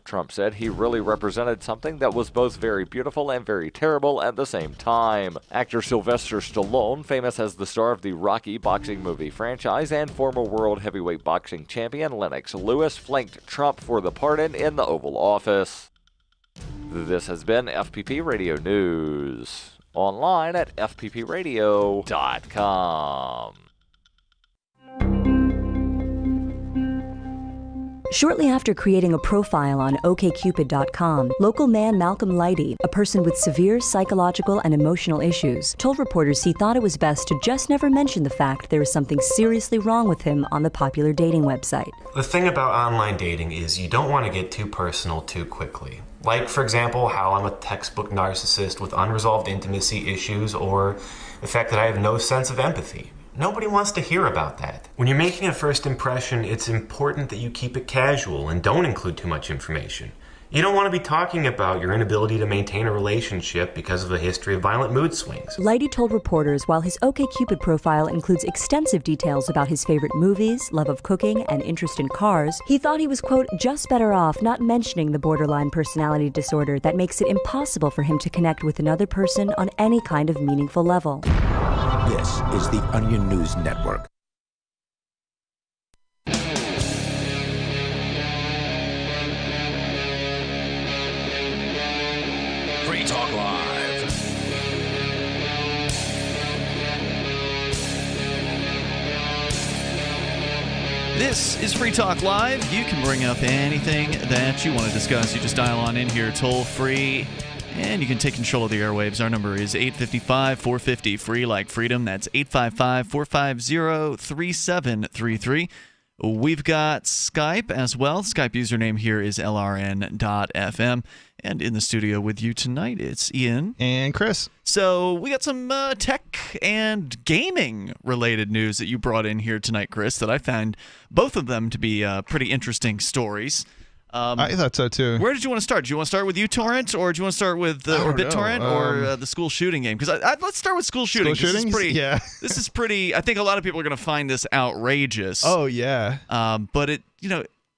Trump said he really represented something that was both very beautiful and very terrible at the same time. Actor Sylvester Stallone, famous as the star of the Rocky boxing movie franchise, and former world heavyweight boxing champion Lennox Lewis flanked Trump for the pardon in the Oval Office. This has been FPP Radio News. Online at fppradio.com. Shortly after creating a profile on OkCupid.com, local man Malcolm Lighty, a person with severe psychological and emotional issues, told reporters he thought it was best to just never mention the fact there was something seriously wrong with him on the popular dating website. The thing about online dating is you don't want to get too personal too quickly. Like, for example, how I'm a textbook narcissist with unresolved intimacy issues, or the fact that I have no sense of empathy. Nobody wants to hear about that. When you're making a first impression, it's important that you keep it casual and don't include too much information. You don't want to be talking about your inability to maintain a relationship because of a history of violent mood swings. Lighty told reporters while his OkCupid profile includes extensive details about his favorite movies, love of cooking, and interest in cars, he thought he was, quote, just better off not mentioning the borderline personality disorder that makes it impossible for him to connect with another person on any kind of meaningful level. This is the Onion News Network. Free Talk Live. This is Free Talk Live. You can bring up anything that you want to discuss. You just dial on in here toll free, and you can take control of the airwaves. Our number is 855-450, free like freedom. That's 855-450-3733. We've got Skype as well. Skype username here is lrn.fm. And in the studio with you tonight, it's Ian. And Chris. So we got some tech and gaming-related news that you brought in here tonight, Chris, that I found both of them to be pretty interesting stories. I thought so, too. Where did you want to start? Do you want to start with Utorrent, or do you want to start with or BitTorrent, or the school shooting game? Because let's start with school shooting. School shootings? Yeah. This is pretty. I think a lot of people are going to find this outrageous. Oh, yeah. But it,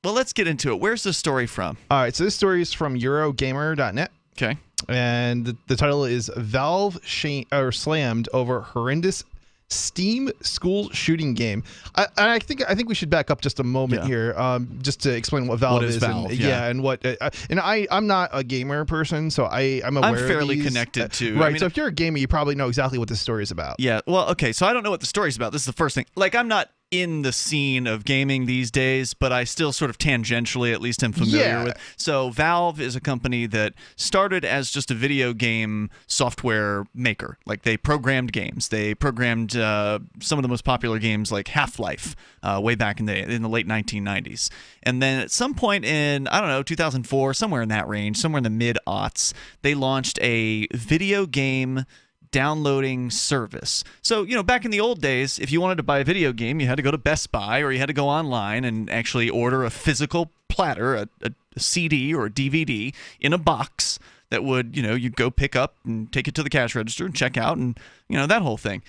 well, let's get into it. Where's the story from? All right, so this story is from Eurogamer.net. Okay. And the title is Valve slammed over horrendous Steam school shooting game. I think we should back up just a moment here, just to explain what Valve is. Valve, and what. And I'm not a gamer person, so I'm aware. I'm fairly of these. connected to. Right. So if you're a gamer, you probably know exactly what this story is about. Yeah. Well, okay. So I don't know what the story's about. This is the first thing. Like, I'm not in the scene of gaming these days, but I still sort of tangentially at least am familiar with. So Valve is a company that started as just a video game software maker. Like, they programmed games. They programmed some of the most popular games like Half-Life way back in the late 1990s. And then at some point in, 2004, somewhere in that range, somewhere in the mid-aughts, they launched a video game downloading service. So, back in the old days, if you wanted to buy a video game, you had to go to Best Buy, or you had to go online and actually order a physical platter, a CD or a DVD in a box that would, you'd go pick up and take it to the cash register and check out, and, that whole thing.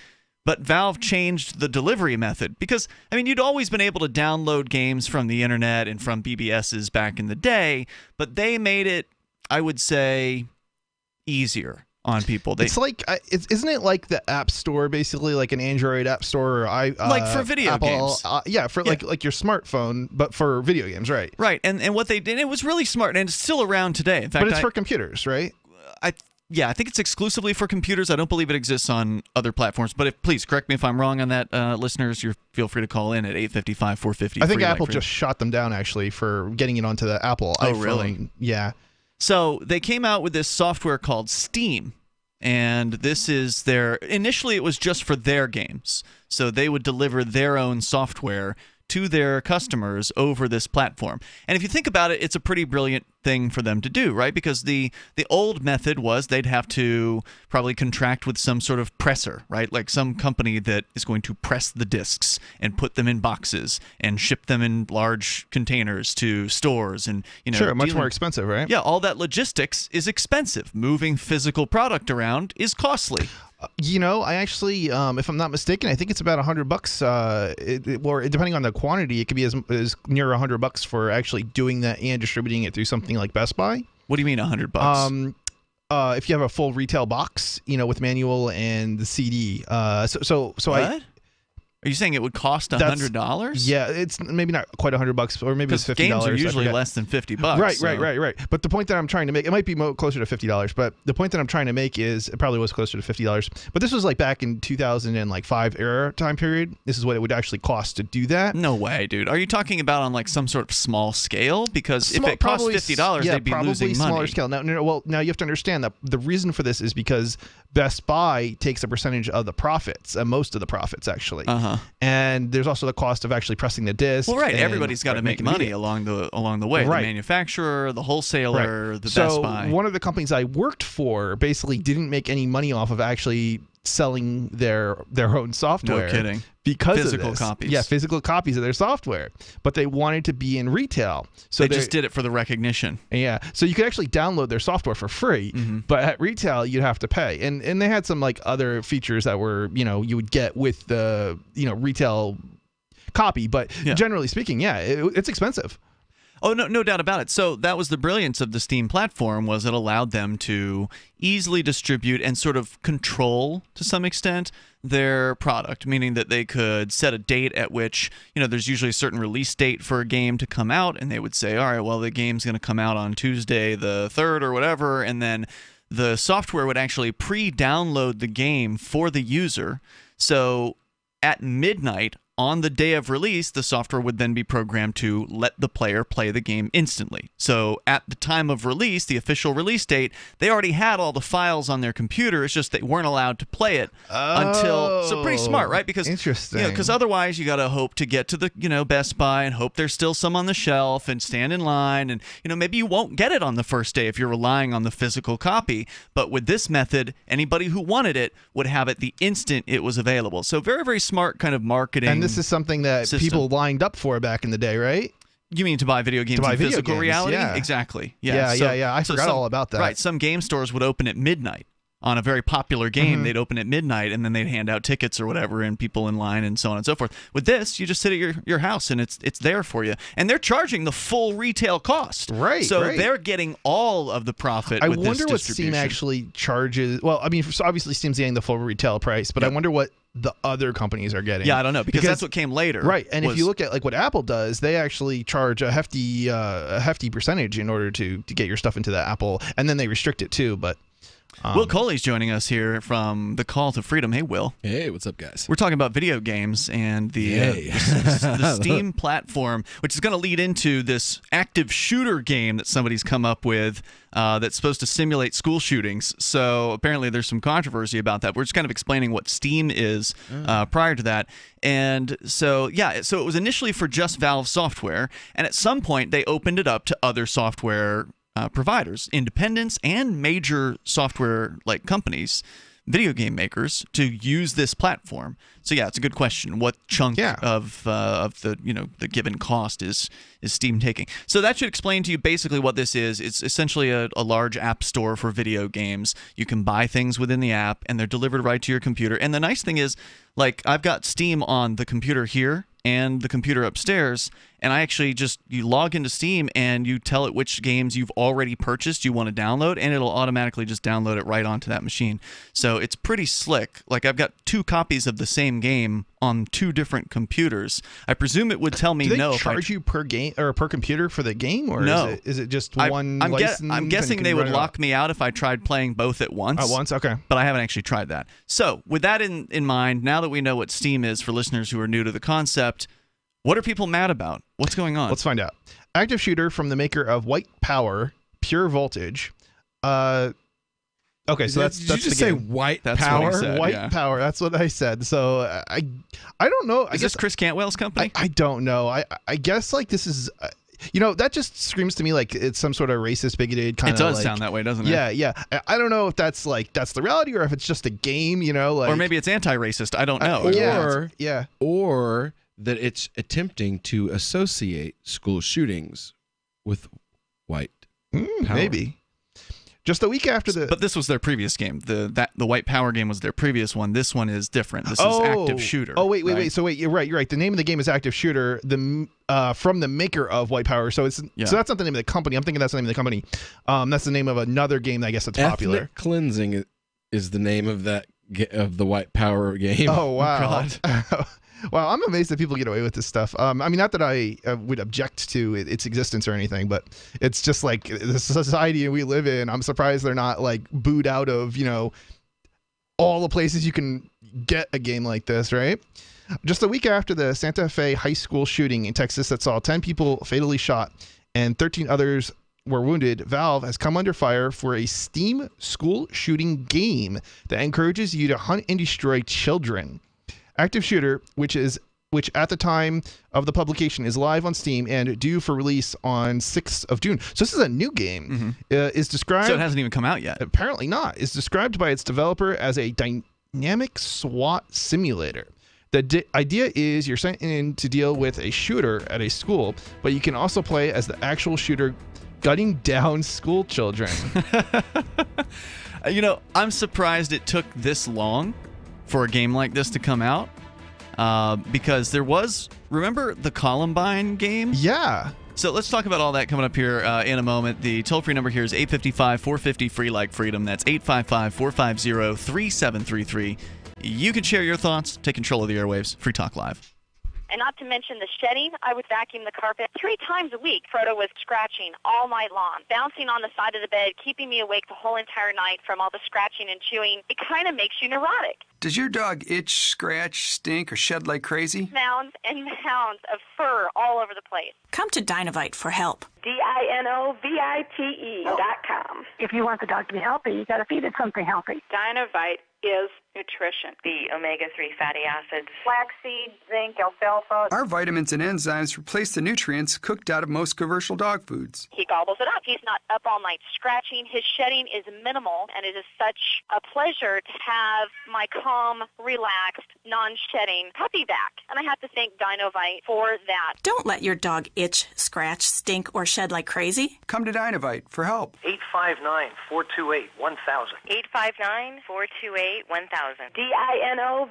But Valve changed the delivery method because, you'd always been able to download games from the internet and from BBSs back in the day, but they made it, I would say, easier on people. It's like, isn't it like the App Store, basically, like an Android App Store, or like for video Apple, games? Like your smartphone, but for video games, right? Right, and what they did, it was really smart, and it's still around today. In fact, but it's for computers, right? I think it's exclusively for computers. I don't believe it exists on other platforms. But please correct me if I'm wrong on that, listeners. Feel free to call in at 855-450. I think Apple just shot them down, actually, for getting it onto the Apple iPhone. Oh, really? Yeah. So they came out with this software called Steam. And this is initially it was just for their games. So they would deliver their own software to their customers over this platform. And if you think about it, it's a pretty brilliant thing for them to do, right? Because the old method was they'd have to probably contract with some sort of presser, right? Like some company that is going to press the discs and put them in boxes and ship them in large containers to stores, and sure, much more expensive, right? Yeah, all that logistics is expensive. Moving physical product around is costly. I actually, if I'm not mistaken, I think it's about $100. Or depending on the quantity, it could be as near $100 for actually doing that and distributing it through something like Best Buy. What do you mean $100? If you have a full retail box, with manual and the CD. So what? Are you saying it would cost $100? Yeah, it's maybe not quite $100, or maybe it's $50. Games are usually less than $50. Right. But the point that I'm trying to make, it might be closer to $50, but the point that I'm trying to make is it probably was closer to $50. But this was like back in 2005 era time period. This is what it would actually cost to do that. No way, dude. Are you talking about on like some sort of small scale? Because if it cost $50, they'd be losing money. Smaller scale. Now you have to understand that the reason for this is because Best Buy takes a percentage of the profits, most of the profits actually. And there's also the cost of actually pressing the disc. Well, right. Everybody's got to make money along the way. Right. The manufacturer, the wholesaler, the Best Buy. So one of the companies I worked for basically didn't make any money off of actually selling their own software. No kidding. Because physical of this. copies. Yeah, physical copies of their software. But they wanted to be in retail. So they just did it for the recognition. Yeah. So you could actually download their software for free, but at retail you'd have to pay. And they had some like other features that were, you would get with the, retail copy, but generally speaking, it's expensive. Oh, no doubt about it. So that was the brilliance of the Steam platform, was it allowed them to easily distribute and sort of control, to some extent, their product, meaning that they could set a date at which, there's usually a certain release date for a game to come out, and they would say, all right, well, the game's going to come out on Tuesday the 3rd or whatever, and then the software would actually pre-download the game for the user. So at midnight on the day of release, the software would then be programmed to let the player play the game instantly. So at the time of release, the official release date, they already had all the files on their computer. It's just they weren't allowed to play it until. So pretty smart, right? Because interesting. Because otherwise you got to hope to get to the Best Buy and hope there's still some on the shelf and stand in line, and maybe you won't get it on the first day if you're relying on the physical copy. But with this method, anybody who wanted it would have it the instant it was available. So very, very smart kind of marketing. And this is something that people lined up for back in the day, right? You mean to buy video games in physical reality? Yeah. Exactly. Yeah. I forgot all about that. Right. Some game stores would open at midnight. On a very popular game, they'd open at midnight, and then they'd hand out tickets or whatever, and people in line, and so on and so forth. With this, you just sit at your house, and it's there for you. And they're charging the full retail cost. Right. So they're getting all of the profit with this distribution. I wonder what Steam actually charges. Well, I mean, obviously Steam's getting the full retail price, but I wonder what the other companies are getting. Yeah, I don't know, because that's what came later. Right. And if you look at like what Apple does, they actually charge a hefty percentage in order to get your stuff into the Apple, and then they restrict it too, but Will Coley's joining us here from the Call to Freedom. Hey, Will. Hey, what's up, guys? We're talking about video games and the Steam platform, which is going to lead into this active shooter game that somebody's come up with that's supposed to simulate school shootings. So apparently there's some controversy about that. We're just kind of explaining what Steam is prior to that. And so it was initially for just Valve software, and at some point they opened it up to other software providers, independents, and major software like companies, video game makers, to use this platform. So it's a good question. What chunk of the given cost is Steam taking? So that should explain to you basically what this is. It's essentially a large app store for video games. You can buy things within the app, and they're delivered right to your computer. And the nice thing is, like, I've got Steam on the computer here and the computer upstairs, and I actually you log into Steam and you tell it which games you've already purchased you want to download, and it'll automatically just download it right onto that machine. So it's pretty slick. Like, I've got 2 copies of the same game on 2 different computers. I presume it would tell me no. Do they charge you per game or per computer for the game, or no? Is it just one license? I'm guessing they would lock me out if I tried playing both at once. At once, okay. But I haven't actually tried that. So with that in mind, now that we know what Steam is, for listeners who are new to the concept, what are people mad about? What's going on? Let's find out. Active shooter from the maker of White Power, Pure Voltage. Okay, so that's did you just say White That's Power? What he said, White Power. That's what I said. So I don't know. Is this Chris Cantwell's company? I don't know. I guess like this is. That just screams to me like it's some sort of racist, bigoted kind of. It does sound that way, doesn't it? Yeah. I don't know if that's the reality or if it's just a game. Or maybe it's anti-racist. I don't know. Or that it's attempting to associate school shootings with white power. Maybe. Just a week after But this was their previous game. The White Power game was their previous one. This one is different. This is Active Shooter. Oh, wait. So wait, you're right. The name of the game is Active Shooter. From the maker of White Power. So so that's not the name of the company. I'm thinking that's the name of the company. That's the name of another game that I guess that's popular. Ethnic Cleansing is the name of the White Power game. Oh wow. Wow, I'm amazed that people get away with this stuff. I mean, not that I would object to its existence or anything, but it's just like the society we live in. I'm surprised they're not like booed out of, all the places you can get a game like this, right? Just a week after the Santa Fe high school shooting in Texas that saw 10 people fatally shot and 13 others were wounded, Valve has come under fire for a Steam school shooting game that encourages you to hunt and destroy children. Active Shooter, which at the time of the publication is live on Steam and due for release on 6th of June. So this is a new game. Is described. So it hasn't even come out yet. Apparently not. Is described by its developer as a dynamic SWAT simulator. The idea is you're sent in to deal with a shooter at a school, but you can also play as the actual shooter gunning down school children. I'm surprised it took this long for a game like this to come out, because remember the Columbine game? Yeah. So let's talk about all that coming up here in a moment. The toll-free number here is 855-450-FREE like freedom. That's 855-450-3733. You can share your thoughts, take control of the airwaves. Free Talk Live. And not to mention the shedding, I would vacuum the carpet 3 times a week. Frodo was scratching all night long, bouncing on the side of the bed, keeping me awake the whole entire night from all the scratching and chewing. It kind of makes you neurotic. Does your dog itch, scratch, stink, or shed like crazy? Mounds and mounds of fur all over the place. Come to Dinovite for help. DINOVITE.com. If you want the dog to be healthy, you got to feed it something healthy. Dinovite is nutrition. The omega-3 fatty acids. Flaxseed, zinc, alfalfa. Our vitamins and enzymes replace the nutrients cooked out of most commercial dog foods. He gobbles it up. He's not up all night scratching. His shedding is minimal, and it is such a pleasure to have my calm, relaxed, non-shedding puppy back. And I have to thank Dinovite for that. Don't let your dog itch, scratch, stink, or shed like crazy. Come to Dinovite for help. 859-428-1000. 859-428-1000. DINOVITE.com.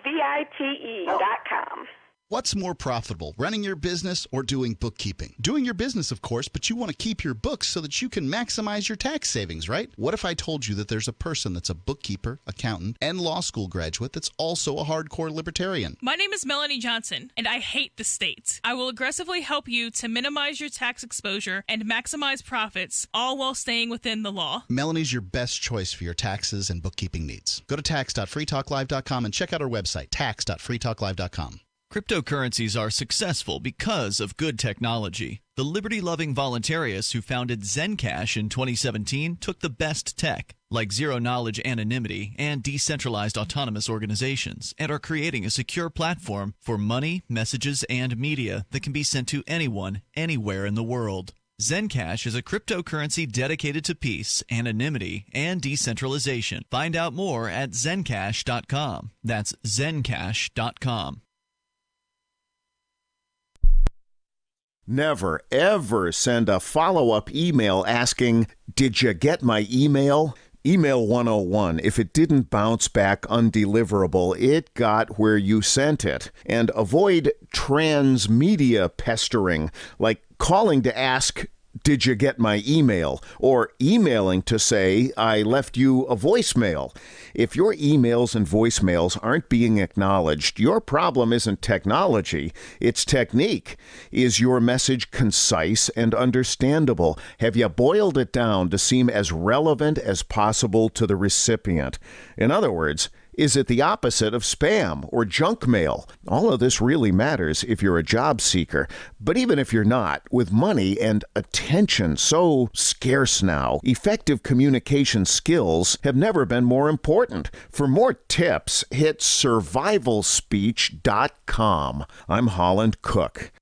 What's more profitable, running your business or doing bookkeeping? Doing your business, of course, but you want to keep your books so that you can maximize your tax savings, right? What if I told you that there's a person that's a bookkeeper, accountant, and law school graduate that's also a hardcore libertarian? My name is Melanie Johnson, and I hate the state. I will aggressively help you to minimize your tax exposure and maximize profits, all while staying within the law. Melanie's your best choice for your taxes and bookkeeping needs. Go to tax.freetalklive.com and check out our website, tax.freetalklive.com. Cryptocurrencies are successful because of good technology. The liberty-loving voluntarists who founded Zencash in 2017 took the best tech, like zero-knowledge anonymity and decentralized autonomous organizations, and are creating a secure platform for money, messages, and media that can be sent to anyone, anywhere in the world. Zencash is a cryptocurrency dedicated to peace, anonymity, and decentralization. Find out more at zencash.com. That's zencash.com. Never, ever send a follow-up email asking, "Did you get my email?" Email 101. If it didn't bounce back undeliverable, it got where you sent it. And avoid transmedia pestering, like calling to ask, "Did you get my email?" or emailing to say, "I left you a voicemail." If your emails and voicemails aren't being acknowledged, your problem isn't technology, it's technique. Is your message concise and understandable? Have you boiled it down to seem as relevant as possible to the recipient? In other words, is it the opposite of spam or junk mail? All of this really matters if you're a job seeker. But even if you're not, with money and attention so scarce now, effective communication skills have never been more important. For more tips, hit survivalspeech.com. I'm Holland Cook.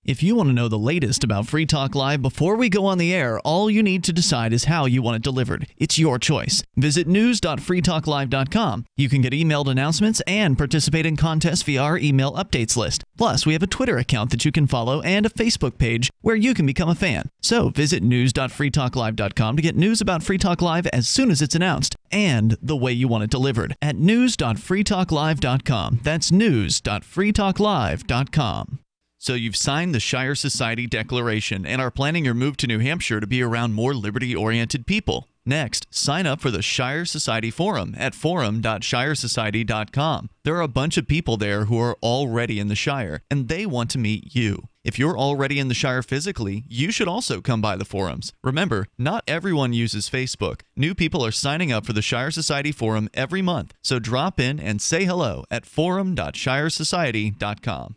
If you want to know the latest about Free Talk Live before we go on the air, all you need to decide is how you want it delivered. It's your choice. Visit news.freetalklive.com. You can get emailed announcements and participate in contests via our email updates list. Plus, we have a Twitter account that you can follow and a Facebook page where you can become a fan. So visit news.freetalklive.com to get news about Free Talk Live as soon as it's announced and the way you want it delivered at news.freetalklive.com. That's news.freetalklive.com. So you've signed the Shire Society Declaration and are planning your move to New Hampshire to be around more liberty-oriented people. Next, sign up for the Shire Society Forum at forum.shiresociety.com. There are a bunch of people there who are already in the Shire, and they want to meet you. If you're already in the Shire physically, you should also come by the forums. Remember, not everyone uses Facebook. New people are signing up for the Shire Society Forum every month, so drop in and say hello at forum.shiresociety.com.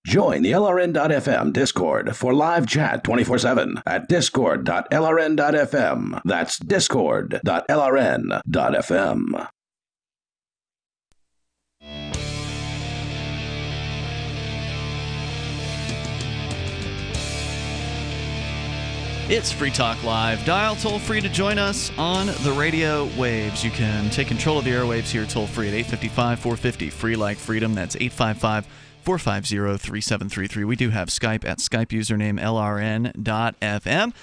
Join the LRN.FM Discord for live chat 24/7 at discord.lrn.fm. That's discord.lrn.fm. It's Free Talk Live. Dial toll-free to join us on the radio waves. You can take control of the airwaves here toll-free at 855-450. Free like freedom. That's 855-450-3733. We do have Skype at Skype username LRN.FM.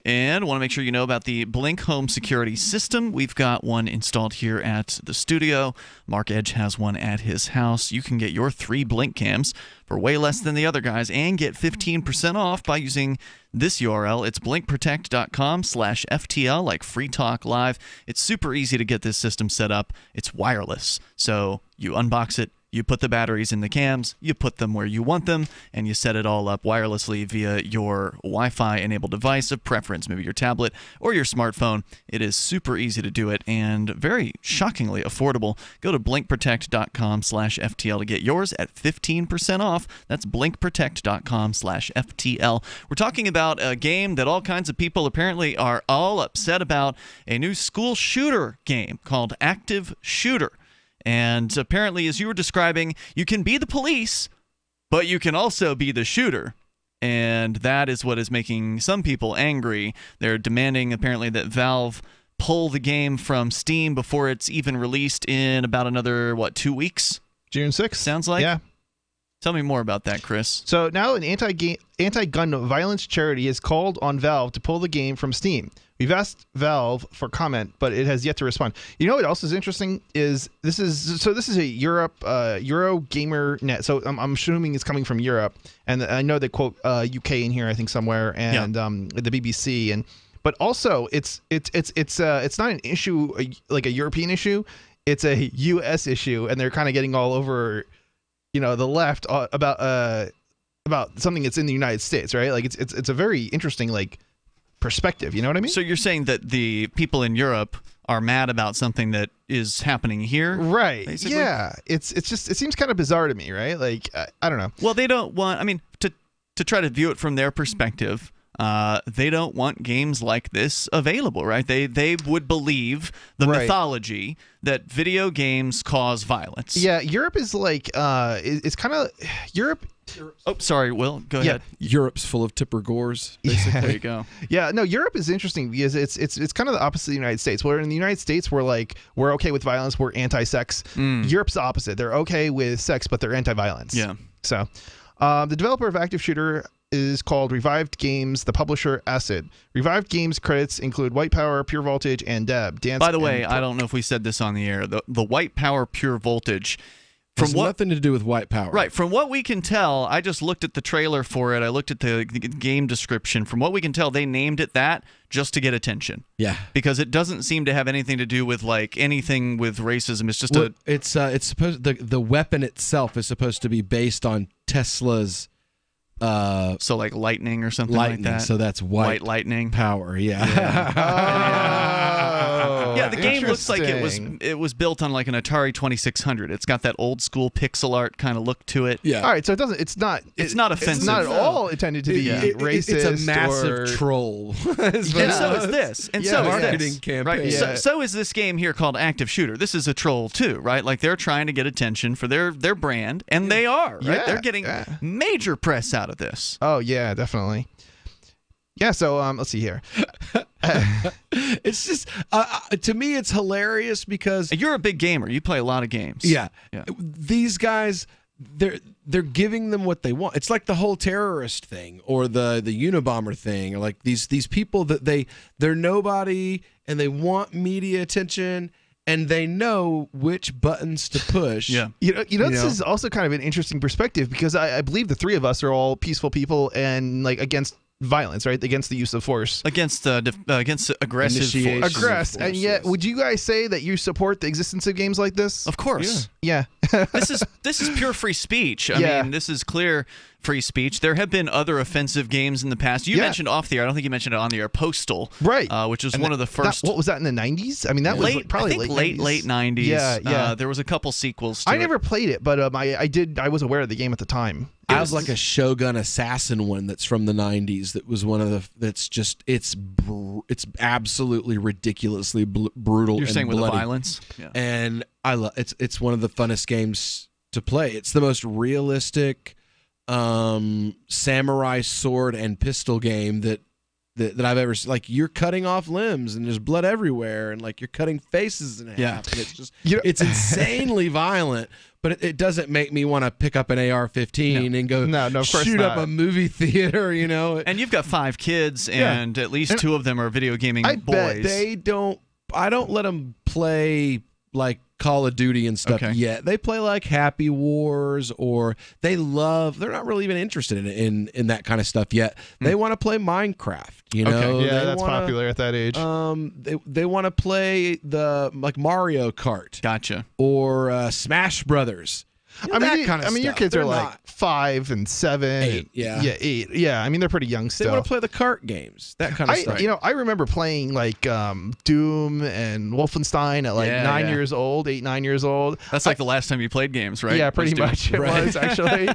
And want to make sure you know about the Blink home security system. We've got one installed here at the studio. Mark Edge has one at his house. You can get your 3 Blink cams for way less than the other guys and get 15% off by using this URL. It's blinkprotect.com/FTL, like Free Talk Live. It's super easy to get this system set up. It's wireless. So you unbox it. You put the batteries in the cams, you put them where you want them, and you set it all up wirelessly via your Wi-Fi-enabled device of preference, maybe your tablet or your smartphone. It is super easy to do it and very shockingly affordable. Go to blinkprotect.com/FTL to get yours at 15% off. That's blinkprotect.com/FTL. We're talking about a game that all kinds of people apparently are all upset about, a new school shooter game called Active Shooter. And apparently, as you were describing, you can be the police, but you can also be the shooter. And that is what is making some people angry. They're demanding, apparently, that Valve pull the game from Steam before it's even released in about another, 2 weeks? June 6th. Sounds like? Yeah. Tell me more about that, Chris. So now an anti-gun violence charity has called on Valve to pull the game from Steam. We've asked Valve for comment, but it has yet to respond. You know what else is interesting is this is a Euro Gamer Net. So I'm assuming it's coming from Europe, and I know they quote UK in here, I think somewhere, and the BBC, but also it's not an issue like a European issue. It's a US issue, and they're kind of getting all over, the left about something that's in the United States, right? Like it's a very interesting perspective, you know what I mean? So you're saying that the people in Europe are mad about something that is happening here? Right. Basically? Yeah. It's just, it seems kind of bizarre to me, right? Like, I don't know. Well, they don't want, to try to view it from their perspective, they don't want games like this available, right? They would believe the mythology that video games cause violence. Yeah, Europe is like, it's kind of, Europe... Oh, sorry, Will. Go ahead. Europe's full of Tipper Gores, basically. There you go. Yeah, no, Europe is interesting because it's kind of the opposite of the United States. Where in the United States, we're okay with violence, we're anti-sex. Europe's the opposite. They're okay with sex, but they're anti-violence. Yeah. So, the developer of Active Shooter is called Revived Games, the publisher Acid. Revived Games credits include White Power, Pure Voltage, and Deb. By the way, I don't know if we said this on the air. The White Power, Pure Voltage... Has nothing to do with White Power. Right. From what we can tell, I just looked at the trailer for it. I looked at the game description. From what we can tell, they named it that just to get attention. Yeah. Because it doesn't seem to have anything to do with anything with racism. It's just it's supposed the weapon itself is supposed to be based on Tesla's so like lightning or something like that. So that's white lightning power. Yeah. Yeah, the game looks like it was built on like an Atari 2600. It's got that old school pixel art kind of look to it. Yeah. All right, so it's not offensive. It's not at all intended to be racist. It's a massive troll. And so is this. And so is marketing this. campaign. Right. Yeah. So is this game here called Active Shooter. This is a troll too, right? Like they're trying to get attention for their brand, and they are, right? Yeah, they're getting major press out of this. Oh yeah, definitely. Yeah, so let's see here. It's just to me, it's hilarious because you're a big gamer. You play a lot of games. Yeah. These guys, they're giving them what they want. It's like the whole terrorist thing or the Unabomber thing, or like these people that they're nobody and they want media attention and they know which buttons to push. Yeah. You know, this is also kind of an interesting perspective because I believe the three of us are all peaceful people and like against violence, right? Against the use of force. Against aggressive force. And yet, would you guys say that you support the existence of games like this? Of course. Yeah. This is pure free speech. I mean, this is clear free speech. There have been other offensive games in the past. You mentioned off the air. I don't think you mentioned it on the air. Postal, right? Which was one of the first. What was that in the 90s? I mean, that was probably late 90s. Yeah. There was a couple sequels to I never played it, but I was aware of the game at the time. I have like a Shogun Assassin one that's from the 90s that was one of the it's absolutely ridiculously brutal. You're and saying bloody. With the violence? Yeah. And I love it's one of the funnest games to play. It's the most realistic samurai sword and pistol game that I've ever seen. Like, you're cutting off limbs and there's blood everywhere and like you're cutting faces in half. Yeah. And it's just it's insanely violent, but it doesn't make me want to pick up an AR-15 and go of course shoot not. up a movie theater, you know. And you've got 5 kids, and at least 2 of them are video gaming boys. Bet I don't let them play like Call of Duty and stuff yet. They play like Happy Wars, or they're not really even interested in that kind of stuff yet. They want to play Minecraft, you know. Yeah, that's popular at that age. They want to play the like Mario Kart. Gotcha. Or Smash Brothers. I mean, your kids are like 5 and 7, 8. Yeah, 8. Yeah, I mean, they're pretty young still. They want to play the kart games, that kind of stuff. You know, I remember playing like Doom and Wolfenstein at like 9 years old, 8, 9 years old. That's like the last time you played games, right? Yeah, pretty much it was actually.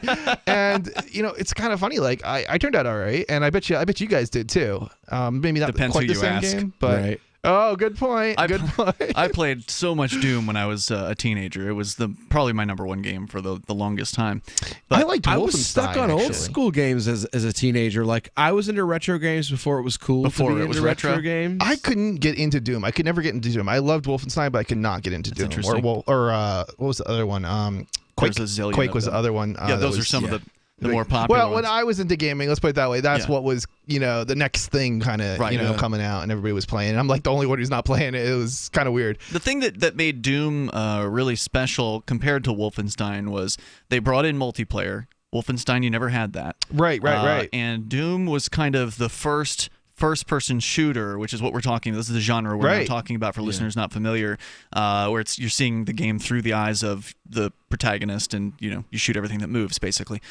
And you know, it's kind of funny. Like I turned out all right, and I bet you guys did too. Maybe not Depends quite who the you same ask. game, but. Right. Oh, good point. Good point. I played so much Doom when I was a teenager. It was probably my number 1 game for the longest time. But I liked Wolfenstein. I was stuck on old school games as a teenager. Like, I was into retro games before it was cool to be into retro games. I couldn't get into Doom. I could never get into Doom. I loved Wolfenstein, but I could not get into Doom. Or what was the other one? Quake. Quake was the other one. Yeah, those are some of the more popular ones. When I was into gaming, let's put it that way, that's what was, the next thing kind of, coming out, and everybody was playing. And I'm like the only one who's not playing it. It was kind of weird. The thing that made Doom really special compared to Wolfenstein was they brought in multiplayer. Wolfenstein, you never had that. Right. And Doom was kind of the first-person shooter, which is what we're talking. This is the genre we're now talking about for listeners not familiar, where you're seeing the game through the eyes of the protagonist, and you shoot everything that moves, basically.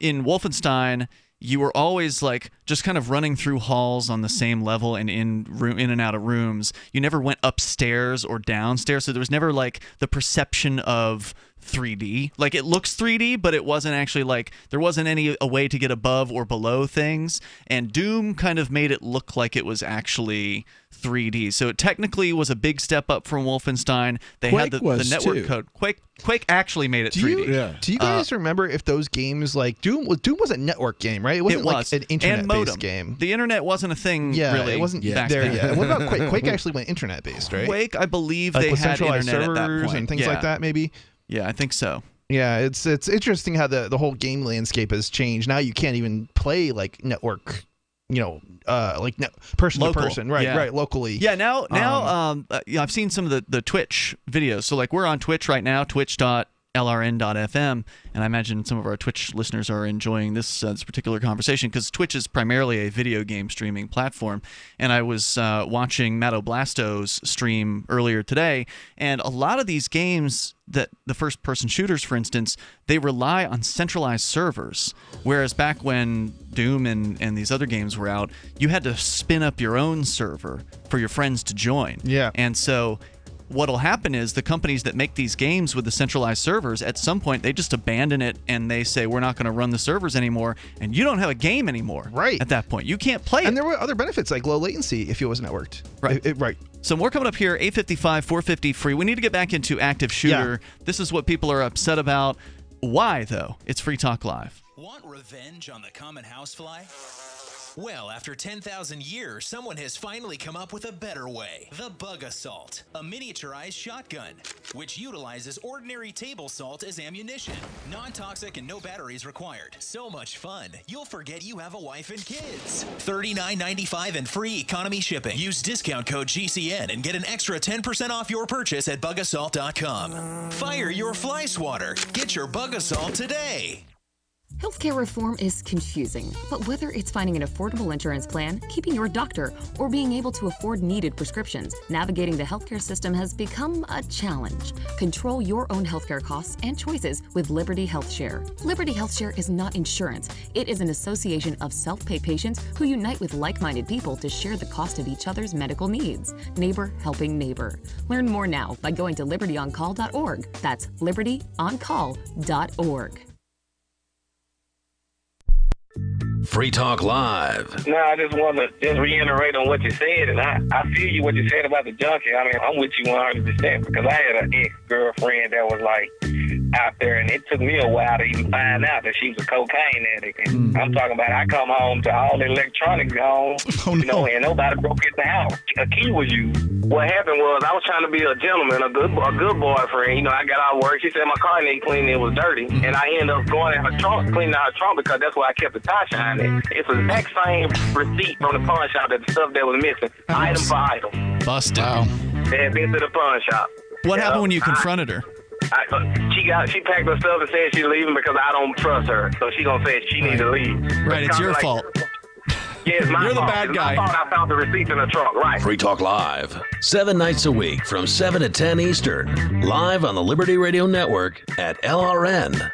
In Wolfenstein, you were always like just kind of running through halls on the same level and in and out of rooms. You never went upstairs or downstairs, so there was never like the perception of 3D. Like, it looks 3D, but it wasn't actually like there wasn't a way to get above or below things. And Doom kind of made it look like it was actually 3D. So it technically was a big step up from Wolfenstein. They had the network code. Quake actually made it 3D. Do you guys remember if those games like Doom was a network game, right? It wasn't like an internet-based game. The internet wasn't a thing. Really. It wasn't back there then. yet. What about Quake? Quake actually went internet-based, right? Quake, I believe like they with had centralized internet servers at that point and things like that, maybe. Yeah, I think so. Yeah, it's interesting how the whole game landscape has changed. Now you can't even play like network, person to person, right, locally. Yeah, now I've seen some of the Twitch videos. So like we're on Twitch right now, twitch.lrn.fm, and I imagine some of our Twitch listeners are enjoying this particular conversation because Twitch is primarily a video game streaming platform. And I was watching Matto Blasto's stream earlier today, and a lot of these games, that the first-person shooters, for instance, they rely on centralized servers, whereas back when Doom and these other games were out, you had to spin up your own server for your friends to join. Yeah. And so what'll happen is the companies that make these games with the centralized servers, at some point they just abandon it and they say, we're not going to run the servers anymore, and you don't have a game anymore. Right. At that point. You can't play it. And there were other benefits like low latency if it was networked. Right. Right. So more coming up here, 855, 450 free. We need to get back into active shooter. Yeah. This is what people are upset about. Why, though? It's Free Talk Live. Want revenge on the common housefly? Well, after 10,000 years, someone has finally come up with a better way. The Bug Assault, a miniaturized shotgun, which utilizes ordinary table salt as ammunition. Non-toxic and no batteries required. So much fun, you'll forget you have a wife and kids. $39.95 and free economy shipping. Use discount code GCN and get an extra 10% off your purchase at bugassault.com. Fire your fly swatter. Get your Bug Assault today. Healthcare reform is confusing, but whether it's finding an affordable insurance plan, keeping your doctor, or being able to afford needed prescriptions, navigating the healthcare system has become a challenge. Control your own healthcare costs and choices with Liberty HealthShare. Liberty HealthShare is not insurance. It is an association of self-pay patients who unite with like-minded people to share the cost of each other's medical needs. Neighbor helping neighbor. Learn more now by going to libertyoncall.org. That's libertyoncall.org. Free Talk Live. No, I just want to reiterate on what you said, and I feel you what you said about the junkie. I mean, I'm with you 100% because I had an ex-girlfriend that was like out there, and it took me a while to even find out that she was a cocaine addict. And I'm talking about I come home to all the electronics gone, you know, and nobody broke in the house. A key was used. What happened was I was trying to be a gentleman, a good boyfriend. You know, I got out of work. She said my car needed cleaning. It was dirty, and I ended up going in her trunk, cleaning out her trunk because that's where I kept the tie shine at. It's the exact same receipt from the pawn shop that the stuff that was missing, item for item. Busted. Wow. They had been to the pawn shop. What happened when you confronted her? She packed her stuff and said she's leaving because I don't trust her. So she gonna say she needs to leave. Right, it's your fault. Yeah, it's my You're the fault. bad guy. I thought I found the receipt in the trunk, right? Free Talk Live, 7 nights a week from 7 to 10 Eastern, live on the Liberty Radio Network at LRN.FM.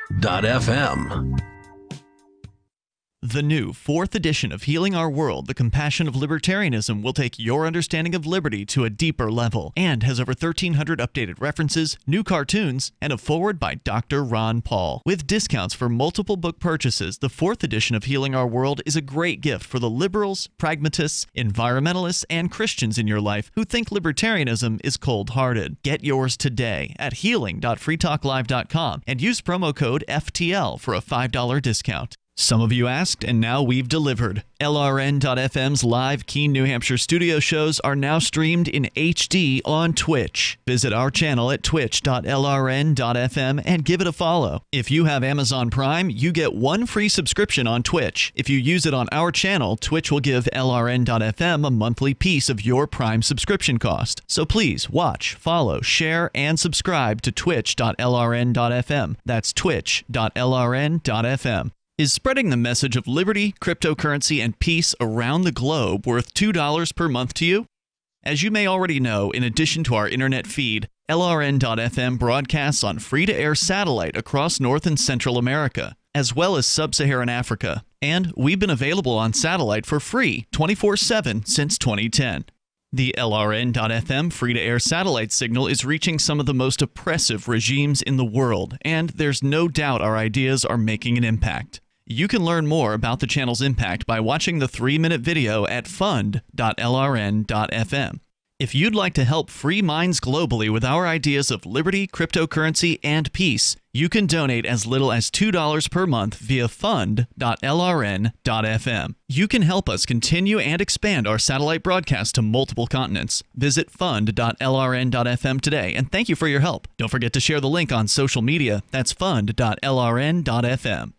The new 4th edition of Healing Our World, The Compassion of Libertarianism, will take your understanding of liberty to a deeper level and has over 1,300 updated references, new cartoons, and a foreword by Dr. Ron Paul. With discounts for multiple book purchases, the 4th edition of Healing Our World is a great gift for the liberals, pragmatists, environmentalists, and Christians in your life who think libertarianism is cold-hearted. Get yours today at healing.freetalklive.com and use promo code FTL for a $5 discount. Some of you asked, and now we've delivered. LRN.FM's live Keene, New Hampshire studio shows are now streamed in HD on Twitch. Visit our channel at twitch.lrn.fm and give it a follow. If you have Amazon Prime, you get 1 free subscription on Twitch. If you use it on our channel, Twitch will give LRN.FM a monthly piece of your Prime subscription cost. So please watch, follow, share, and subscribe to twitch.lrn.fm. That's twitch.lrn.fm. Is spreading the message of liberty, cryptocurrency, and peace around the globe worth $2 per month to you? As you may already know, in addition to our internet feed, LRN.FM broadcasts on free-to-air satellite across North and Central America, as well as Sub-Saharan Africa. And we've been available on satellite for free 24/7 since 2010. The LRN.FM free-to-air satellite signal is reaching some of the most oppressive regimes in the world, and there's no doubt our ideas are making an impact. You can learn more about the channel's impact by watching the 3-minute video at fund.lrn.fm. If you'd like to help free minds globally with our ideas of liberty, cryptocurrency, and peace, you can donate as little as $2 per month via fund.lrn.fm. You can help us continue and expand our satellite broadcast to multiple continents. Visit fund.lrn.fm today, and thank you for your help. Don't forget to share the link on social media. That's fund.lrn.fm.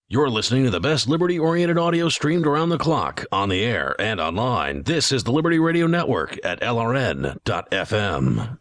You're listening to the best liberty-oriented audio streamed around the clock, on the air, and online. This is the Liberty Radio Network at LRN.FM.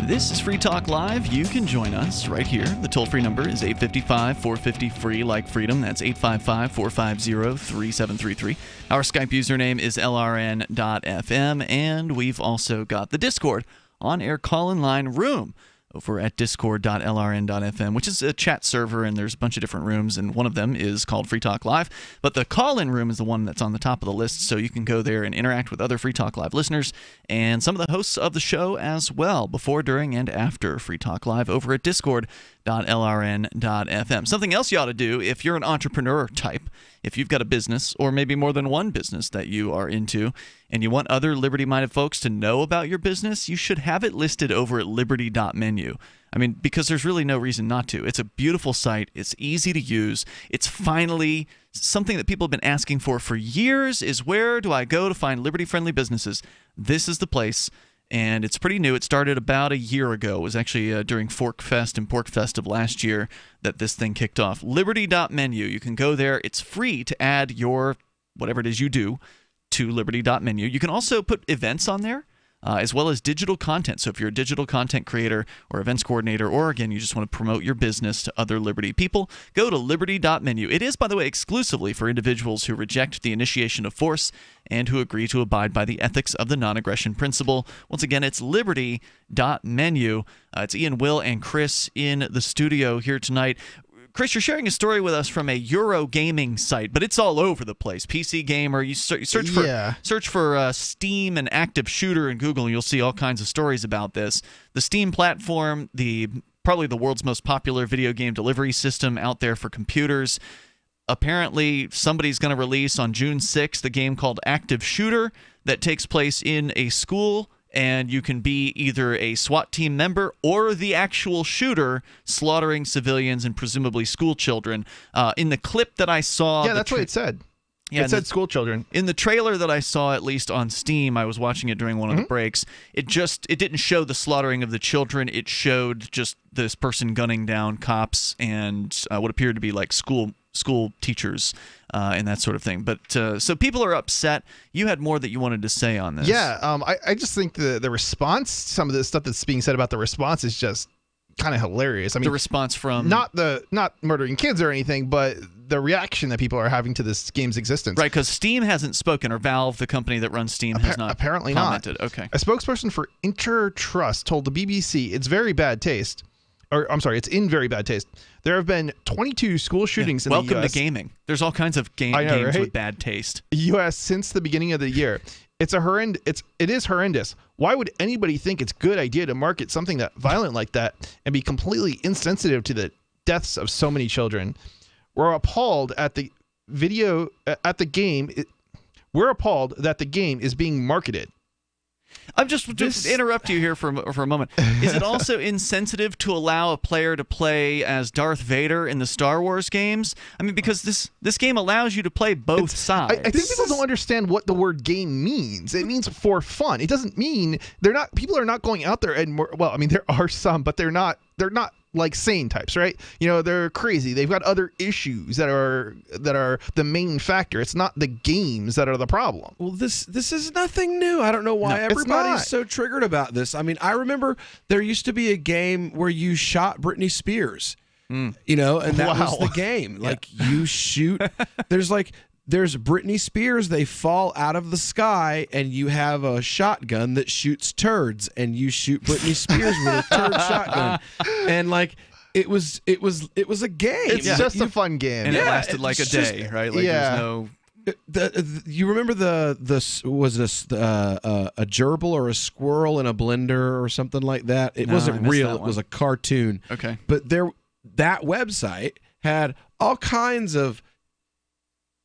This is Free Talk Live. You can join us right here. The toll-free number is 855-450-FREE, like freedom. That's 855-450-3733. Our Skype username is LRN.FM, and we've also got the Discord on-air call-in line room over at discord.lrn.fm, which is a chat server, and there's a bunch of different rooms, and one of them is called Free Talk Live. But the call-in room is the one that's on the top of the list, so you can go there and interact with other Free Talk Live listeners and some of the hosts of the show as well, before, during, and after Free Talk Live over at discord.lrn.fm. Something else you ought to do if you're an entrepreneur type, if you've got a business, or maybe more than one business that you are into, and you want other liberty-minded folks to know about your business, you should have it listed over at liberty.menu. I mean, because there's really no reason not to. It's a beautiful site. It's easy to use. It's finally something that people have been asking for years is, where do I go to find liberty-friendly businesses? This is the place, and it's pretty new. It started about a year ago. It was actually during Fork Fest and Pork Fest of last year that this thing kicked off. Liberty.menu. You can go there. It's free to add your whatever it is you do to liberty.menu. You can also put events on there, as well as digital content. So if you're a digital content creator or events coordinator, or again, you just want to promote your business to other Liberty people, go to liberty.menu. It is, by the way, exclusively for individuals who reject the initiation of force and who agree to abide by the ethics of the non-aggression principle. Once again, it's liberty.menu. It's Ian, Will, and Chris in the studio here tonight. Chris, you're sharing a story with us from a Euro gaming site, but it's all over the place. PC Gamer, you search for Steam and active shooter in Google, and you'll see all kinds of stories about this. The Steam platform, probably the world's most popular video game delivery system out there for computers. Apparently, somebody's going to release on June 6th a game called Active Shooter that takes place in a school, and you can be either a SWAT team member or the actual shooter slaughtering civilians and presumably school children. In the clip that I saw... Yeah, that's what it said. Yeah, it said school children. In the trailer that I saw, at least on Steam, I was watching it during one of the breaks, it didn't show the slaughtering of the children. It showed just this person gunning down cops and what appeared to be like school teachers and that sort of thing. But so people are upset. You had more that you wanted to say on this. Yeah, I just think the response, some of the stuff that's being said about the response is just kind of hilarious. I mean, the response from not murdering kids or anything, but the reaction that people are having to this game's existence. Right, because Steam hasn't spoken, or Valve, the company that runs Steam, has not apparently commented. Not. Okay. A spokesperson for Intertrust told the BBC it's very bad taste. Or I'm sorry, it's in very bad taste. There have been 22 school shootings in the U.S. Welcome to gaming. There's all kinds of games right? with bad taste. U.S. since the beginning of the year. It is horrendous. Why would anybody think it's a good idea to market something that violent like that and be completely insensitive to the deaths of so many children? We're appalled at the game. We're appalled that the game is being marketed. I'm just interrupt you here for a moment. Is it also insensitive to allow a player to play as Darth Vader in the Star Wars games? I mean, because this game allows you to play both sides. I think people don't understand what the word game means. It means for fun. It doesn't mean people are not going out there and I mean, there are some, but they're not like sane types, right? You know, they're crazy. They've got other issues that are the main factor. It's not the games that are the problem. Well, this is nothing new. I don't know why everybody's so triggered about this. I mean, I remember there used to be a game where you shot Britney Spears. You know, and that was the game. Like you shoot. There's Britney Spears. They fall out of the sky, and you have a shotgun that shoots turds, and you shoot Britney Spears with a turd shotgun, and like it was a game. It's just a fun game, and it lasted like a day, right? Like there's no. You remember was this a gerbil or a squirrel in a blender or something like that? It wasn't real. It was a cartoon. Okay, but that website had all kinds of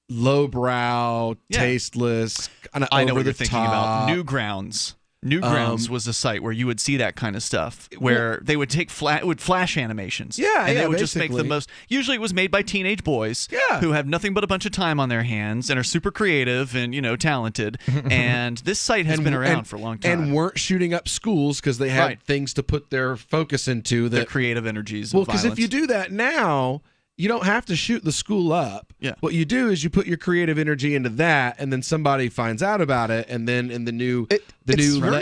lowbrow, tasteless, kind of I know over what you're the thinking top. about. Newgrounds. Newgrounds was a site where you would see that kind of stuff, where they would take flash animations. And they would just make the most. Usually, it was made by teenage boys who have nothing but a bunch of time on their hands and are super creative and talented. And this site has been around for a long time, and weren't shooting up schools because they had things to put their focus into. Their creative energies. Well, because if you do that now, you don't have to shoot the school up. Yeah. What you do is you put your creative energy into that, and then somebody finds out about it, and then in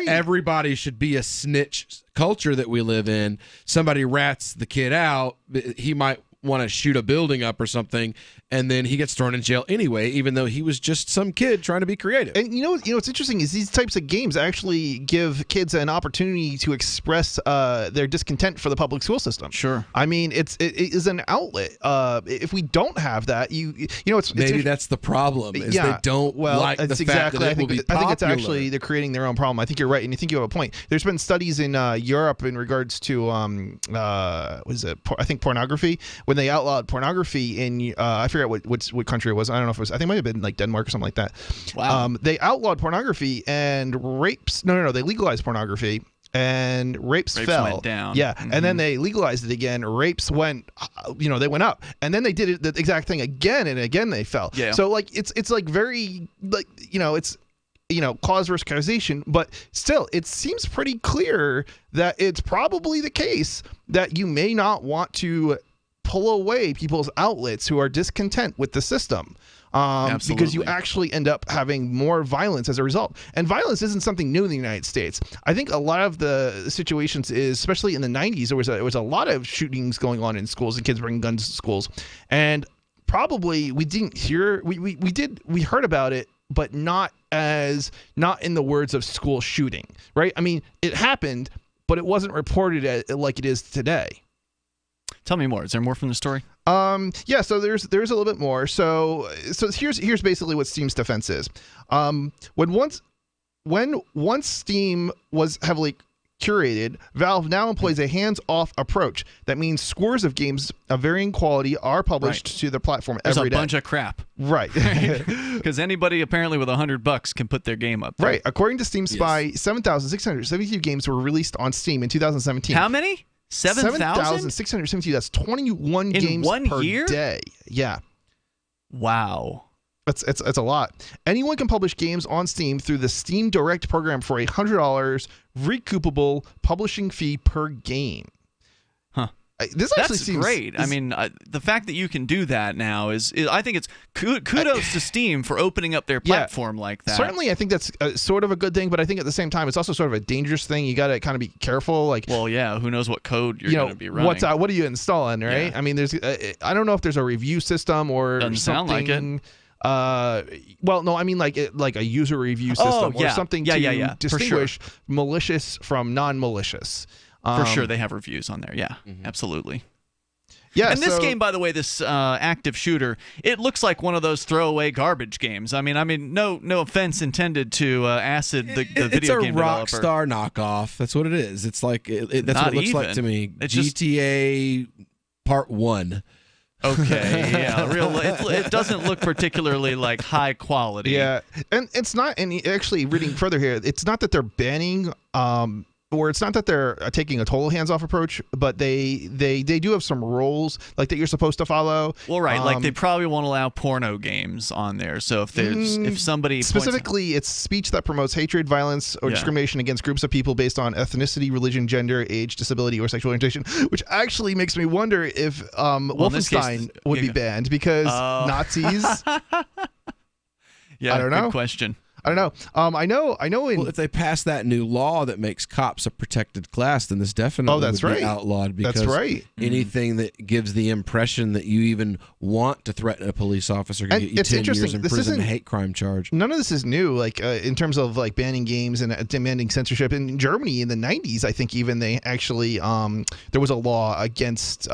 everybody should be a snitch culture that we live in, somebody rats the kid out. He might want to shoot a building up or something, and then he gets thrown in jail anyway, even though he was just some kid trying to be creative. And you know what's interesting is these types of games actually give kids an opportunity to express their discontent for the public school system. Sure. I mean, it is an outlet. If we don't have that, it's maybe that's the problem. Is they don't like the fact that it will be popular. I think it's actually they're creating their own problem. I think you're right, and I think you have a point. There's been studies in Europe in regards to I think pornography, when they outlawed pornography in I forget what country it was. I don't know if it was. I think it might have been like Denmark or something like that. Wow. They outlawed pornorography and rapes. No. They legalized pornography. And rapes fell. Went down. Yeah, and then they legalized it again. Rapes went, they went up, and then they did it the exact thing again, and again they fell. Yeah. So like it's like very like it's cause versus causation, but still it seems pretty clear that it's probably the case that you may not want to pull away people's outlets who are discontent with the system. Because you actually end up having more violence as a result. And violence isn't something new in the United States. I think a lot of the situations is, especially in the 90s, there was a lot of shootings going on in schools and kids bringing guns to schools. And probably we didn't hear, we heard about it, but not in the words of school shooting, right? I mean, it happened, but it wasn't reported like it is today. Tell me more. Is there more from the story? Yeah, so there's a little bit more. So here's basically what Steam's defense is. When once Steam was heavily curated, Valve now employs a hands-off approach. That means scores of games of varying quality are published to the platform every day. There's a bunch of crap. Right. Because anybody apparently with $100 can put their game up there. Right. According to Steam Spy, 7,672 games were released on Steam in 2017. How many? 7,672. That's 21 games per year? day. Yeah. Wow. It's a lot. Anyone can publish games on Steam through the Steam Direct program for $100 recoupable publishing fee per game. Huh. This actually seems great. I mean, the fact that you can do that now is I think it's kudos to Steam for opening up their platform like that. Certainly, I think that's sort of a good thing, but I think at the same time, it's also sort of a dangerous thing. You got to kind of be careful. Like, well, yeah, who knows what code you're going to be running? What are you installing, right? Yeah. I mean, there's I don't know if there's a review system or doesn't something. Sound like it. Well, no, I mean like a user review system or something to distinguish malicious from non-malicious. For sure, they have reviews on there. Yeah, absolutely. Yeah, and this game, by the way, this active shooter, it looks like one of those throwaway garbage games. I mean, no offense intended to Acid, the video game developer. It's a Rockstar knockoff. That's what it is. It's like that's what it looks like to me. It's GTA Part 1. Okay, yeah, it doesn't look particularly like high quality. Yeah, and it's not. And actually, reading further here, it's not that they're banning. Or it's not that they're taking a total hands-off approach, but they do have some rules like that you're supposed to follow. Well, right, like they probably won't allow porno games on there. So if somebody specifically, it's speech that promotes hatred, violence, or discrimination against groups of people based on ethnicity, religion, gender, age, disability, or sexual orientation, which actually makes me wonder if Wolfenstein would be banned because Nazis. Yeah, I don't know. Good question. I don't know. I know. Well, if they pass that new law that makes cops a protected class, then this definitely would be outlawed. Because anything that gives the impression that you even want to threaten a police officer can get you 10 years in prison, hate crime charge. None of this is new. Like in terms of like banning games and demanding censorship in Germany in the 90s, I think even they actually there was a law against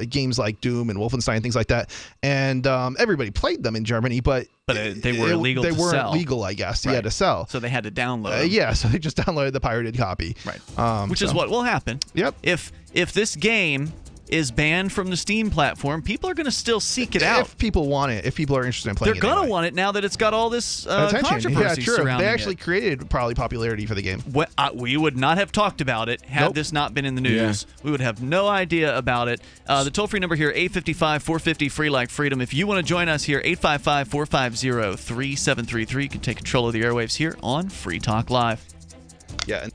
games like Doom and Wolfenstein and things like that, and everybody played them in Germany, but they were illegal. They weren't legal, I guess. Right. Yeah, to sell. So they had to download. Yeah, so they just downloaded the pirated copy. Right. Which is what will happen. Yep. If this game is banned from the Steam platform, people are going to still seek it out. If people want it, if people are interested in playing it. They're going to want it now that it's got all this controversy surrounding it. They actually created probably popularity for the game. We would not have talked about it had this not been in the news. Yeah. We would have no idea about it. The toll-free number here, 855-450-FREE like freedom. If you want to join us here, 855-450-3733. You can take control of the airwaves here on Free Talk Live. Yeah.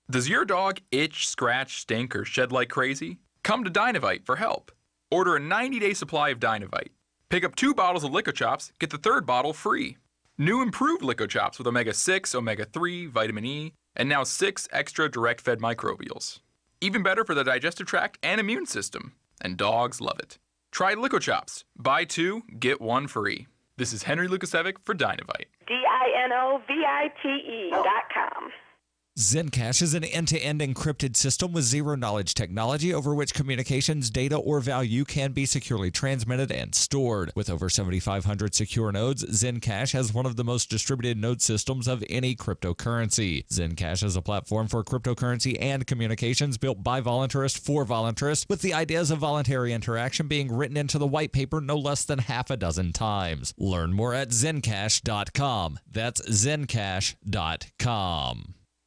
Does your dog itch, scratch, stink, or shed like crazy? Come to Dynavite for help. Order a 90-day supply of Dynavite. Pick up 2 bottles of Lico Chops, get the 3rd bottle free. New improved Lico Chops with Omega-6, Omega-3, Vitamin E, and now 6 extra direct-fed microbials. Even better for the digestive tract and immune system. And dogs love it. Try Lico Chops. Buy 2, get 1 free. This is Henry Lukasevic for Dynavite. DINOVITE.com. Zencash is an end-to-end encrypted system with zero-knowledge technology over which communications, data, or value can be securely transmitted and stored. With over 7,500 secure nodes, Zencash has one of the most distributed node systems of any cryptocurrency. Zencash is a platform for cryptocurrency and communications built by voluntarists for voluntarists, with the ideas of voluntary interaction being written into the white paper no less than half a dozen times. Learn more at zencash.com. That's zencash.com.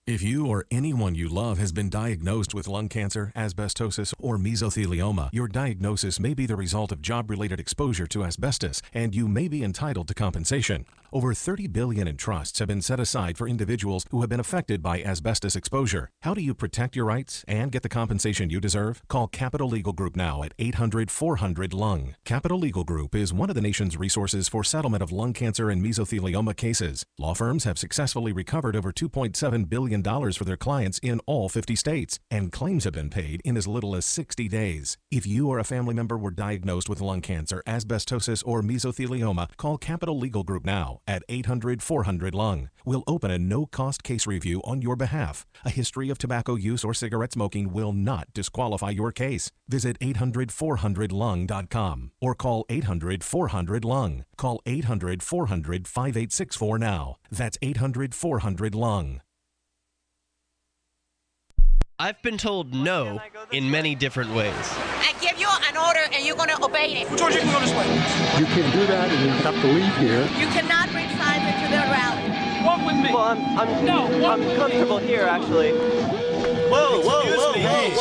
If you or anyone you love has been diagnosed with lung cancer, asbestosis, or mesothelioma, your diagnosis may be the result of job-related exposure to asbestos, and you may be entitled to compensation. Over $30 billion in trusts have been set aside for individuals who have been affected by asbestos exposure. How do you protect your rights and get the compensation you deserve? Call Capital Legal Group now at 800-400-LUNG. Capital Legal Group is one of the nation's resources for settlement of lung cancer and mesothelioma cases. Law firms have successfully recovered over $2.7 billion for their clients in all 50 states, and claims have been paid in as little as 60 days. If you or a family member were diagnosed with lung cancer, asbestosis, or mesothelioma, call Capital Legal Group now at 800-400-LUNG. We'll open a no-cost case review on your behalf. A history of tobacco use or cigarette smoking will not disqualify your case. Visit 800-400-LUNG.com or call 800-400-LUNG. Call 800-400-5864 now. That's 800-400-LUNG. I've been told no in many different ways. I give you an order and you're going to obey it. Who told you you can go this way? You can do that and you have to leave here. You cannot bring signs into the rally. Walk with me. Well, I'm comfortable here, actually. Whoa. Hey.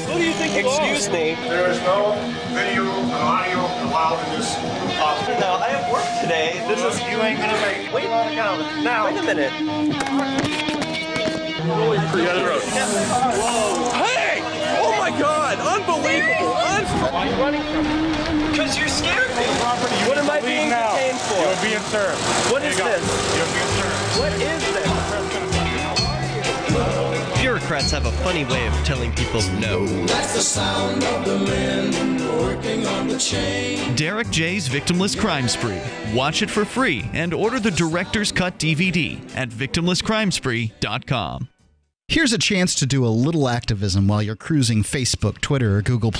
Who do you think you are? Excuse me. There is no video and audio allowed in this hospital. No, I have work today. You ain't gonna make it. Wait a minute. Whoa. Hey! Oh my God! Unbelievable! Why are you running from me? Because you scared me. What am I being detained for? You're being served. What is this? You're being served. What is this? Bureaucrats have a funny way of telling people no. That's the sound of the men working on the chain. Derek J's Victimless Crime Spree. Watch it for free and order the Director's Cut DVD at victimlesscrimespree.com. Here's a chance to do a little activism while you're cruising Facebook, Twitter, or Google+.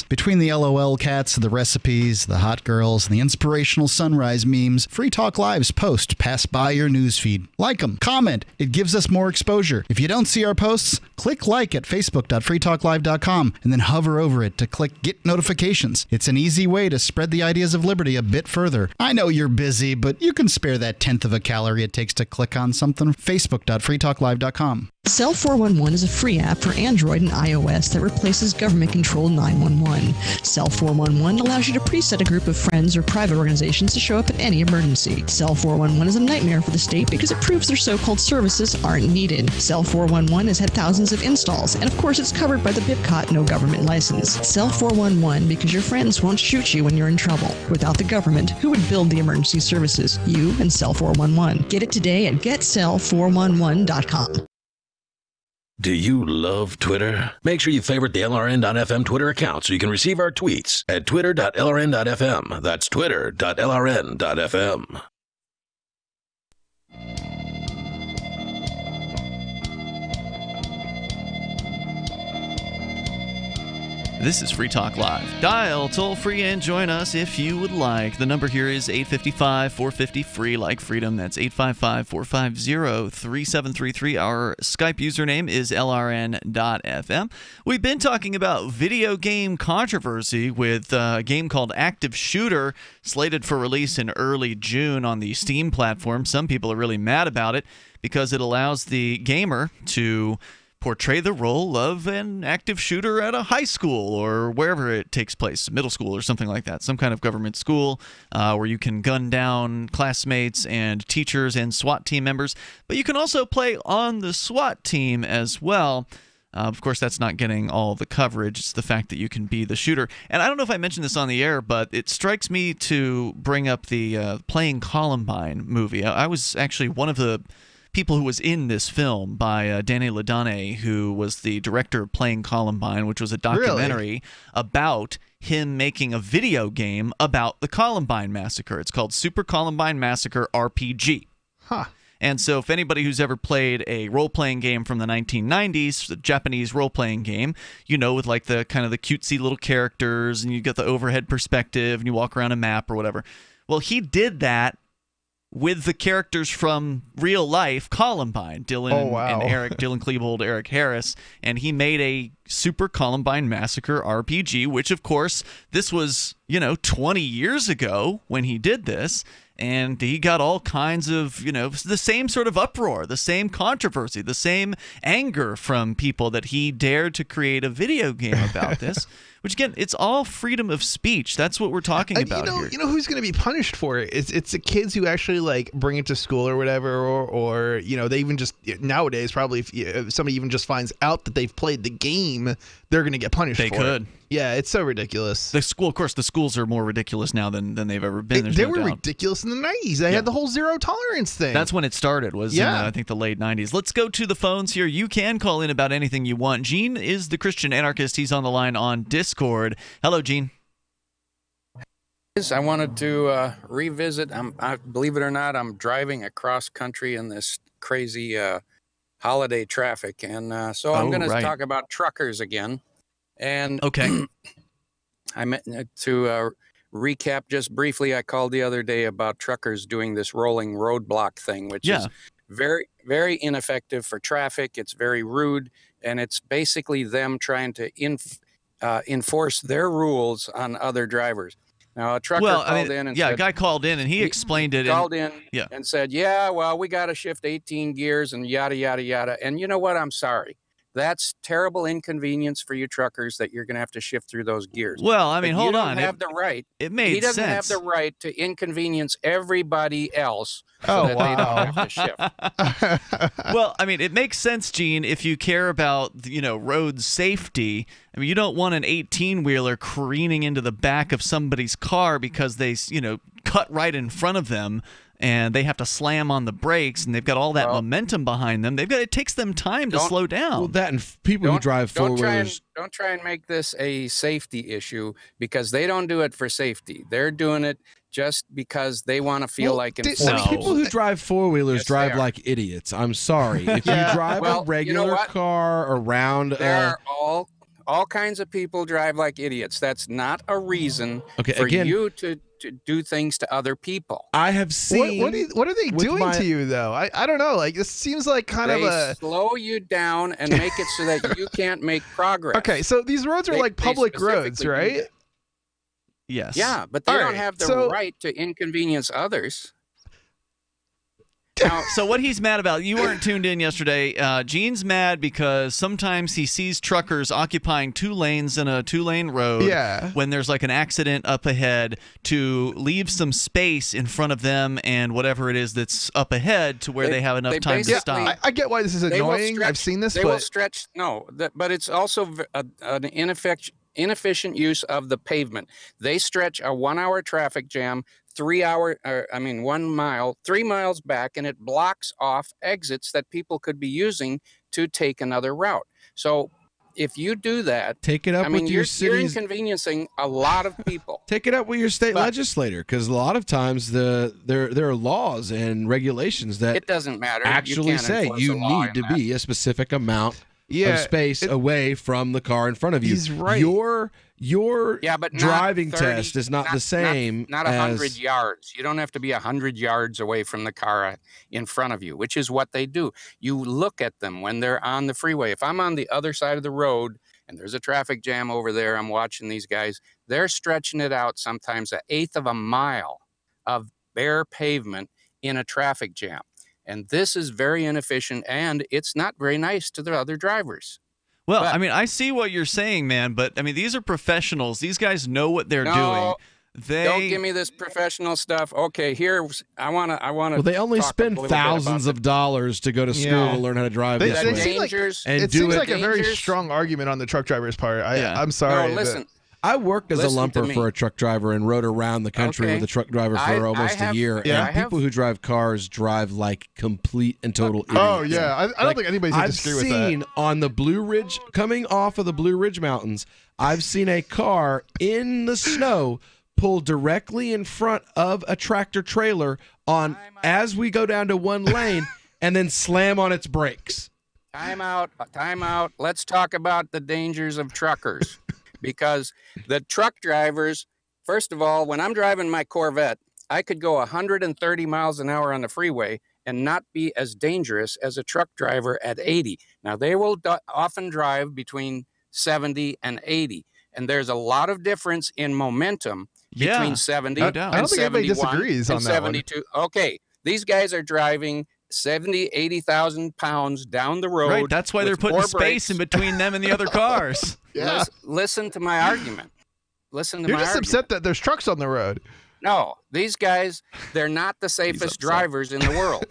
Between the LOL cats, the recipes, the hot girls, and the inspirational sunrise memes, Free Talk Live's posts pass by your newsfeed. Like them, comment. It gives us more exposure. If you don't see our posts, click like at facebook.freetalklive.com and then hover over it to click Get Notifications. It's an easy way to spread the ideas of liberty a bit further. I know you're busy, but you can spare that tenth of a calorie it takes to click on something. facebook.freetalklive.com. Cell 411 is a free app for Android and iOS that replaces government-controlled 911. Cell 411 allows you to preset a group of friends or private organizations to show up at any emergency. Cell 411 is a nightmare for the state because it proves their so-called services aren't needed. Cell 411 has had thousands of installs, and of course it's covered by the BIPCOT no government license. Cell 411 because your friends won't shoot you when you're in trouble. Without the government, who would build the emergency services? You and Cell 411. Get it today at getcell411.com. Do you love Twitter? Make sure you favorite the LRN.FM Twitter account so you can receive our tweets at twitter.lrn.fm. That's twitter.lrn.fm. This is Free Talk Live. Dial toll free and join us if you would like. The number here is 855-450-FREE like freedom. That's 855-450-3733. Our Skype username is lrn.fm. We've been talking about video game controversy with a game called Active Shooter, slated for release in early June on the Steam platform. Some people are really mad about it because it allows the gamer to portray the role of an active shooter at a high school or wherever it takes place, middle school or something like that, some kind of government school where you can gun down classmates and teachers and SWAT team members. But you can also play on the SWAT team as well. Of course, that's not getting all the coverage. It's the fact that you can be the shooter. And I don't know if I mentioned this on the air, but it strikes me to bring up the Playing Columbine movie. I was actually one of the people who was in this film by Danny Ladonne, who was the director of Playing Columbine, which was a documentary about him making a video game about the Columbine Massacre. It's called Super Columbine Massacre RPG. Huh. And so if anybody who's ever played a role-playing game from the 1990s, the Japanese role-playing game, with like the kind of the cutesy little characters, and you get the overhead perspective, and you walk around a map or whatever. Well, he did that with the characters from real life Columbine, Dylan Klebold, Eric Harris, and he made a Super Columbine Massacre RPG, which of course this was 20 years ago when he did this, and he got all kinds of the same sort of uproar, the same controversy, the same anger from people that he dared to create a video game about this. Which, again, it's all freedom of speech. That's what we're talking about here. You know who's going to be punished for it? It's the kids who actually like bring it to school or whatever, or they even just nowadays probably if somebody even just finds out that they've played the game, they're going to get punished. They could. Yeah, it's so ridiculous. The schools are more ridiculous now than they've ever been. They were ridiculous in the 90s. They had the whole zero tolerance thing. That's when it started. Was in, I think, the late 90s. Let's go to the phones here. You can call in about anything you want. Gene is the Christian Anarchist. He's on the line on Discord. Hello, Gene. I wanted to revisit. I believe it or not, I'm driving across country in this crazy holiday traffic, and so I'm going to talk about truckers again. And I meant to recap just briefly. I called the other day about truckers doing this rolling roadblock thing, which is very, very ineffective for traffic. It's very rude, and it's basically them trying to enforce their rules on other drivers. Now, a trucker called in and said, a guy called in and he explained it. And said, well, we got to shift 18 gears and yada, yada, yada. And you know what? I'm sorry. That's terrible inconvenience for you truckers that you're going to have to shift through those gears. Well, I mean, hold on. He doesn't have the right. It made sense. He doesn't have the right to inconvenience everybody else so that they don't have to shift. Well, I mean, it makes sense, Gene, if you care about, road safety. I mean, you don't want an 18-wheeler careening into the back of somebody's car because they, cut right in front of them. And they have to slam on the brakes, and they've got all that momentum behind them. It takes them time to slow down. Well, that and people who drive four-wheelers. Don't try and make this a safety issue because they don't do it for safety. They're doing it just because they want to feel like enforcing. People who drive four-wheelers drive like idiots. I'm sorry. If you drive a regular car around, there are all kinds of people drive like idiots. That's not a reason for you to do things to other people. I have seen. What are they doing to you, though? I don't know. Like, this seems like they slow you down and make it so that you can't make progress. Okay, so these roads are like public roads, right? Yes. Yeah, but they don't have the right to inconvenience others. Now, so what he's mad about, you weren't tuned in yesterday. Gene's mad because sometimes he sees truckers occupying 2 lanes in a 2-lane road when there's like an accident up ahead to leave some space in front of them and whatever it is that's up ahead to where they have enough time to stop. I get why this is annoying. I've seen this. They will stretch. But it's also an inefficient use of the pavement. They stretch a 1-hour traffic jam 1 mile, 3 miles back, and it blocks off exits that people could be using to take another route. So if you do that, take it up with your you're inconveniencing a lot of people. Take it up with your state legislator, because a lot of times there are laws and regulations that it doesn't matter. Actually say you need to be a specific amount of space away from the car in front of you. He's right. Your but driving test is not the same. Not 100 yards. You don't have to be 100 yards away from the car in front of you, which is what they do. You look at them when they're on the freeway. If I'm on the other side of the road and there's a traffic jam over there, I'm watching these guys. They're stretching it out sometimes 1/8 of a mile of bare pavement in a traffic jam. And this is very inefficient, and it's not very nice to the other drivers. Well, I mean, I see what you're saying, man, but I mean, these are professionals. These guys know what they're doing. Don't give me this professional stuff. Okay, here I want to. Well, they only spend thousands of dollars to go to school to learn how to drive this way. It seems like a very strong argument on the truck driver's part. I'm sorry. No, listen. I worked as a lumper for a truck driver and rode around the country with a truck driver for almost a year. And people who drive cars drive like complete and total idiots. Oh, yeah. I don't think anybody's going to disagree with that. I've seen on the Blue Ridge, coming off of the Blue Ridge Mountains, I've seen a car in the snow pull directly in front of a tractor trailer on as we go down to one lane and then slam on its brakes. Time out. Let's talk about the dangers of truckers. Because the truck drivers, first of all, when I'm driving my Corvette, I could go 130 miles an hour on the freeway and not be as dangerous as a truck driver at 80. Now, they will often drive between 70 and 80. And there's a lot of difference in momentum between 70 no and doubt. I don't think anybody 71 disagrees on and that one. 72. Okay, these guys are driving 70, 80,000 pounds down the road. Right, that's why they're putting space in between them and the other cars. Yeah. Listen to my argument. You're just upset that there's trucks on the road. No, these guys, they're not the safest drivers in the world.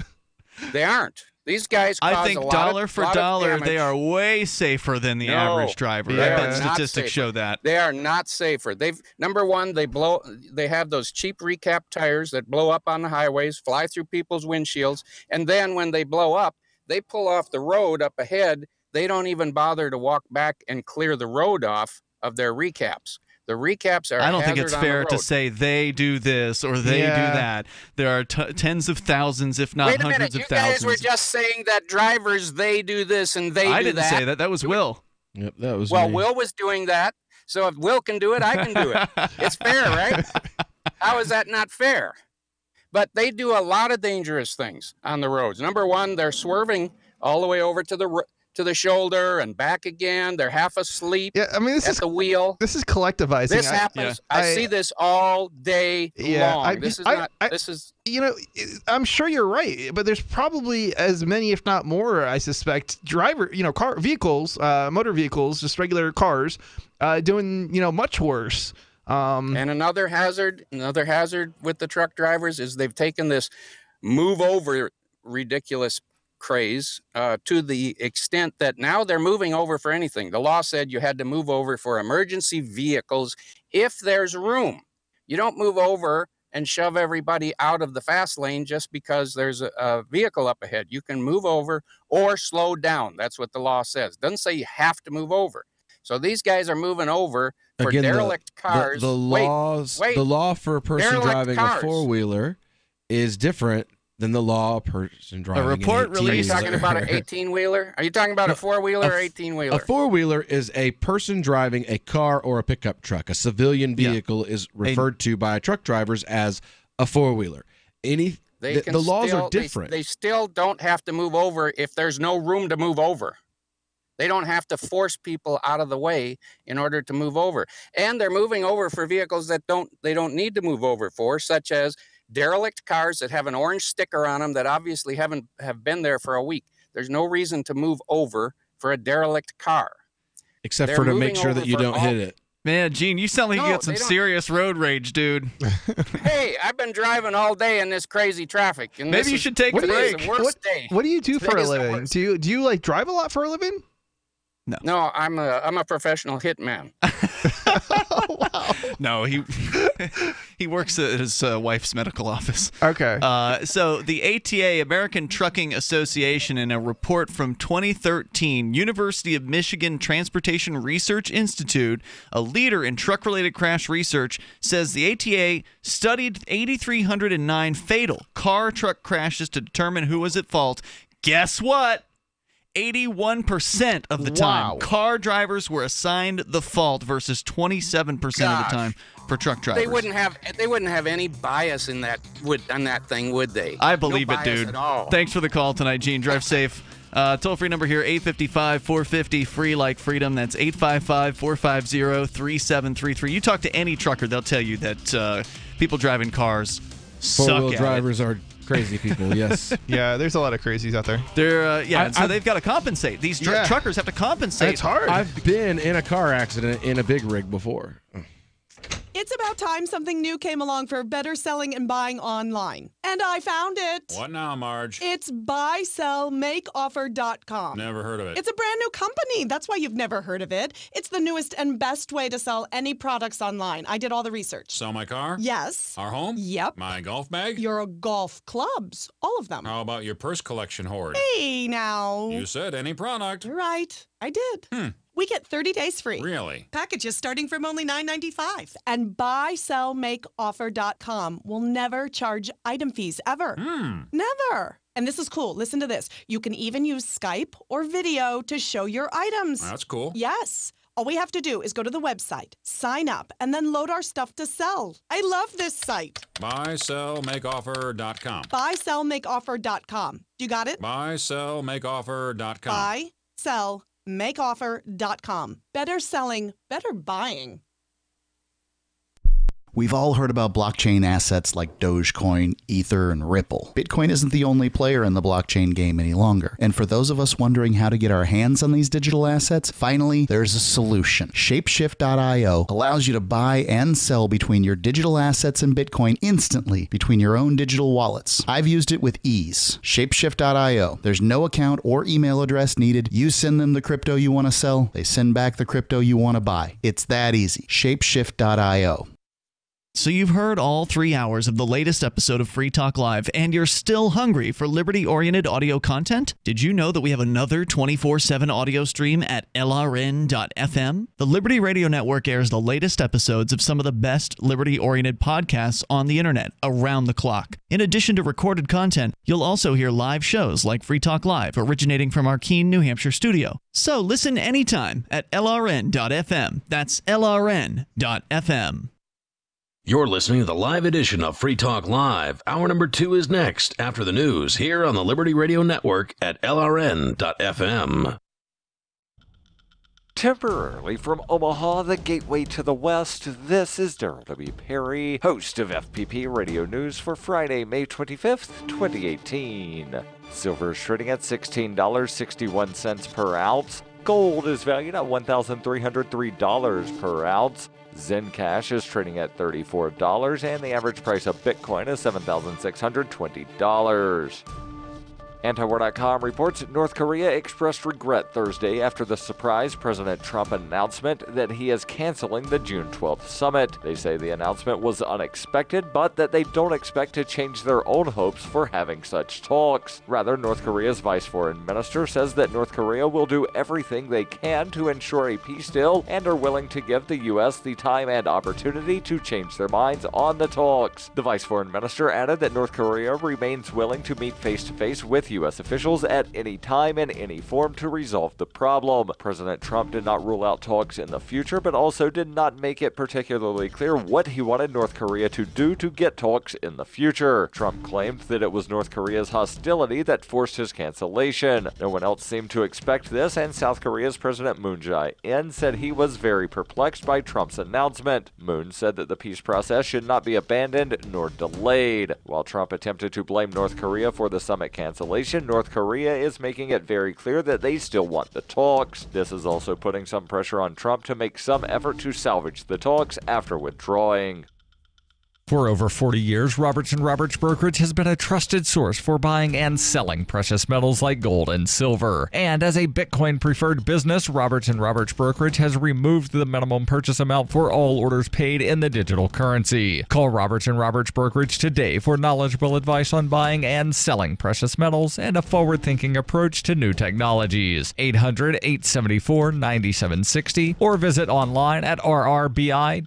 They aren't. These guys cause I think a lot dollar of, for lot dollar, of they are way safer than the average driver. I bet statistics show that. They are not safer. Number one, they have those cheap recap tires that blow up on the highways, fly through people's windshields, and then when they blow up, they pull off the road up ahead. They don't even bother to walk back and clear the road off of their recaps. The recaps are. I don't think it's fair to say they do this or they do that. There are tens of thousands, if not hundreds of thousands. You guys were just saying that drivers, they do this and they do that. I didn't say that. That was Will. Yep, that was me. Will was doing that. So if Will can do it, I can do it. It's fair, right? How is that not fair? But they do a lot of dangerous things on the roads. Number one, they're swerving all the way over to the shoulder and back again. They're half asleep at the wheel. This is collectivizing. This happens. I see this all day long. I'm sure you're right, but there's probably as many, if not more, I suspect, motor vehicles, just regular cars, doing, much worse. And another hazard with the truck drivers is they've taken this move over ridiculous craze to the extent that now they're moving over for anything. The law said you had to move over for emergency vehicles if there's room. You don't move over and shove everybody out of the fast lane just because there's a vehicle up ahead. You can move over or slow down. That's what the law says. It doesn't say you have to move over. So these guys are moving over for derelict cars. The law for a person driving a four-wheeler is different than the law a person driving an 18-wheeler. Are you talking about an 18-wheeler? Are you talking about a four-wheeler or 18-wheeler? A four-wheeler is a person driving a car or a pickup truck. A civilian vehicle is referred to by truck drivers as a four-wheeler. The laws are different. They still don't have to move over if there's no room to move over. They don't have to force people out of the way in order to move over. And they're moving over for vehicles that they don't need to move over for, such as derelict cars that have an orange sticker on them that obviously have been there for a week. There's no reason to move over for a derelict car. Except for to make sure that you don't hit it. Man, Gene, you sound like you got some serious road rage, dude. Hey, I've been driving all day in this crazy traffic. And maybe you should take a break. What do you do for a living? Do you like drive a lot for a living? No, I'm a professional hitman. Wow. No, he works at his wife's medical office. Okay. So the ATA, American Trucking Association, in a report from 2013, University of Michigan Transportation Research Institute, a leader in truck-related crash research, says the ATA studied 8,309 fatal car-truck crashes to determine who was at fault. Guess what? 81% of the time, car drivers were assigned the fault versus 27% of the time for truck drivers. They wouldn't have any bias in that on that thing, would they? I believe it, dude. Thanks for the call tonight, Gene. Drive safe. Toll-free number here, 855-450, free like freedom. That's 855-450-3733. You talk to any trucker, they'll tell you that people driving cars suck at it. Four-wheel drivers are crazy people, yes. Yeah, there's a lot of crazies out there. So they've got to compensate. These truckers have to compensate. It's hard. I've been in a car accident in a big rig before. It's about time something new came along for better selling and buying online. And I found it. What now, Marge? It's buysellmakeoffer.com. Never heard of it. It's a brand new company. That's why you've never heard of it. It's the newest and best way to sell any products online. I did all the research. Sell my car? Yes. Our home? Yep. My golf bag? Your golf clubs. All of them. How about your purse collection hoard? Hey, now. You said any product. Right. I did. we get 30 days free. Really? Packages starting from only $9.95. And buysellmakeoffer.com will never charge item fees ever. Never. And this is cool. Listen to this. You can even use Skype or video to show your items. That's cool. Yes. All we have to do is go to the website, sign up, and then load our stuff to sell. I love this site. Buysellmakeoffer.com. Buysellmakeoffer.com. You got it? Buysellmakeoffer.com. Buysellmakeoffer.com. Better selling, better buying. We've all heard about blockchain assets like Dogecoin, Ether, and Ripple. Bitcoin isn't the only player in the blockchain game any longer. And for those of us wondering how to get our hands on these digital assets, finally, there's a solution. Shapeshift.io allows you to buy and sell between your digital assets and Bitcoin instantly between your own digital wallets. I've used it with ease. Shapeshift.io. There's no account or email address needed. You send them the crypto you want to sell. They send back the crypto you want to buy. It's that easy. Shapeshift.io. So you've heard all 3 hours of the latest episode of Free Talk Live, and you're still hungry for liberty-oriented audio content? Did you know that we have another 24/7 audio stream at LRN.FM? The Liberty Radio Network airs the latest episodes of some of the best liberty-oriented podcasts on the internet around the clock. In addition to recorded content, you'll also hear live shows like Free Talk Live, originating from our Keene, New Hampshire studio. So listen anytime at LRN.FM. That's LRN.FM. You're listening to the live edition of Free Talk Live. Hour number 2 is next, after the news, here on the Liberty Radio Network at LRN.FM. Temporarily from Omaha, the gateway to the West, this is Darrell W. Perry, host of FPP Radio News for Friday, May 25th, 2018. Silver is trading at $16.61 per ounce. Gold is valued at $1,303 per ounce. Zencash is trading at $34, and the average price of Bitcoin is $7,620. Antiwar.com reports North Korea expressed regret Thursday after the surprise President Trump announcement that he is canceling the June 12th summit. They say the announcement was unexpected, but that they don't expect to change their own hopes for having such talks. Rather, North Korea's vice foreign minister says that North Korea will do everything they can to ensure a peace deal and are willing to give the U.S. the time and opportunity to change their minds on the talks. The vice foreign minister added that North Korea remains willing to meet face-to-face with U.S. officials at any time in any form to resolve the problem. President Trump did not rule out talks in the future, but also did not make it particularly clear what he wanted North Korea to do to get talks in the future. Trump claimed that it was North Korea's hostility that forced his cancellation. No one else seemed to expect this, and South Korea's President Moon Jae-in said he was very perplexed by Trump's announcement. Moon said that the peace process should not be abandoned nor delayed. While Trump attempted to blame North Korea for the summit cancellation, North Korea is making it very clear that they still want the talks. This is also putting some pressure on Trump to make some effort to salvage the talks after withdrawing. For over 40 years, Roberts & Roberts Brokerage has been a trusted source for buying and selling precious metals like gold and silver. And as a Bitcoin-preferred business, Roberts & Roberts Brokerage has removed the minimum purchase amount for all orders paid in the digital currency. Call Roberts & Roberts Brokerage today for knowledgeable advice on buying and selling precious metals and a forward-thinking approach to new technologies. 800-874-9760 or visit online at rrbi.co.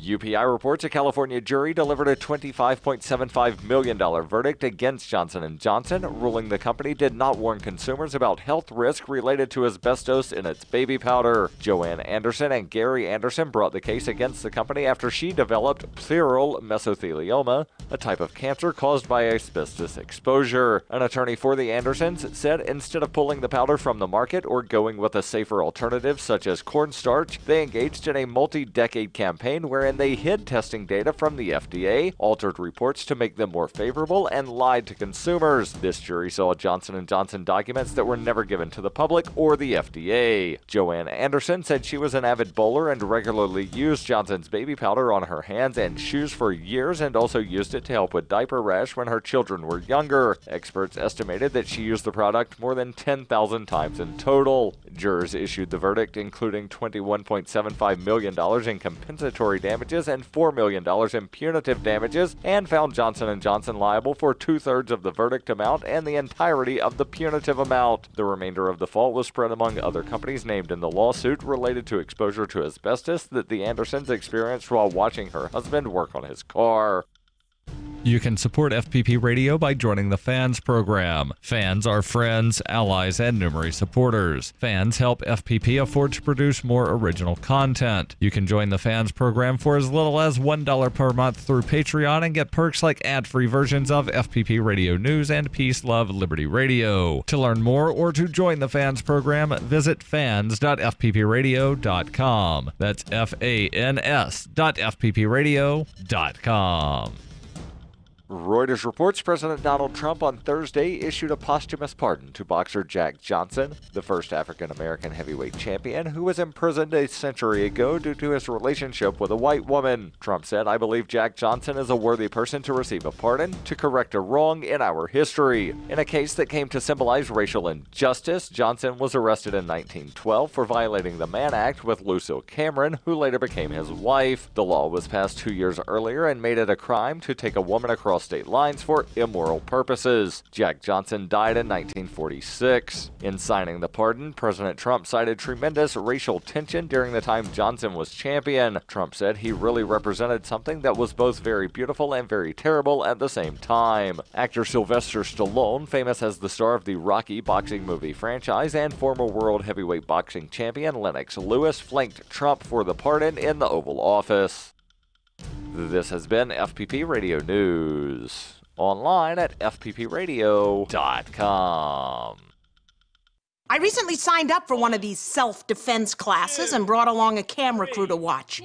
UPI reports a California jury delivered a $25.75 million verdict against Johnson & Johnson, ruling the company did not warn consumers about health risk related to asbestos in its baby powder. Joanne Anderson and Gary Anderson brought the case against the company after she developed pleural mesothelioma, a type of cancer caused by asbestos exposure. An attorney for the Andersons said instead of pulling the powder from the market or going with a safer alternative such as cornstarch, they engaged in a multi-decade campaign wherein they hid testing data from the FDA, altered reports to make them more favorable, and lied to consumers. This jury saw Johnson & Johnson documents that were never given to the public or the FDA. Joanne Anderson said she was an avid bowler and regularly used Johnson's baby powder on her hands and shoes for years and also used it to help with diaper rash when her children were younger. Experts estimated that she used the product more than 10,000 times in total. Jurors issued the verdict, including $21.75 million in compensatory damages damages and $4 million in punitive damages, and found Johnson & Johnson liable for 2/3 of the verdict amount and the entirety of the punitive amount. The remainder of the fault was spread among other companies named in the lawsuit related to exposure to asbestos that the Andersons experienced while watching her husband work on his car. You can support FPP Radio by joining the Fans program. Fans are friends, allies, and numerous supporters. Fans help FPP afford to produce more original content. You can join the Fans program for as little as $1 per month through Patreon and get perks like ad-free versions of FPP Radio News and Peace, Love, Liberty Radio. To learn more or to join the Fans program, visit fans.fppradio.com. That's fans.fppradio.com. Reuters reports President Donald Trump on Thursday issued a posthumous pardon to boxer Jack Johnson, the first African-American heavyweight champion who was imprisoned a century ago due to his relationship with a white woman. Trump said, "I believe Jack Johnson is a worthy person to receive a pardon to correct a wrong in our history." In a case that came to symbolize racial injustice, Johnson was arrested in 1912 for violating the Mann Act with Lucille Cameron, who later became his wife. The law was passed 2 years earlier and made it a crime to take a woman across state lines for immoral purposes. Jack Johnson died in 1946. In signing the pardon, President Trump cited tremendous racial tension during the time Johnson was champion. Trump said he really represented something that was both very beautiful and very terrible at the same time. Actor Sylvester Stallone, famous as the star of the Rocky boxing movie franchise, and former world heavyweight boxing champion Lennox Lewis flanked Trump for the pardon in the Oval Office. This has been FPP Radio News. Online at fppradio.com. I recently signed up for one of these self-defense classes and brought along a camera crew to watch.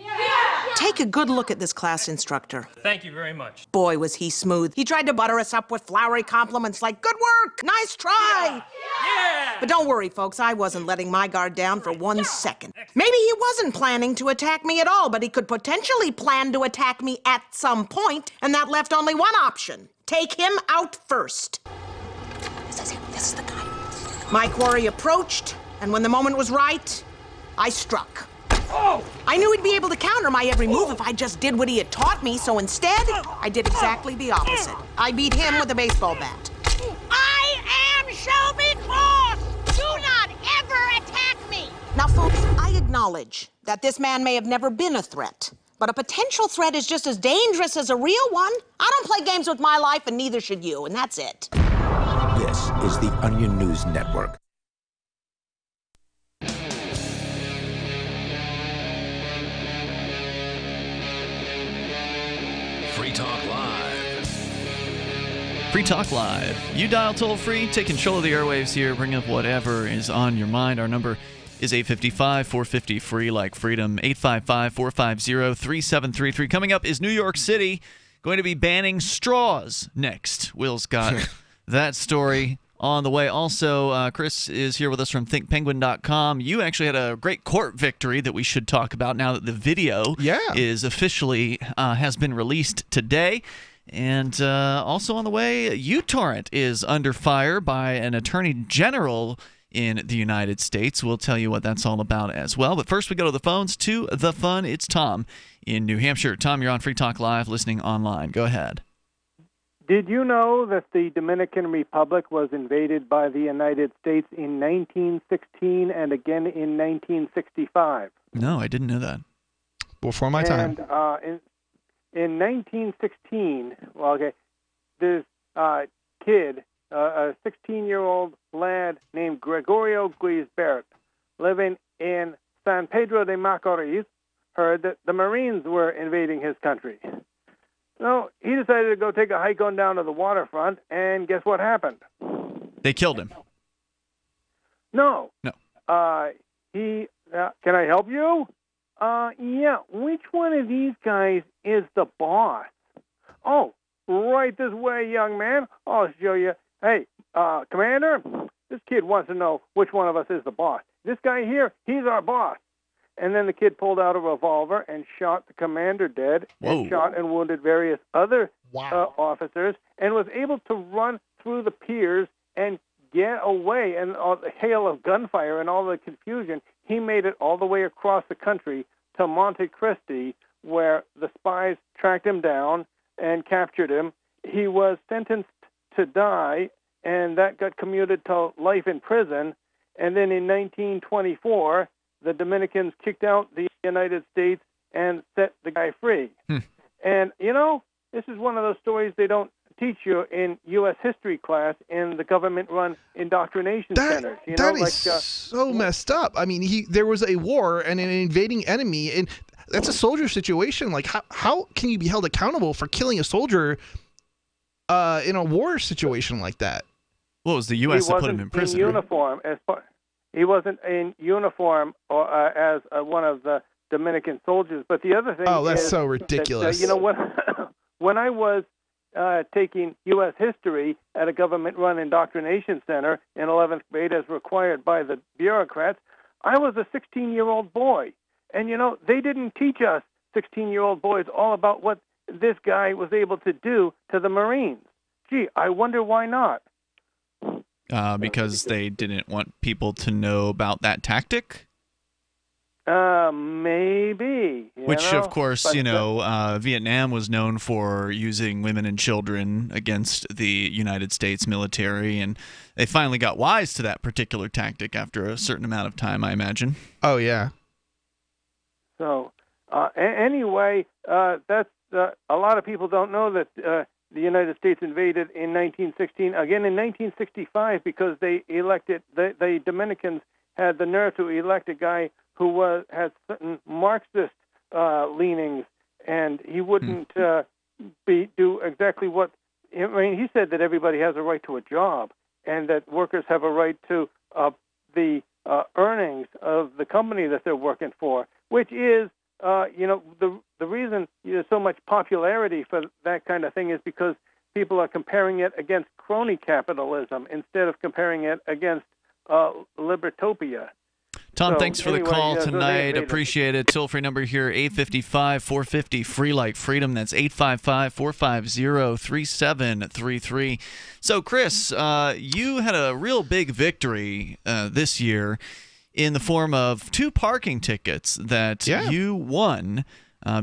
Take a good look at this class instructor. Thank you very much. Boy, was he smooth. He tried to butter us up with flowery compliments like, "Good work, nice try." Yeah. But don't worry, folks, I wasn't letting my guard down for 1 second. Maybe he wasn't planning to attack me at all, but he could potentially plan to attack me at some point, and that left only one option. Take him out first. This is him. This is the guy. My quarry approached, and when the moment was right, I struck. Oh! I knew he'd be able to counter my every move if I just did what he had taught me, so instead, I did exactly the opposite. I beat him with a baseball bat. I am Shelby Cross! Do not ever attack me! Now, folks, I acknowledge that this man may have never been a threat, but a potential threat is just as dangerous as a real one. I don't play games with my life, and neither should you, and that's it. This is the Onion News Network. Free Talk Live. Free Talk Live. You dial toll free, take control of the airwaves here, bring up whatever is on your mind. Our number is 855-450-FREE, like freedom, 855-450-3733. Coming up is New York City going to be banning straws next. Will's got that story on the way. Also, Chris is here with us from thinkpenguin.com. You actually had a great court victory that we should talk about now that the video is officially has been released today. And also on the way, Utorrent is under fire by an attorney general in the United States. We'll tell you what that's all about as well. But first, we go to the phones to the fun. It's Tom in New Hampshire. Tom, you're on Free Talk Live, listening online. Go ahead. Did you know that the Dominican Republic was invaded by the United States in 1916 and again in 1965? No, I didn't know that. Before my time. And in 1916, this kid, a 16-year-old lad named Gregorio Guisbert, living in San Pedro de Macorís, heard that the Marines were invading his country. So he decided to go take a hike on down to the waterfront, and guess what happened? They killed him. No. No. Can I help you? Yeah. Which one of these guys is the boss? Oh, right this way, young man. I'll show you. Hey, Commander, this kid wants to know which one of us is the boss. This guy here, he's our boss. And then the kid pulled out a revolver and shot the commander dead, and shot and wounded various other officers, and was able to run through the piers and get away. And all the hail of gunfire and all the confusion, he made it all the way across the country to Monte Cristi, where the spies tracked him down and captured him. He was sentenced to die, and that got commuted to life in prison. And then in 1924, the Dominicans kicked out the United States and set the guy free. And, you know, this is one of those stories they don't teach you in U.S. history class in the government-run indoctrination centers. You know, that is so messed up. I mean, there was a war and an invading enemy, and that's a soldier situation. Like, how can you be held accountable for killing a soldier in a war situation like that? Well, it was the U.S. that put him in prison. He wasn't in uniform or as one of the Dominican soldiers. But the other thing that's is so ridiculous. That, you know, when I was taking U.S. history at a government-run indoctrination center in 11th grade as required by the bureaucrats, I was a 16-year-old boy. And, you know, they didn't teach us 16-year-old boys all about what this guy was able to do to the Marines. Gee, I wonder why not. Because they didn't want people to know about that tactic? Maybe. Which, of course, Vietnam was known for using women and children against the United States military, and they finally got wise to that particular tactic after a certain amount of time, I imagine. Oh, yeah. So, anyway, that's a lot of people don't know that the United States invaded in 1916, again in 1965, because they elected, the Dominicans had the nerve to elect a guy who had certain Marxist leanings, and he wouldn't do exactly what. I mean, he said that everybody has a right to a job, and that workers have a right to the earnings of the company that they're working for, which is, the reason there's so much popularity for that kind of thing is because people are comparing it against crony capitalism instead of comparing it against libertopia. Tom, thanks for the call tonight. Appreciate it. Toll-free number here, 855-450, free like freedom. That's 855-450-3733. So, Chris, you had a real big victory this year in the form of 2 parking tickets that you won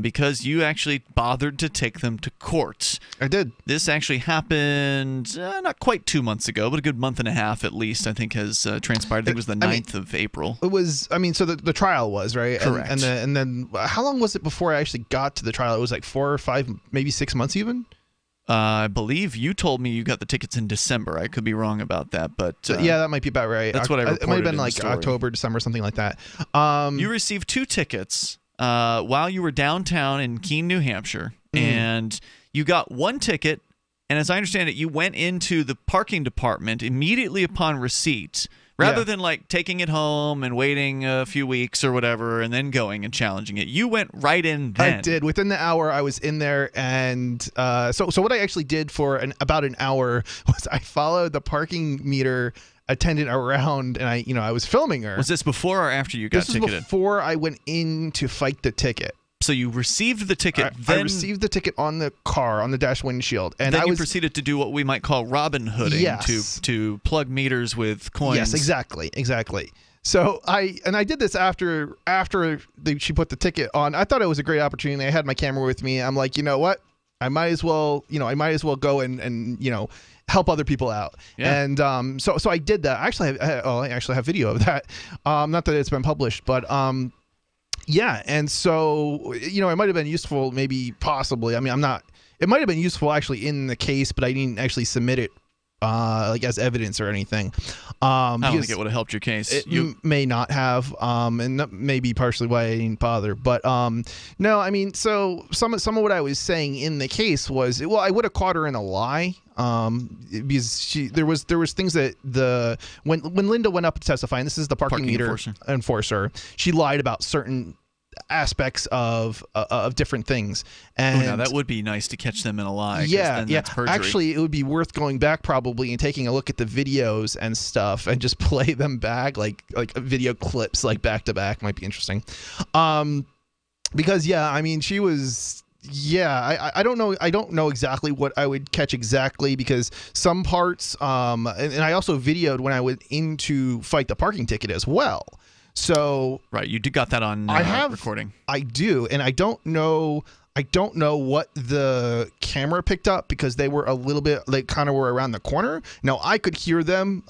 because you actually bothered to take them to court. I did. This actually happened not quite 2 months ago, but a good month and a half at least, I think, has transpired. I think it was the 9th of April. It was, so the trial was, right? Correct. And then how long was it before I actually got to the trial? It was like 4 or 5, maybe 6 months even? I believe you told me you got the tickets in December. I could be wrong about that, but yeah, that might be about right. That's what I reported. It might have been like October, December, something like that. You received 2 tickets while you were downtown in Keene, New Hampshire, and you got 1 ticket. And as I understand it, you went into the parking department immediately upon receipt, rather than like taking it home and waiting a few weeks or whatever and then going and challenging it. You went right in then. I did. Within the hour, I was in there, and so what I actually did for about an hour was I followed the parking meter attendant around, and I was filming her. Was this before or after you got ticketed? This was before I went in to fight the ticket. So you received the ticket. I received the ticket on the car, on the dash windshield, and then you proceeded to do what we might call Robin Hooding, to plug meters with coins. Yes, exactly. So I did this after she put the ticket on. I thought it was a great opportunity. I had my camera with me. I'm like, you know what? I might as well go and help other people out. Yeah. And so I did that. I actually have video of that. Not that it's been published, but yeah, and so it might have been useful, maybe, possibly. I mean, it might have been useful actually in the case, but I didn't actually submit it like as evidence or anything. I don't think it would have helped your case. It may not have, and maybe partially why I didn't bother. But no, I mean, so some of what I was saying in the case was, well, I would have caught her in a lie. Because there was things that when Linda went up to testify, and this is the parking meter enforcer, she lied about certain aspects of different things. And now that would be nice to catch them in a lie. Yeah. That's perjury. Actually, it would be worth going back probably and taking a look at the videos and stuff and just play them back, like video clips, like back to back, might be interesting. Because she was. Yeah, I don't know. I don't know exactly what I would catch exactly, because some parts, and I also videoed when I went in to fight the parking ticket as well. So right, you got that on recording. I do, and I don't know what the camera picked up because they were a little bit, they kind of were around the corner. Now I could hear them,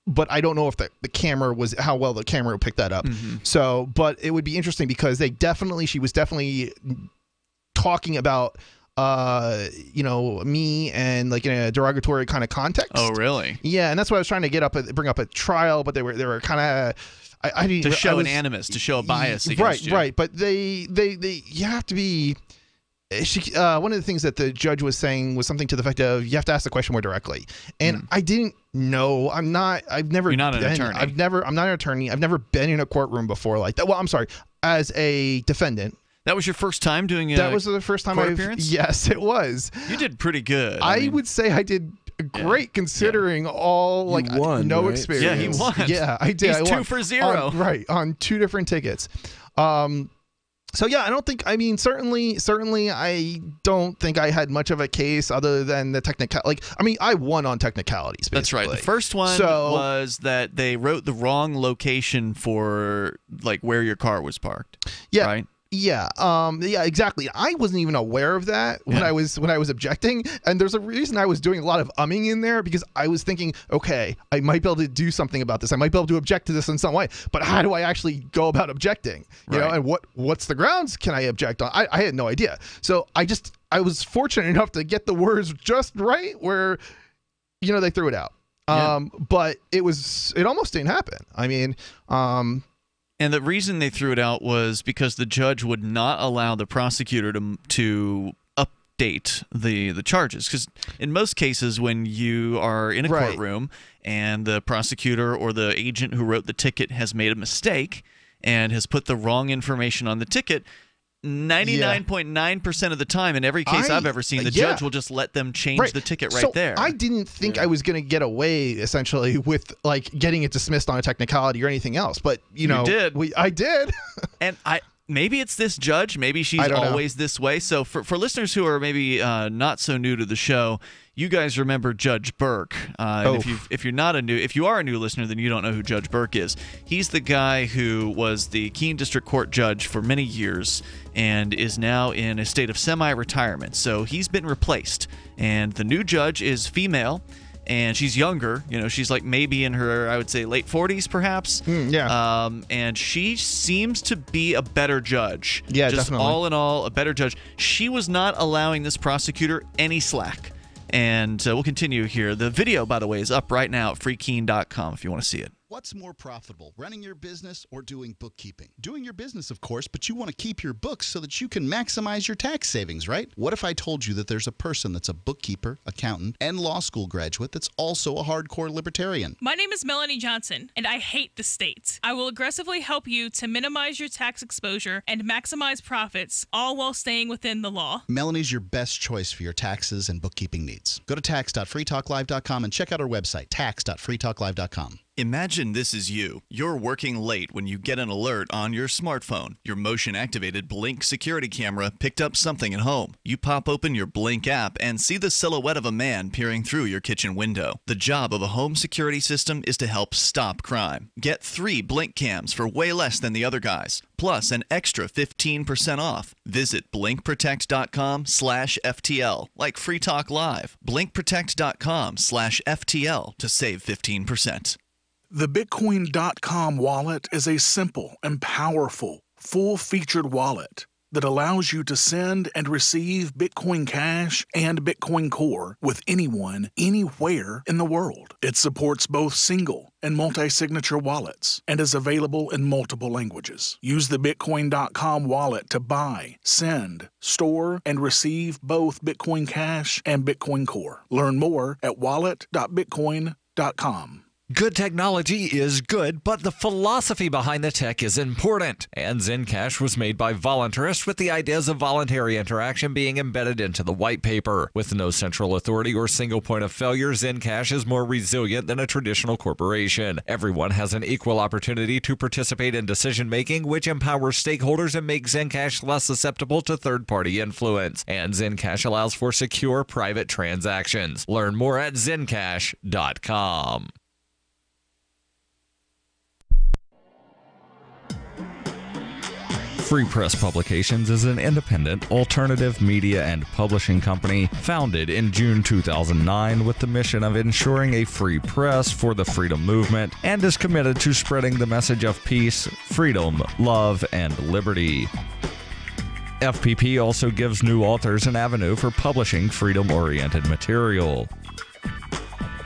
but I don't know if the camera was, how well the camera picked that up. Mm-hmm. So, but it would be interesting because she was definitely talking about me and like in a derogatory kind of context. Oh, really? Yeah, and that's what I was trying to bring up at trial, but they were kind of. I didn't to show an animus, to show a bias against you. Right. But they you have to be. One of the things that the judge was saying was something to the effect of you have to ask the question more directly, and I didn't know. You're not an attorney. I'm not an attorney. I've never been in a courtroom before like that. Well, I'm sorry, as a defendant. That was your first time doing That was the first time appearance? Yes, it was. You did pretty good. I would say I did great considering all like won, no right? experience. Yeah, he won. Yeah, I did. He's I won. 2 for 0. On 2 different tickets. So yeah, I don't think. I mean, certainly, I don't think I had much of a case other than the technical. I won on technicalities. Basically. That's right. The first one was that they wrote the wrong location for like where your car was parked. Yeah. Right. Yeah, exactly. I wasn't even aware of that when I was objecting, and there's a reason I was doing a lot of umming in there because I was thinking, okay, I might be able to do something about this. I might be able to object to this in some way, but how do I actually go about objecting? You know, and what's the grounds can I object on? I had no idea. So I was fortunate enough to get the words just right where, they threw it out. But it almost didn't happen. I mean, and the reason they threw it out was because the judge would not allow the prosecutor to update the charges. Because in most cases, when you are in a courtroom and the prosecutor or the agent who wrote the ticket has made a mistake and has put the wrong information on the ticket, 99.9% of the time, in every case I've ever seen, the judge will just let them change the ticket right there. I didn't think I was going to get away, essentially, with like getting it dismissed on a technicality or anything else. But you did. I did. And maybe it's this judge. Maybe she's always this way. So for listeners who are maybe not so new to the show, you guys remember Judge Burke. And if you are a new listener, then you don't know who Judge Burke is. He's the guy who was the Keene District Court judge for many years and is now in a state of semi-retirement. So he's been replaced. And the new judge is female. And she's younger, she's like maybe in her, I would say, late 40s, perhaps. And she seems to be a better judge. Yeah, just definitely. All in all, a better judge. She was not allowing this prosecutor any slack. And we'll continue here. The video, by the way, is up right now at freekeene.com if you want to see it. What's more profitable, running your business or doing bookkeeping? Doing your business, of course, but you want to keep your books so that you can maximize your tax savings, right? What if I told you that there's a person that's a bookkeeper, accountant, and law school graduate that's also a hardcore libertarian? My name is Melanie Johnson, and I hate the state. I will aggressively help you to minimize your tax exposure and maximize profits, all while staying within the law. Melanie's your best choice for your taxes and bookkeeping needs. Go to tax.freetalklive.com and check out our website, tax.freetalklive.com. Imagine this is you. You're working late when you get an alert on your smartphone. Your motion-activated Blink security camera picked up something at home. You pop open your Blink app and see the silhouette of a man peering through your kitchen window. The job of a home security system is to help stop crime. Get 3 Blink cams for way less than the other guys, plus an extra 15% off. Visit blinkprotect.com/FTL, like Free Talk Live. Blinkprotect.com/FTL to save 15%. The Bitcoin.com wallet is a simple and powerful, full-featured wallet that allows you to send and receive Bitcoin Cash and Bitcoin Core with anyone, anywhere in the world. It supports both single and multi-signature wallets and is available in multiple languages. Use the Bitcoin.com wallet to buy, send, store, and receive both Bitcoin Cash and Bitcoin Core. Learn more at wallet.bitcoin.com. Good technology is good, but the philosophy behind the tech is important. And Zencash was made by Voluntarist with the ideas of voluntary interaction being embedded into the white paper. With no central authority or single point of failure, Zencash is more resilient than a traditional corporation. Everyone has an equal opportunity to participate in decision-making, which empowers stakeholders and makes Zencash less susceptible to third-party influence. And Zencash allows for secure private transactions. Learn more at zencash.com. Free Press Publications is an independent, alternative media and publishing company founded in June 2009 with the mission of ensuring a free press for the freedom movement and is committed to spreading the message of peace, freedom, love, and liberty. FPP also gives new authors an avenue for publishing freedom-oriented material.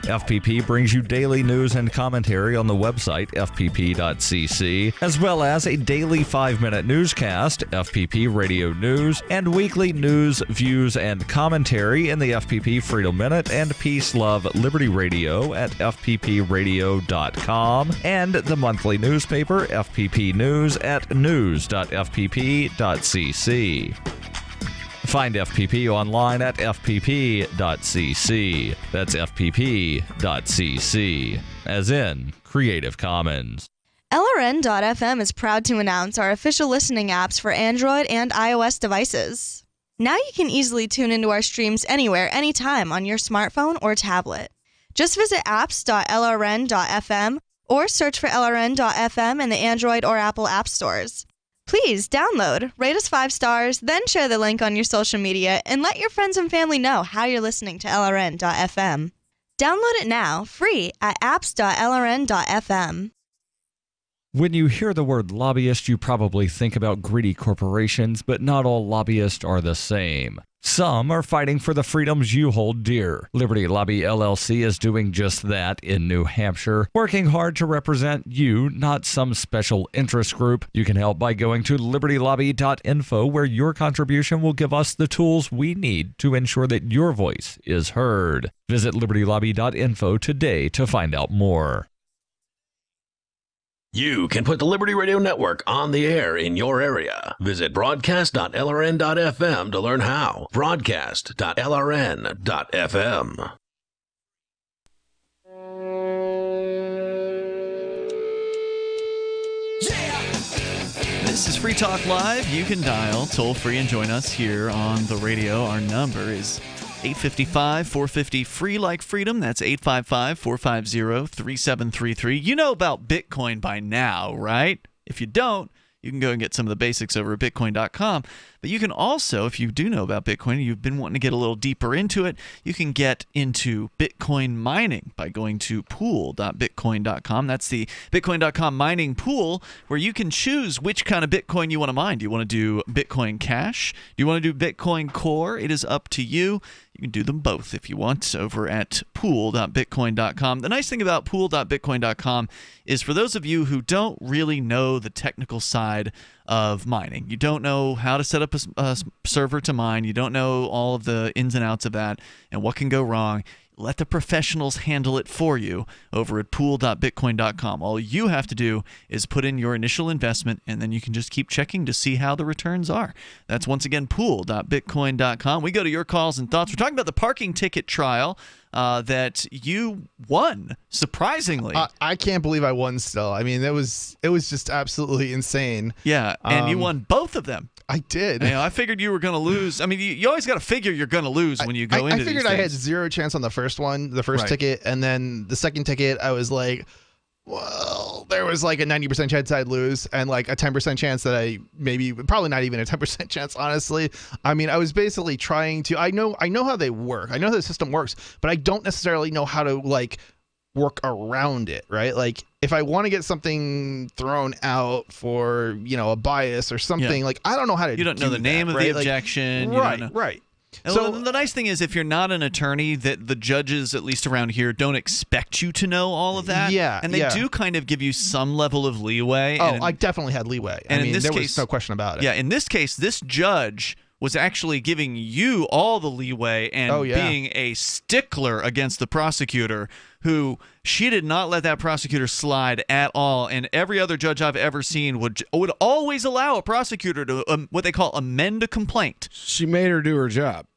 FPP brings you daily news and commentary on the website fpp.cc, as well as a daily 5-minute newscast, FPP Radio News, and weekly news, views, and commentary in the FPP Freedom Minute and Peace, Love, Liberty Radio at fppradio.com, and the monthly newspaper FPP News at news.fpp.cc. Find FPP online at fpp.cc. That's fpp.cc, as in Creative Commons. LRN.FM is proud to announce our official listening apps for Android and iOS devices. Now you can easily tune into our streams anywhere, anytime on your smartphone or tablet. Just visit apps.lrn.fm or search for LRN.FM in the Android or Apple app stores. Please download, rate us 5 stars, then share the link on your social media and let your friends and family know how you're listening to LRN.FM. Download it now, free at apps.lrn.fm. When you hear the word lobbyist, you probably think about greedy corporations, but not all lobbyists are the same. Some are fighting for the freedoms you hold dear. Liberty Lobby LLC is doing just that in New Hampshire, working hard to represent you, not some special interest group. You can help by going to libertylobby.info, where your contribution will give us the tools we need to ensure that your voice is heard. Visit libertylobby.info today to find out more. You can put the Liberty Radio Network on the air in your area. Visit broadcast.lrn.fm to learn how. Broadcast.lrn.fm. This is Free Talk Live. You can dial toll-free and join us here on the radio. Our number is 855-450-FREE like freedom. That's 855-450-3733. You know about Bitcoin by now, right? If you don't, you can go and get some of the basics over at bitcoin.com. But you can also, if you do know about Bitcoin and you've been wanting to get a little deeper into it, you can get into Bitcoin mining by going to pool.bitcoin.com. That's the bitcoin.com mining pool where you can choose which kind of Bitcoin you want to mine. Do you want to do Bitcoin Cash? Do you want to do Bitcoin Core? It is up to you. You can do them both if you want over at pool.bitcoin.com. The nice thing about pool.bitcoin.com is for those of you who don't really know the technical side of mining, you don't know how to set up a server to mine, you don't know all of the ins and outs of that and what can go wrong, let the professionals handle it for you over at pool.bitcoin.com. All you have to do is put in your initial investment, and then you can just keep checking to see how the returns are. That's, once again, pool.bitcoin.com. We go to your calls and thoughts. We're talking about the parking ticket trial that you won, surprisingly. I can't believe I won still. I mean, it was just absolutely insane. Yeah, and you won both of them. I did. I figured you were going to lose. I mean, you always got to figure you're going to lose when you go into these things. I figured I had 0 chance on the first one, the first ticket, and then the second ticket, I was like, well, there was like a 90% chance I'd lose and like a 10% chance that probably not even a 10% chance, honestly. I mean, I was basically trying to, I know how they work. I know how the system works, but I don't necessarily know how to like work around it, right? Like if I want to get something thrown out for, a bias or something, like I don't know how to do that. You don't know the name of the objection. Right. So the nice thing is, if you're not an attorney, that the judges, at least around here, don't expect you to know all of that. Yeah, and they do kind of give you some level of leeway. Oh, I definitely had leeway. And in this there case, was no question about it. Yeah, in this case, this judge was actually giving you all the leeway and being a stickler against the prosecutor, who she did not let that prosecutor slide at all. And every other judge I've ever seen would always allow a prosecutor to what they call amend a complaint. She made her do her job.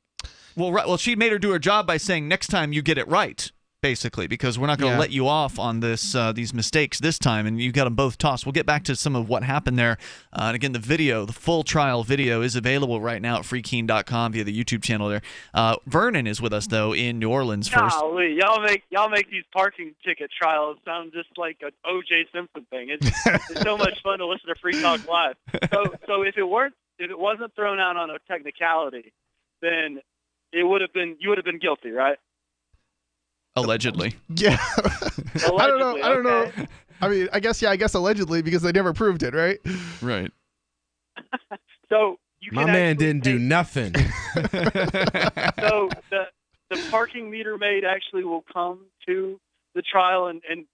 Well, she made her do her job by saying next time you get it right. basically, because we're not going to let you off on this these mistakes this time, and you got them both tossed. We'll get back to some of what happened there. And again, the full trial video is available right now at freekeen.com via the YouTube channel there. Vernon is with us, though, in New Orleans first. Golly, y'all make these parking ticket trials sound just like an O.J. Simpson thing. It's so much fun to listen to Free Talk Live. So if it wasn't thrown out on a technicality, then you would have been guilty, right? Allegedly. Yeah. Allegedly, I don't know. I mean, I guess allegedly, because they never proved it, right? Right. So my man didn't do nothing. So the parking meter maid actually will come to the trial and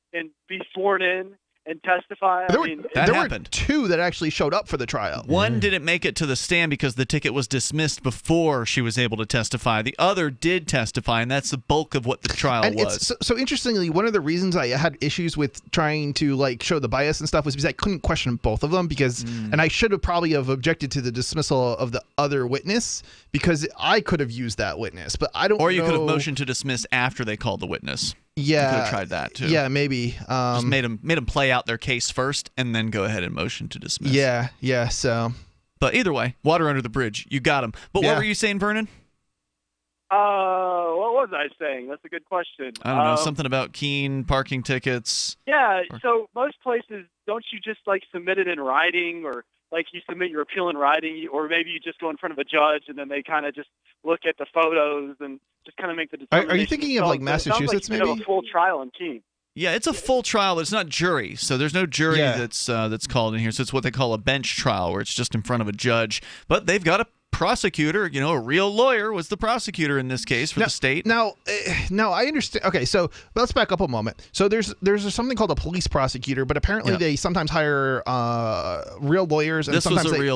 be sworn in and testify. There happened. were two that actually showed up for the trial. One didn't make it to the stand because the ticket was dismissed before she was able to testify. The other did testify, and that's the bulk of what the trial was. So interestingly, one of the reasons I had issues with trying to show the bias and stuff was because I couldn't question both of them and I should have probably objected to the dismissal of the other witness because I could have used that witness, but I don't know. Or you could have motioned to dismiss after they called the witness. Yeah, you could have tried that too. Yeah, maybe. Just made them play out their case first, and then go ahead and motion to dismiss. Yeah. So, but either way, water under the bridge. You got them. But what were you saying, Vernon? What was I saying? That's a good question. I don't know. Something about Keene parking tickets. Yeah. So most places, don't you just submit it in writing, or you submit your appeal in writing, or maybe you just go in front of a judge and then they kind of just look at the photos and just kind of make the determination. Are you thinking of Massachusetts, maybe? A full trial in Keene. Yeah, it's a full trial, but it's not jury. So there's no jury that's called in here. So it's what they call a bench trial, where it's just in front of a judge. But they've got a prosecutor. A real lawyer was the prosecutor in this case for the state. Now I understand. Okay, so let's back up a moment. So there's something called a police prosecutor, but apparently they sometimes hire real lawyers, and sometimes they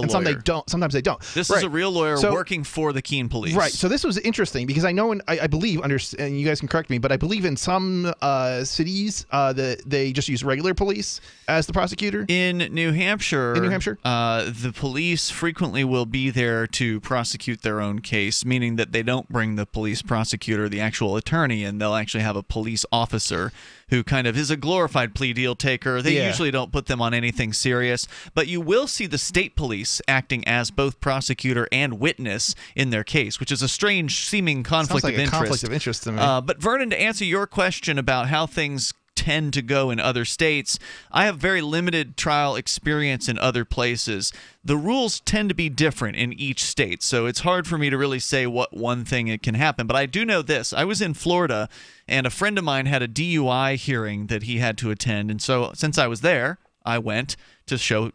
don't. This is a real lawyer working for the Keene police. Right. So this was interesting because I know, and I believe, and you guys can correct me, but I believe in some cities they just use regular police as the prosecutor. In New Hampshire, the police frequently will be there to prosecute their own case, meaning that they don't bring the police prosecutor, the actual attorney, and they'll actually have a police officer who kind of is a glorified plea deal taker. They usually don't put them on anything serious, but you will see the state police acting as both prosecutor and witness in their case, which is a strange seeming conflict of interest. Conflict of interest to me. But Vernon, to answer your question about how things tend to go in other states, I have very limited trial experience in other places. The rules tend to be different in each state, so it's hard for me to really say what one thing it can happen. But I do know this. I was in Florida, and a friend of mine had a DUI hearing that he had to attend, and so since I was there, I went to show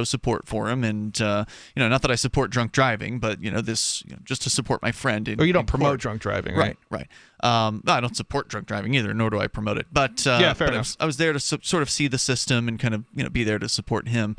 support for him, and not that I support drunk driving, but just to support my friend. You don't promote drunk driving, right? Right. I don't support drunk driving either, nor do I promote it. But fair enough. I was there to sort of see the system and kind of be there to support him.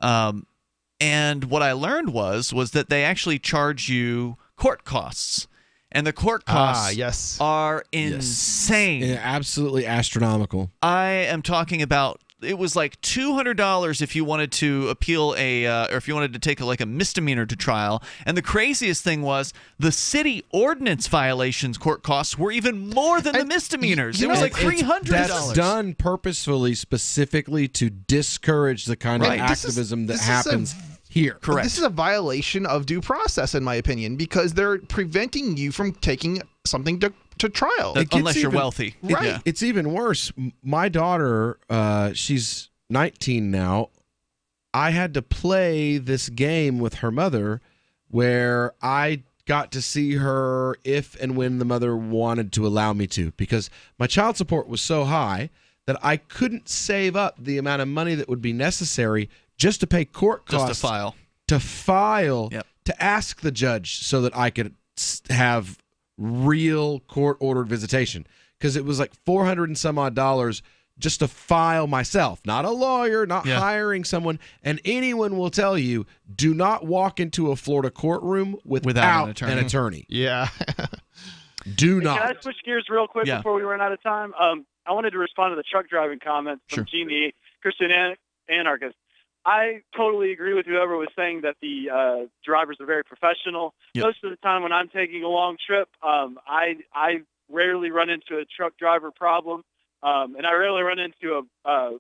And what I learned was that they actually charge you court costs. And the court costs are insane. Yeah, absolutely astronomical. I am talking about, it was like $200 if you wanted to appeal or if you wanted to take a misdemeanor to trial. And the craziest thing was the city ordinance violations court costs were even more than the misdemeanors. It was like $300. That's done purposefully, specifically to discourage the kind of activism that happens here. Correct. This is a violation of due process, in my opinion, because they're preventing you from taking something to trial. Unless you're wealthy. Right. Yeah. It's even worse. My daughter, she's 19 now. I had to play this game with her mother where I got to see her if and when the mother wanted to allow me to, because my child support was so high that I couldn't save up the amount of money that would be necessary just to pay court costs. Just to file. To ask the judge so that I could have real court-ordered visitation, because it was like $400 and some odd just to file myself, not a lawyer, not hiring someone. And anyone will tell you, do not walk into a Florida courtroom without an attorney. Yeah. Do not. Can I switch gears real quick before we run out of time? I wanted to respond to the truck driving comments from Jeannie, Christian Anarchist. I totally agree with whoever was saying that the drivers are very professional. Most of the time when I'm taking a long trip, I rarely run into a truck driver problem, and I rarely run into a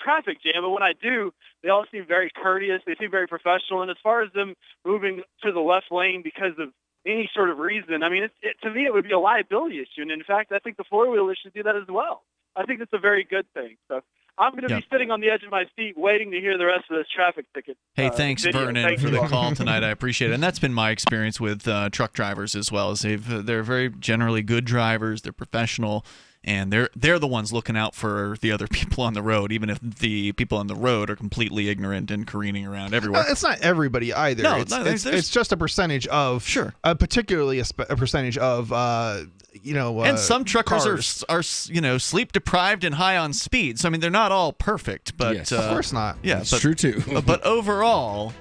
traffic jam. But when I do, they all seem very courteous. They seem very professional. And as far as them moving to the left lane because of any sort of reason, I mean, to me, it would be a liability issue. And in fact, I think the four-wheelers should do that as well. I think it's a very good thing. So I'm going to be sitting on the edge of my seat waiting to hear the rest of this traffic ticket. Hey, thanks, video. Vernon, for the call tonight. I appreciate it. And that's been my experience with truck drivers as well. As they're very generally good drivers. They're professional. And they're the ones looking out for the other people on the road, even if the people on the road are completely ignorant and careening around everywhere. It's not everybody either. No, it's just a percentage of, particularly a percentage of, and some truckers are sleep deprived and high on speed. So I mean, they're not all perfect, but yes. Of course not. Yeah, it's true too. But overall,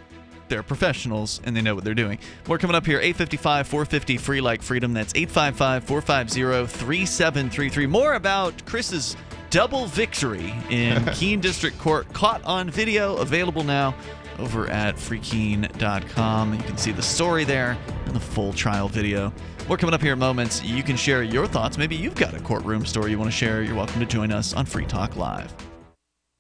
they're professionals, and they know what they're doing. More coming up here, 855-450, free like freedom. That's 855-450-3733. More about Chris's double victory in Keene District Court, caught on video, available now over at freekeene.com. You can see the story there and the full trial video. More coming up here in moments. You can share your thoughts. Maybe you've got a courtroom story you want to share. You're welcome to join us on Free Talk Live.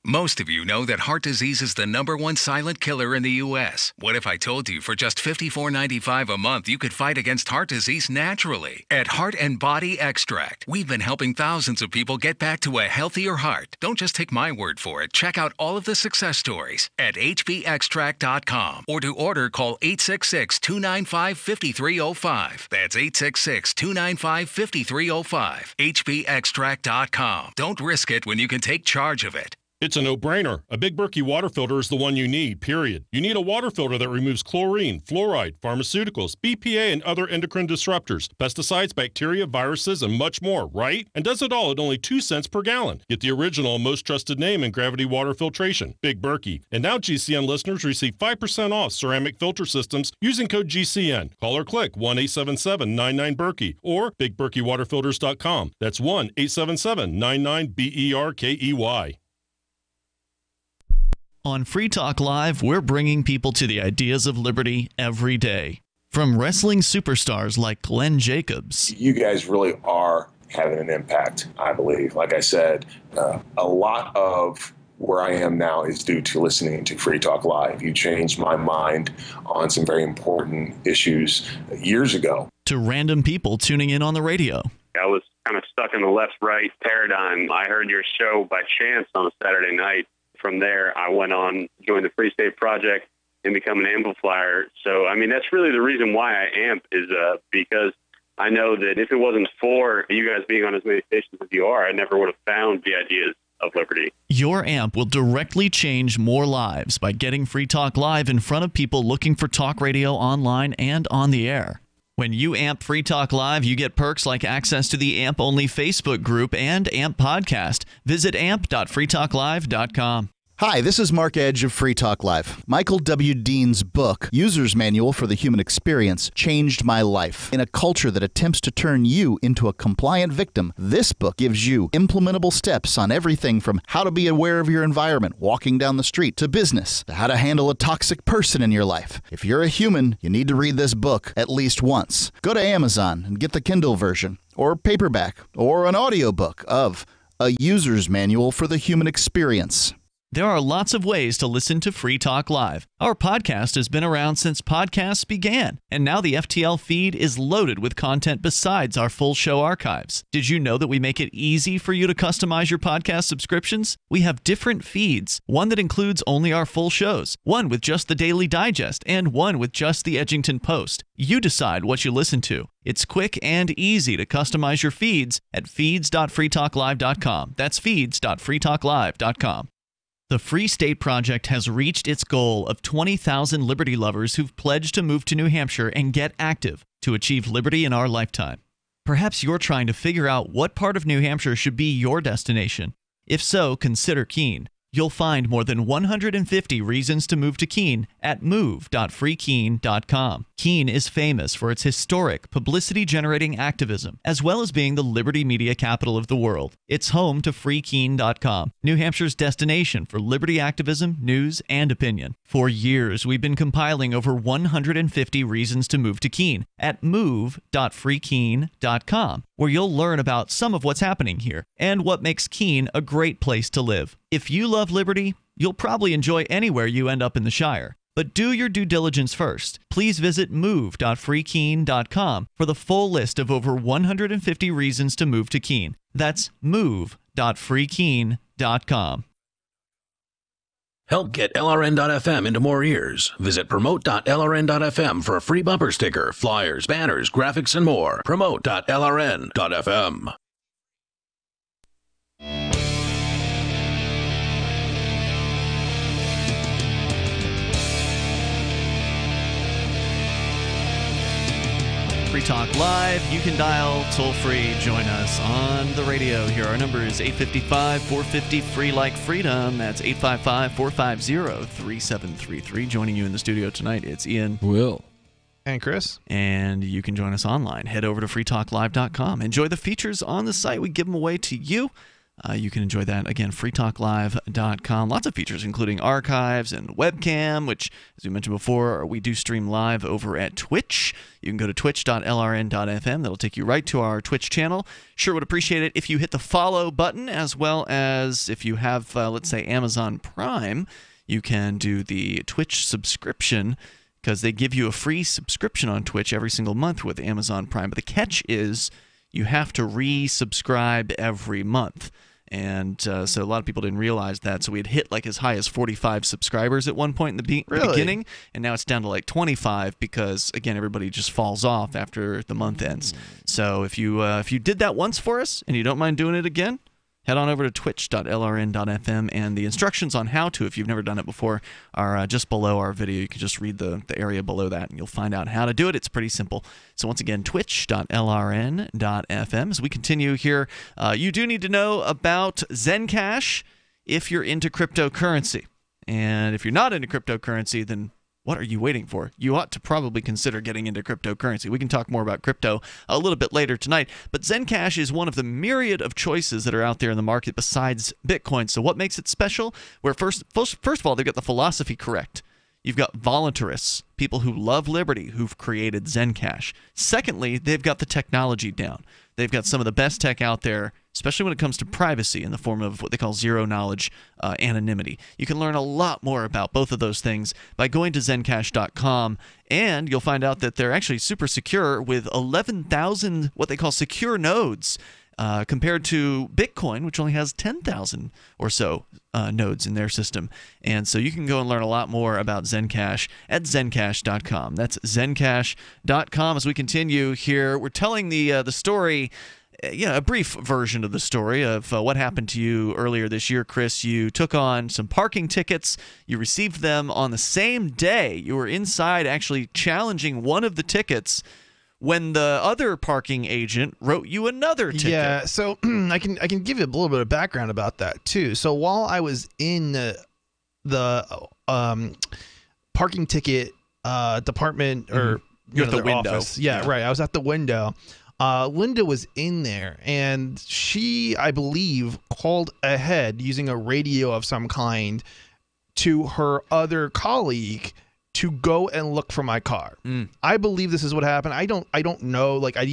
Most of you know that heart disease is the #1 silent killer in the U.S. What if I told you for just $54.95 a month you could fight against heart disease naturally? At Heart and Body Extract, we've been helping thousands of people get back to a healthier heart. Don't just take my word for it. Check out all of the success stories at hbextract.com, or to order, call 866-295-5305. That's 866-295-5305. hbextract.com. Don't risk it when you can take charge of it. It's a no-brainer. A Big Berkey water filter is the one you need, period. You need a water filter that removes chlorine, fluoride, pharmaceuticals, BPA, and other endocrine disruptors, pesticides, bacteria, viruses, and much more, right? And does it all at only 2 cents per gallon. Get the original, most trusted name in gravity water filtration, Big Berkey. And now GCN listeners receive 5% off ceramic filter systems using code GCN. Call or click 1-877-99-BERKEY or BigBerkeyWaterFilters.com. That's 1-877-99-BERKEY. On Free Talk Live, we're bringing people to the ideas of liberty every day. From wrestling superstars like Glenn Jacobs. You guys really are having an impact, I believe. Like I said, a lot of where I am now is due to listening to Free Talk Live. You changed my mind on some very important issues years ago. To random people tuning in on the radio. I was kind of stuck in the left-right paradigm. I heard your show by chance on a Saturday night. From there, I went on, joined the Free State Project, and become an amplifier. So, I mean, that's really the reason why I amp is because I know that if it wasn't for you guys being on as many stations as you are, I never would have found the ideas of liberty. Your amp will directly change more lives by getting Free Talk Live in front of people looking for talk radio online and on the air. When you amp Free Talk Live, you get perks like access to the AMP-only Facebook group and AMP podcast. Visit amp.freetalklive.com. Hi, this is Mark Edge of Free Talk Live. Michael W. Dean's book, User's Manual for the Human Experience, changed my life. In a culture that attempts to turn you into a compliant victim, this book gives you implementable steps on everything from how to be aware of your environment, walking down the street, to business, to how to handle a toxic person in your life. If you're a human, you need to read this book at least once. Go to Amazon and get the Kindle version, or paperback, or an audiobook of A User's Manual for the Human Experience. There are lots of ways to listen to Free Talk Live. Our podcast has been around since podcasts began, and now the FTL feed is loaded with content besides our full show archives. Did you know that we make it easy for you to customize your podcast subscriptions? We have different feeds, one that includes only our full shows, one with just the Daily Digest, and one with just the Edgington Post. You decide what you listen to. It's quick and easy to customize your feeds at feeds.freetalklive.com. That's feeds.freetalklive.com. The Free State Project has reached its goal of 20,000 liberty lovers who've pledged to move to New Hampshire and get active to achieve liberty in our lifetime. Perhaps you're trying to figure out what part of New Hampshire should be your destination. If so, consider Keene. You'll find more than 150 reasons to move to Keene at move.freekeene.com. Keene is famous for its historic, publicity-generating activism, as well as being the liberty media capital of the world. It's home to freekeene.com, New Hampshire's destination for liberty activism, news, and opinion. For years, we've been compiling over 150 reasons to move to Keene at move.freekeene.com, where you'll learn about some of what's happening here and what makes Keene a great place to live. If you love liberty, you'll probably enjoy anywhere you end up in the Shire. But do your due diligence first. Please visit move.freekeene.com for the full list of over 150 reasons to move to Keene. That's move.freekeene.com. Help get LRN.FM into more ears. Visit promote.lrn.fm for a free bumper sticker, flyers, banners, graphics, and more. Promote.lrn.fm. Free Talk Live. You can dial toll-free. Join us on the radio here. Our number is 855-450-FREE like freedom. That's 855-450-3733. Joining you in the studio tonight, it's Ian. Will. And Chris. And you can join us online. Head over to freetalklive.com. Enjoy the features on the site. We give them away to you. You can enjoy that, again, freetalklive.com. Lots of features, including archives and webcam, which, as we mentioned before, we do stream live over at Twitch. You can go to twitch.lrn.fm. That'll take you right to our Twitch channel. Sure would appreciate it if you hit the follow button, as well as if you have, let's say, Amazon Prime, you can do the Twitch subscription, because they give you a free subscription on Twitch every single month with Amazon Prime. But the catch is you have to resubscribe every month. And so a lot of people didn't realize that. So we had hit like as high as 45 subscribers at one point in the beginning, and now it's down to like 25 because, again, everybody just falls off after the month ends. So if you did that once for us and you don't mind doing it again, head on over to twitch.lrn.fm, and the instructions on how to, if you've never done it before, are just below our video. You can just read the area below that, and you'll find out how to do it. It's pretty simple. So once again, twitch.lrn.fm. As we continue here, you do need to know about Zencash if you're into cryptocurrency. And if you're not into cryptocurrency, then what are you waiting for? You ought to probably consider getting into cryptocurrency. We can talk more about crypto a little bit later tonight, but Zencash is one of the myriad of choices that are out there in the market besides Bitcoin. So what makes it special? Where first of all, they've got the philosophy correct. You've got voluntarists, people who love liberty, who've created Zencash. Secondly, they've got the technology down. They've got some of the best tech out there, especially when it comes to privacy in the form of what they call zero-knowledge anonymity. You can learn a lot more about both of those things by going to zencash.com, and you'll find out that they're actually super secure with 11,000 what they call secure nodes, compared to Bitcoin, which only has 10,000 or so nodes in their system. And so you can go and learn a lot more about Zencash at zencash.com. That's zencash.com. As we continue here, we're telling the story, a brief version of the story of what happened to you earlier this year, Chris. You took on some parking tickets. You received them on the same day. You were inside actually challenging one of the tickets when the other parking agent wrote you another ticket. Yeah, so I can give you a little bit of background about that too. So while I was in the parking ticket department, or you're at the window. Office. Yeah, right. I was at the window. Linda was in there, and she, I believe, called ahead using a radio of some kind to her other colleague to go and look for my car. I believe this is what happened. I don't know. Like I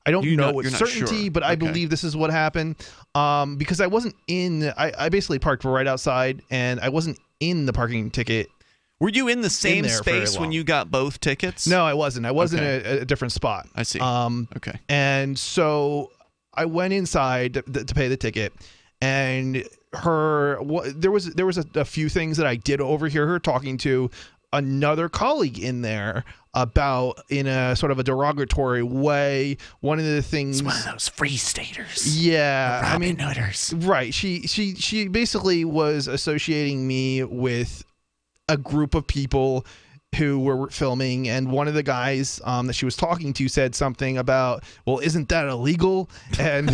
don't know with certainty, sure. But I believe this is what happened. Because I wasn't in. I basically parked right outside, and I wasn't in the parking ticket. Were you in the same space when you got both tickets? No, I wasn't. I was in a different spot. I see. Okay. And so I went inside to pay the ticket, and there was a few things that I did overhear her talking to another colleague in there about, in a sort of a derogatory way. One of the things, it's one of those free staters. Yeah, Robin Hooders. Right. She basically was associating me with a group of people who were filming, and one of the guys that she was talking to said something about, well, isn't that illegal? And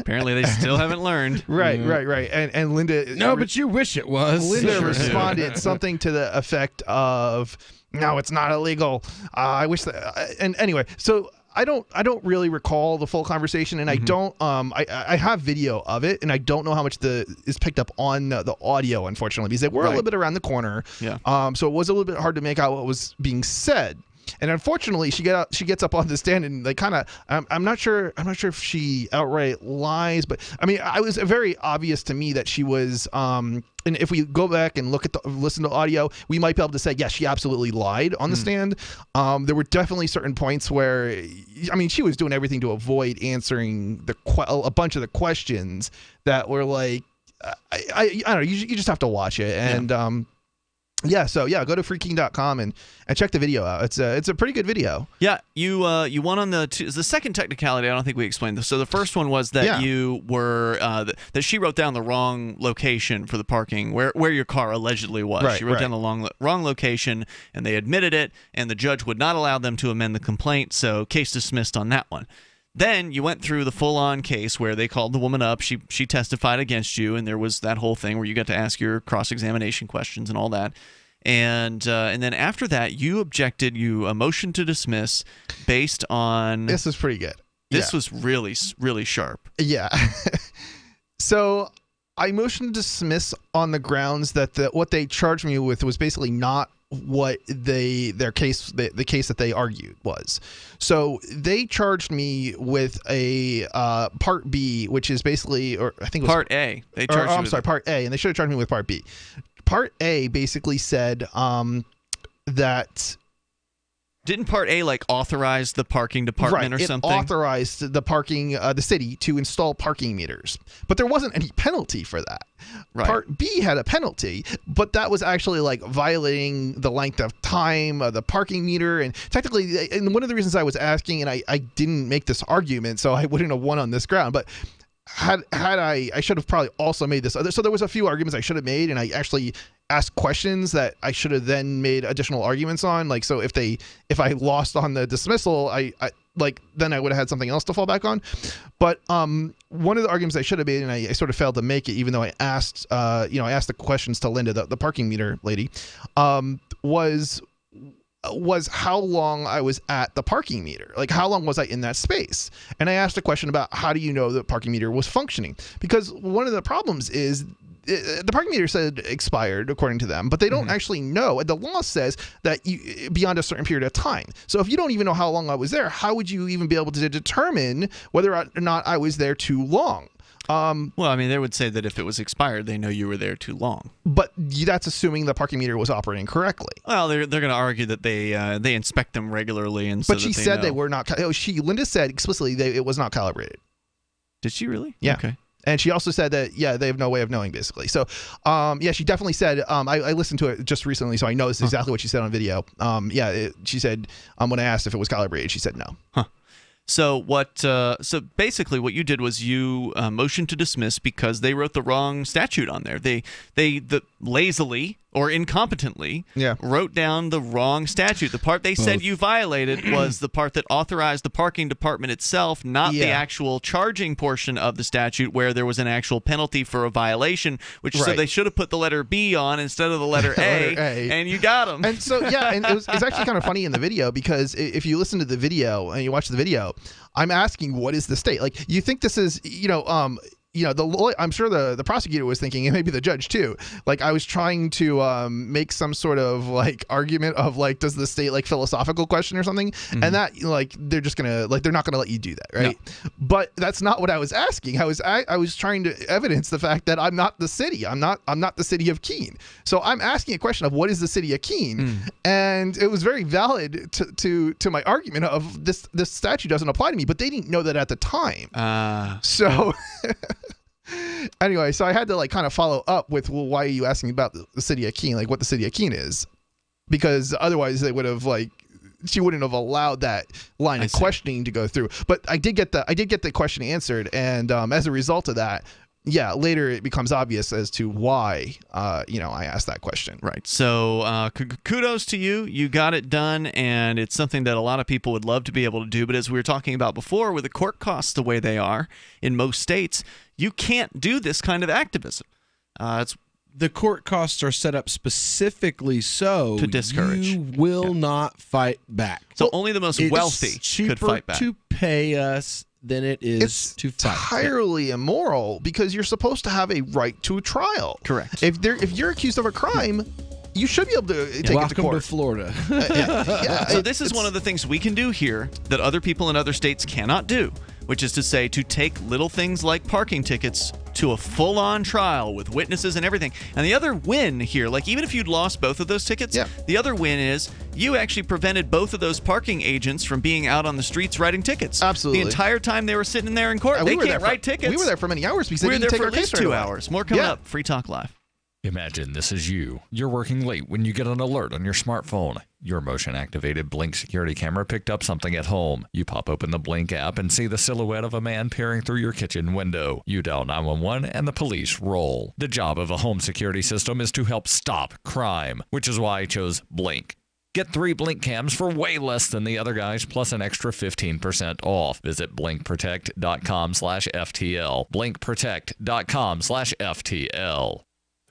apparently they still haven't learned. Right. And Linda, no, but you wish it was. Linda responded something to the effect of, no, it's not illegal. I wish that. And anyway, so I don't really recall the full conversation, and I don't. I have video of it, and I don't know how much is picked up on the audio, unfortunately, because they were a little bit around the corner. Yeah. So it was a little bit hard to make out what was being said. And unfortunately, she gets up on the stand and they kind of. I'm not sure if she outright lies, but I mean, it was very obvious to me that she was. And if we go back and listen to audio, we might be able to say, yes, she absolutely lied on the stand. There were definitely certain points where, I mean, she was doing everything to avoid answering a bunch of the questions that were like, I don't know. You just have to watch it and. Yeah. So go to freeking.com and check the video out. It's a pretty good video. Yeah, you won on the second technicality. I don't think we explained this. So the first one was that you were that she wrote down the wrong location for the parking where your car allegedly was. Right, she wrote down the wrong location, and they admitted it, and the judge would not allow them to amend the complaint. So case dismissed on that one. Then you went through the full-on case where they called the woman up. She testified against you, and there was that whole thing where you got to ask your cross-examination questions and all that. And then after that, you objected. You motioned to dismiss based on. This was pretty good. This was really, really sharp. Yeah. So I motioned to dismiss on the grounds that what they charged me with was basically not what the case that they argued was. So they charged me with a Part B, which is basically, or I think it was Part A. They charged you with Part A, and they should have charged me with Part B. Part A basically said that. Didn't Part A authorize the parking department or something? It authorized the the city to install parking meters, but there wasn't any penalty for that. Right. Part B had a penalty, but that was actually violating the length of time of the parking meter, and technically, and one of the reasons I was asking, and I didn't make this argument, so I wouldn't have won on this ground, but. Had I should have probably also made this other. So there was a few arguments I should have made, and I actually asked questions that I should have then made additional arguments on. So if I lost on the dismissal, I then I would have had something else to fall back on. But one of the arguments I should have made, and I sort of failed to make it, even though I asked I asked the questions to Linda, the parking meter lady, was how long I was at the parking meter. How long was I in that space? And I asked a question about how do you know the parking meter was functioning? Because one of the problems is the parking meter said expired according to them, but they don't actually know. The law says that beyond a certain period of time. So if you don't even know how long I was there, how would you even be able to determine whether or not I was there too long? Well, I mean, they would say that if it was expired, they know you were there too long. But that's assuming the parking meter was operating correctly. Well, they're going to argue that they inspect them regularly, and but she said they were not. Linda said explicitly it was not calibrated. Did she really? Yeah. Okay. And she also said that they have no way of knowing, basically. So she definitely said. I listened to it just recently, so I know this is exactly what she said on video. She said when I asked if it was calibrated, she said no. Huh. So so basically, what you did was you motioned to dismiss because they wrote the wrong statute on there. They lazily or incompetently wrote down the wrong statute. The part they said you violated was the part that authorized the parking department itself, not the actual charging portion of the statute where there was an actual penalty for a violation, which so they should have put the letter B on instead of the letter A, and you got them. And so, and it's actually kind of funny in the video because if you listen to the video and you watch the video, I'm asking what is the state? You think this is, I'm sure the prosecutor was thinking, and maybe the judge too. I was trying to make some sort of argument of does the state philosophical question or something, and that they're just gonna they're not gonna let you do that, right? No. But that's not what I was asking. I was trying to evidence the fact that I'm not the city. I'm not the city of Keene. So I'm asking a question of what is the city of Keene, and it was very valid to my argument of this statute doesn't apply to me. But they didn't know that at the time. So. Anyway, so I had to kind of follow up with, well, why are you asking about the city of Keene, what the city of Keene is? Because otherwise they would have she wouldn't have allowed that line of questioning to go through. But I did get the question answered, and as a result of that, yeah, later it becomes obvious as to why, I asked that question. Right. So kudos to you. You got it done, and it's something that a lot of people would love to be able to do. But as we were talking about before, with the court costs the way they are in most states, you can't do this kind of activism. The court costs are set up specifically so to discourage. You will not fight back. So only the most wealthy could fight back. It's cheaper to pay us than it is to fight. It's entirely immoral because you're supposed to have a right to a trial. Correct. If you're accused of a crime, you should be able to take it to court. Welcome to Florida. So this is one of the things we can do here that other people in other states cannot do, which is to say to take little things like parking tickets to a full-on trial with witnesses and everything. And the other win here, like even if you'd lost both of those tickets, the other win is you actually prevented both of those parking agents from being out on the streets writing tickets. Absolutely. The entire time they were sitting there in court. They can't write tickets. We were there for many hours because they didn't take our case right away. We were there for at least 2 hours. More coming up. Free Talk Live. Imagine this is you. You're working late when you get an alert on your smartphone. Your motion-activated Blink security camera picked up something at home. You pop open the Blink app and see the silhouette of a man peering through your kitchen window. You dial 911 and the police roll. The job of a home security system is to help stop crime, which is why I chose Blink. Get 3 Blink cams for way less than the other guys, plus an extra 15% off. Visit blinkprotect.com/FTL. blinkprotect.com/FTL.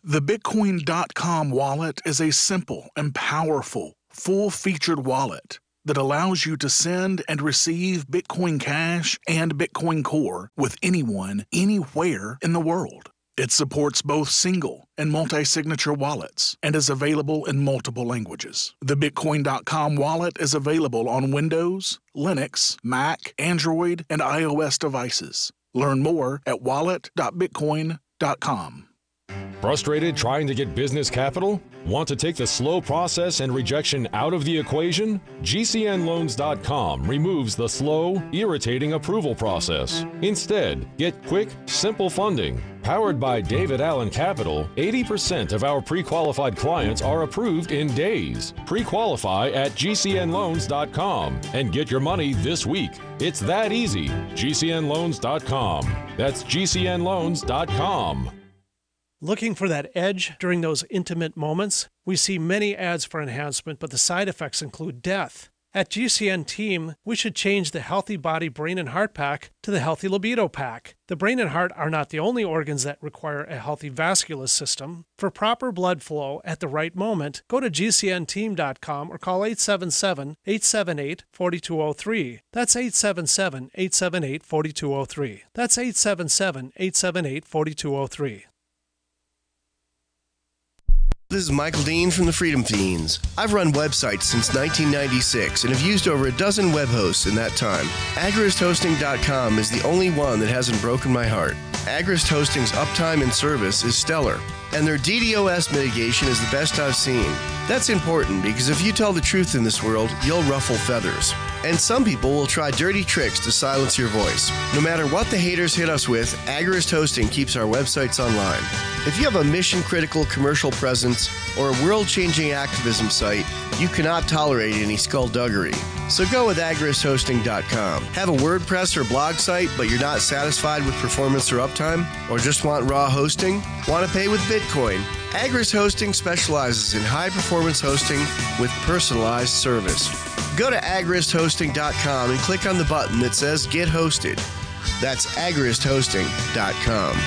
The Bitcoin.com wallet is a simple and powerful, full-featured wallet that allows you to send and receive Bitcoin Cash and Bitcoin Core with anyone, anywhere in the world. It supports both single and multi-signature wallets and is available in multiple languages. The Bitcoin.com wallet is available on Windows, Linux, Mac, Android, and iOS devices. Learn more at wallet.bitcoin.com. Frustrated trying to get business capital? Want to take the slow process and rejection out of the equation? GCNloans.com removes the slow, irritating approval process. Instead, get quick, simple funding. Powered by David Allen Capital, 80% of our pre-qualified clients are approved in days. Pre-qualify at GCNloans.com and get your money this week. It's that easy. GCNloans.com. That's GCNloans.com. Looking for that edge during those intimate moments? We see many ads for enhancement, but the side effects include death. At GCN Team, we should change the Healthy Body, Brain, and Heart Pack to the Healthy Libido Pack. The brain and heart are not the only organs that require a healthy vascular system. For proper blood flow at the right moment, go to GCNteam.com or call 877-878-4203. That's 877-878-4203. That's 877-878-4203. This is Michael Dean from the Freedom Fiends. I've run websites since 1996 and have used over a dozen web hosts in that time. AgristHosting.com is the only one that hasn't broken my heart. Agrist Hosting's uptime and service is stellar, and their DDoS mitigation is the best I've seen. That's important because if you tell the truth in this world, you'll ruffle feathers. And some people will try dirty tricks to silence your voice. No matter what the haters hit us with, Agrist Hosting keeps our websites online. If you have a mission-critical commercial presence or a world-changing activism site, you cannot tolerate any skullduggery. So go with AgristHosting.com. Have a WordPress or blog site, but you're not satisfied with performance or uptime? Or just want raw hosting? Want to pay with Bitcoin? Agrist Hosting specializes in high-performance hosting with personalized service. Go to AgristHosting.com and click on the button that says Get Hosted. That's AgristHosting.com.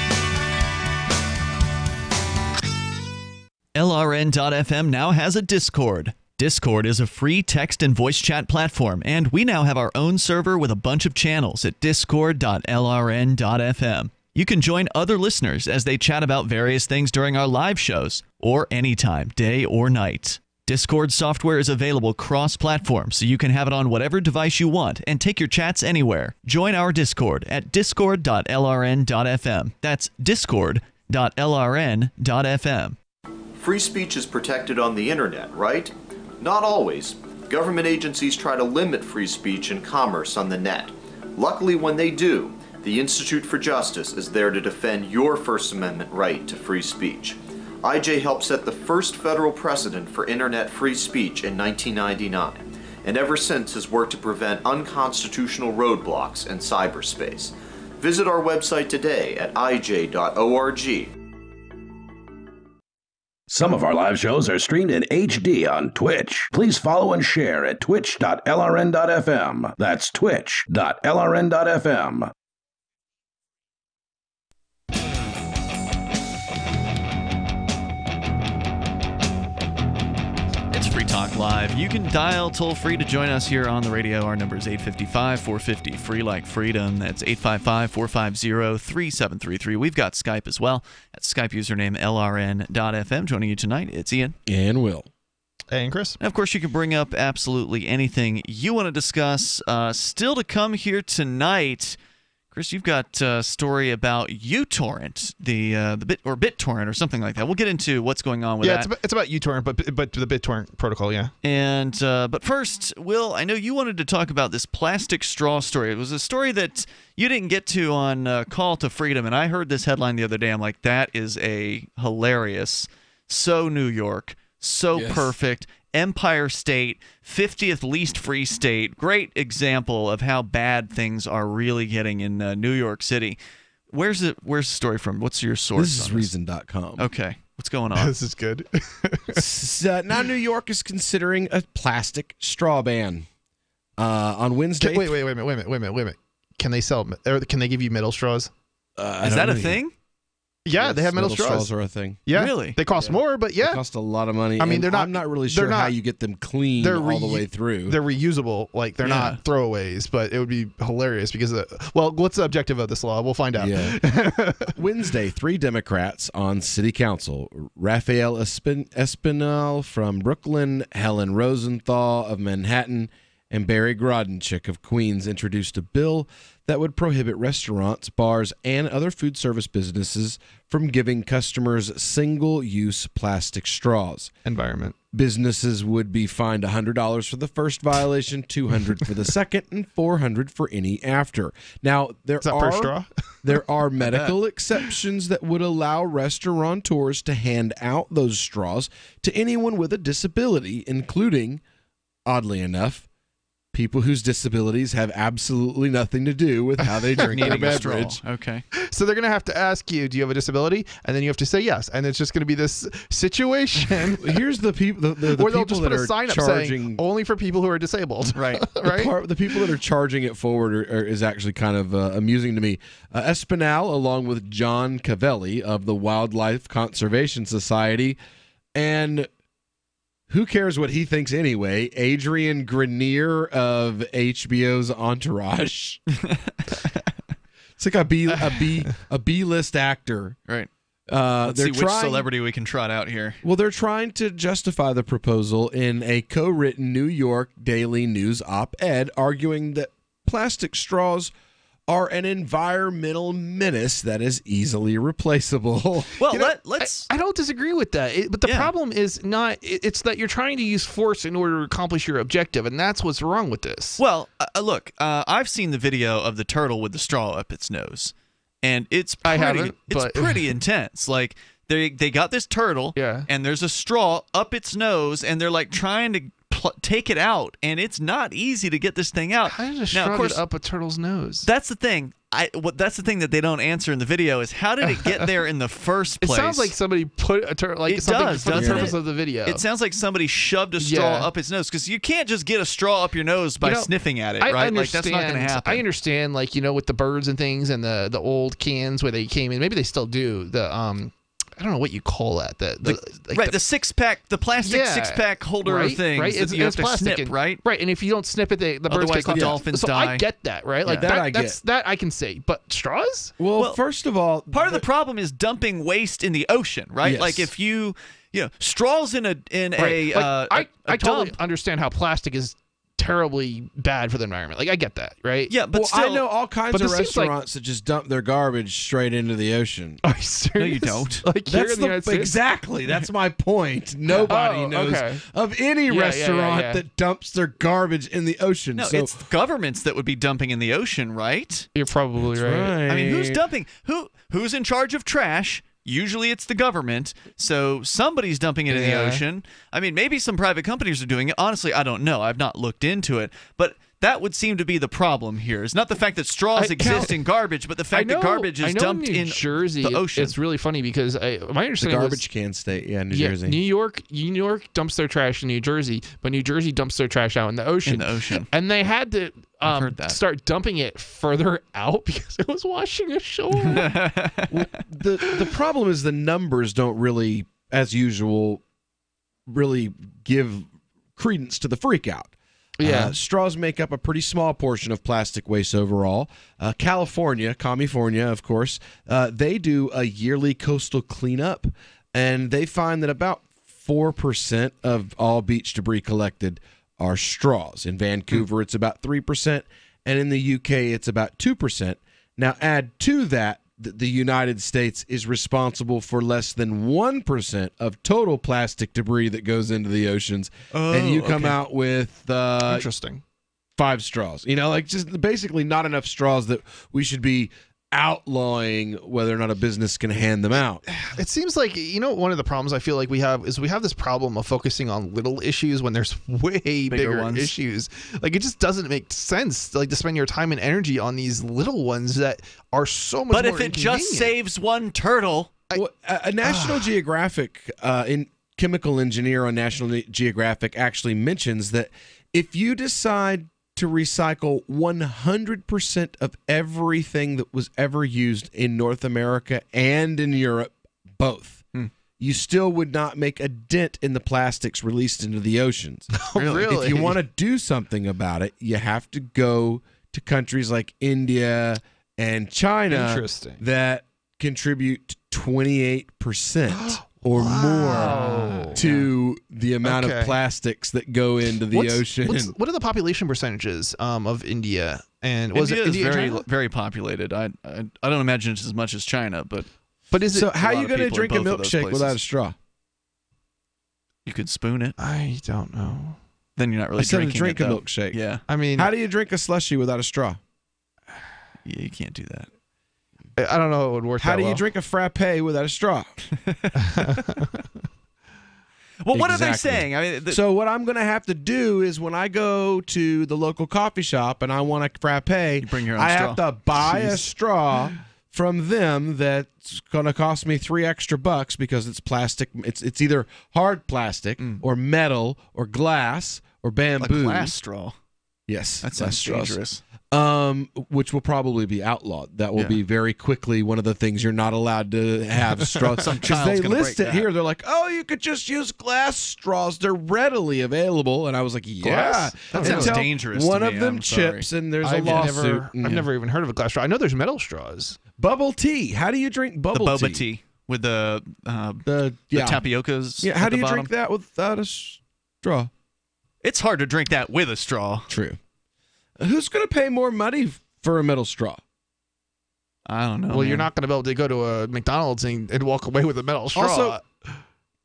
LRN.FM now has a Discord. Discord is a free text and voice chat platform, and we now have our own server with a bunch of channels at discord.lrn.fm. You can join other listeners as they chat about various things during our live shows, or anytime, day or night. Discord software is available cross-platform, so you can have it on whatever device you want and take your chats anywhere. Join our Discord at discord.lrn.fm. That's discord.lrn.fm. Free speech is protected on the internet, right? Not always. Government agencies try to limit free speech and commerce on the net. Luckily, when they do, the Institute for Justice is there to defend your First Amendment right to free speech. IJ helped set the first federal precedent for internet free speech in 1999, and ever since has worked to prevent unconstitutional roadblocks in cyberspace. Visit our website today at ij.org. Some of our live shows are streamed in HD on Twitch. Please follow and share at twitch.lrn.fm. That's twitch.lrn.fm. It's Free Talk Live. You can dial toll-free to join us here on the radio. Our number is 855-450, free like freedom. That's 855-450-3733. We've got Skype as well. That's Skype username lrn.fm. Joining you tonight, it's Ian. And Will. And Chris. And of course, you can bring up absolutely anything you want to discuss. Still to come here tonight, Chris, you've got a story about Utorrent, the BitTorrent or something like that. We'll get into what's going on with that. Yeah, it's about Utorrent, but the BitTorrent protocol, yeah. And but first, Will, I know you wanted to talk about this plastic straw story. It was a story that you didn't get to on Call to Freedom, and I heard this headline the other day. I'm like, that is a hilarious, so New York, so perfect. Empire State, 50th least free state. Great example of how bad things are really getting in New York City. Where's the story from? What's your source? This is reason.com. Okay. What's going on? This is good. Now New York is considering a plastic straw ban. On Wednesday. Wait a minute. Can they sell? Or can they give you metal straws? Is that a thing? Yeah, Yes, they have metal straws. are a thing. Yeah, really? They cost more, but yeah, They cost a lot of money. I mean, and they're not. I'm not really sure how you get them clean all the way through. They're reusable, like they're not throwaways. But it would be hilarious because, what's the objective of this law? We'll find out. Yeah. Wednesday, 3 Democrats on City Council: Raphael Espinal from Brooklyn, Helen Rosenthal of Manhattan, and Barry Grodenchik of Queens introduced a bill that would prohibit restaurants, bars, and other food service businesses from giving customers single-use plastic straws. Environment. Businesses would be fined $100 for the first violation, $200 for the second, and $400 for any after. Now, there per straw? There are medical exceptions that would allow restaurateurs to hand out those straws to anyone with a disability, including, oddly enough, people whose disabilities have absolutely nothing to do with how they drink their beverage. Okay. So they're going to have to ask you, do you have a disability? And then you have to say yes. And it's just going to be this situation. Here's the people, the or they'll people just that put a are sign up charging saying only for people who are disabled. Right. Right. The people that are charging it forward is actually kind of amusing to me. Espinal, along with John Cavelli of the Wildlife Conservation Society, and who cares what he thinks anyway? Adrian Grenier of HBO's Entourage. It's like a B-list actor. Right. Let's see which celebrity we can trot out here. Well, they're trying to justify the proposal in a co-written New York Daily News op-ed, arguing that plastic straws are an environmental menace that is easily replaceable. Well, let's. I don't disagree with that, but the problem is not. It's that you're trying to use force in order to accomplish your objective, and that's what's wrong with this. Well, look, I've seen the video of the turtle with the straw up its nose, and it's pretty intense. Like they got this turtle, and there's a straw up its nose, and they're like trying to take it out, and it's not easy to get this thing out. How does a straw get up a turtle's nose? That's the thing. That's the thing that they don't answer in the video is how did it get there in the first place? It sounds like somebody put a turtle, like it something does, for the purpose of the video. It sounds like somebody shoved a straw up its nose, because you can't just get a straw up your nose by sniffing at it, right? Like that's not going to happen. I understand, like, with the birds and things, and the old cans where they came in. Maybe they still do the I don't know what you call that. The six-pack, the plastic six-pack holder thing. Right, it's plastic, snip, right? Right, and if you don't snip it, the birds get caught. Dolphins die. So I get that, right? Like that I can say. But straws? Well, first of all, part of the problem is dumping waste in the ocean, right? Yes. Like if you straws in I totally understand how plastic is terribly bad for the environment. Like I get that, right? Yeah, but still, I know all kinds of restaurants that just dump their garbage straight into the ocean. Are you serious? No, you don't. Like here in the United States? Exactly. That's my point. Nobody knows of any restaurant that dumps their garbage in the ocean. No, so, it's governments that would be dumping in the ocean, right? You're probably right. I mean, who's dumping? Who's in charge of trash? Usually it's the government, so somebody's dumping it in the ocean. I mean, maybe some private companies are doing it. Honestly, I don't know. I've not looked into it. But That would seem to be the problem here. It's not the fact that straws exist in garbage, but the fact that garbage is dumped in Jersey, the ocean. It's really funny because my understanding the garbage can state, New Jersey. New York dumps their trash in New Jersey, but New Jersey dumps their trash out in the ocean. And they had to start dumping it further out because it was washing ashore. The problem is the numbers don't really, as usual, really give credence to the freak out. Yeah. Straws make up a pretty small portion of plastic waste overall. California, of course, they do a yearly coastal cleanup, and they find that about 4% of all beach debris collected are straws. In Vancouver, it's about 3%, and in the UK, it's about 2%. Now, add to that, the United States is responsible for less than 1% of total plastic debris that goes into the oceans, and you come out with interesting 5 straws. Just basically not enough straws that we should be outlawing whether or not a business can hand them out. It seems like, one of the problems I feel like we have is we have this problem of focusing on little issues when there's way bigger issues. Like, it just doesn't make sense, to spend your time and energy on these little ones that are so much more But if it just saves one turtle... a National Geographic, chemical engineer on National Geographic actually mentions that if you decide to recycle 100% of everything that was ever used in North America and in Europe, both, you still would not make a dent in the plastics released into the oceans. Really? If you want to do something about it, you have to go to countries like India and China that contribute 28% or more to the amount of plastics that go into the ocean. What are the population percentages of India? And was India it India is and very China? very populated. I don't imagine it's as much as China, but is it? So how a are lot you of going to people in drink a both of those milkshake places. without a straw? You could spoon it. I don't know. Then you're not really I said drinking to drink it, a though. milkshake. Yeah. I mean, how do you drink a slushie without a straw? Yeah, you can't do that. I don't know how it would work. How that do you well. drink a frappe without a straw? Well, what are they saying? I mean, so what I'm going to have to do is when I go to the local coffee shop and I want a frappe, I have to buy a straw from them that's going to cost me $3 extra because it's plastic. It's either hard plastic or metal or glass or bamboo. A glass straw. Yes, that sounds dangerous. Which will probably be outlawed. That will be very quickly one of the things you're not allowed to have straws. Because they list it here. They're like, oh, you could just use glass straws. They're readily available. And I was like, yeah. Glass? That sounds Until dangerous One to of me, them I'm sorry. chips and there's a I've lawsuit. I've never even heard of a glass straw. I know there's metal straws. Bubble tea. How do you drink bubble the boba tea with the tapiocas. Yeah. How at do the you bottom? drink that without a straw? It's hard to drink that with a straw. True. Who's going to pay more money for a metal straw? I don't know. Well, you're not going to be able to go to a McDonald's and walk away with a metal straw. Also,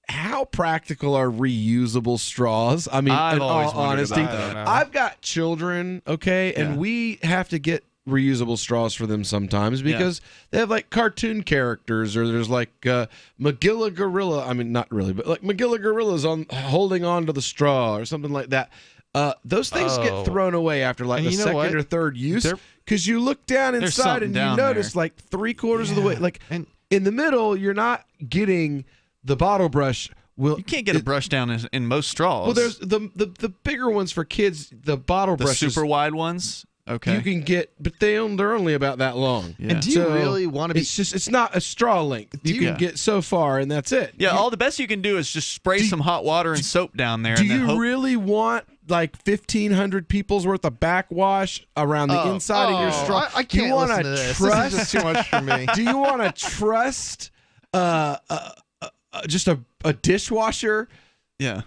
how practical are reusable straws? I mean, I've in always all wondered honesty, about that. I've got children, okay, and we have to get reusable straws for them sometimes because they have like cartoon characters, or there's like Magilla Gorilla. I mean, not really, but like Magilla Gorilla's holding on to the straw or something like that. Those things get thrown away after like the second or third use because you look down inside and you notice like 3/4 of the way, like in the middle, you're not getting the bottle brush. Well, you can't get a brush down in most straws. Well, there's the bigger ones for kids. The bottle the brushes, super wide ones. Okay, you can get, but they're only about that long. Yeah. And do you really want to be? It's not a straw length. You can get so far, and that's it. Yeah, all the best you can do is just spray some hot water and soap down there. Do and then you hope. really want like 1,500 people's worth of backwash around the inside of your straw? I can't you listen to this. This is just too much for me. Do you want to trust just a dishwasher? Yeah.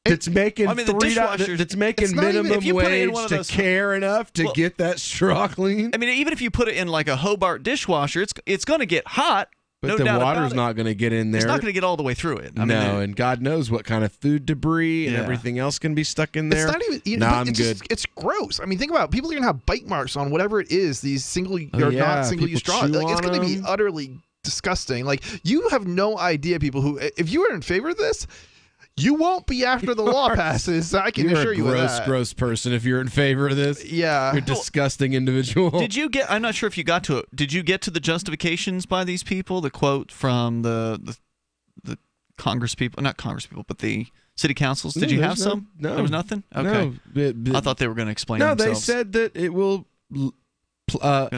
That's making the dishwasher. That's making minimum wage to care enough to get that straw clean. I mean, even if you put it in like a Hobart dishwasher, it's going to get hot. But no the doubt water's about it. not going to get in there. It's not going to get all the way through it. I mean, and God knows what kind of food debris and everything else can be stuck in there. It's not even. Nah, I'm it's good. It's gross. I mean, think about it. People are gonna have bite marks on whatever it is. These single or not single use straws. Like, it's going to be utterly disgusting. Like, you have no idea, people who, if you are in favor of this, You won't be after the law passes. I can assure you of that. Gross person if you're in favor of this. Yeah. You're a disgusting individual. Did you get? I'm not sure if you got to it. Did you get to the justifications by these people? The quote from the Congress people, not Congress people, but the city councils. Did you have some? No. There was nothing. Okay. No, I thought they were going to explain. No, themselves. they said that it will.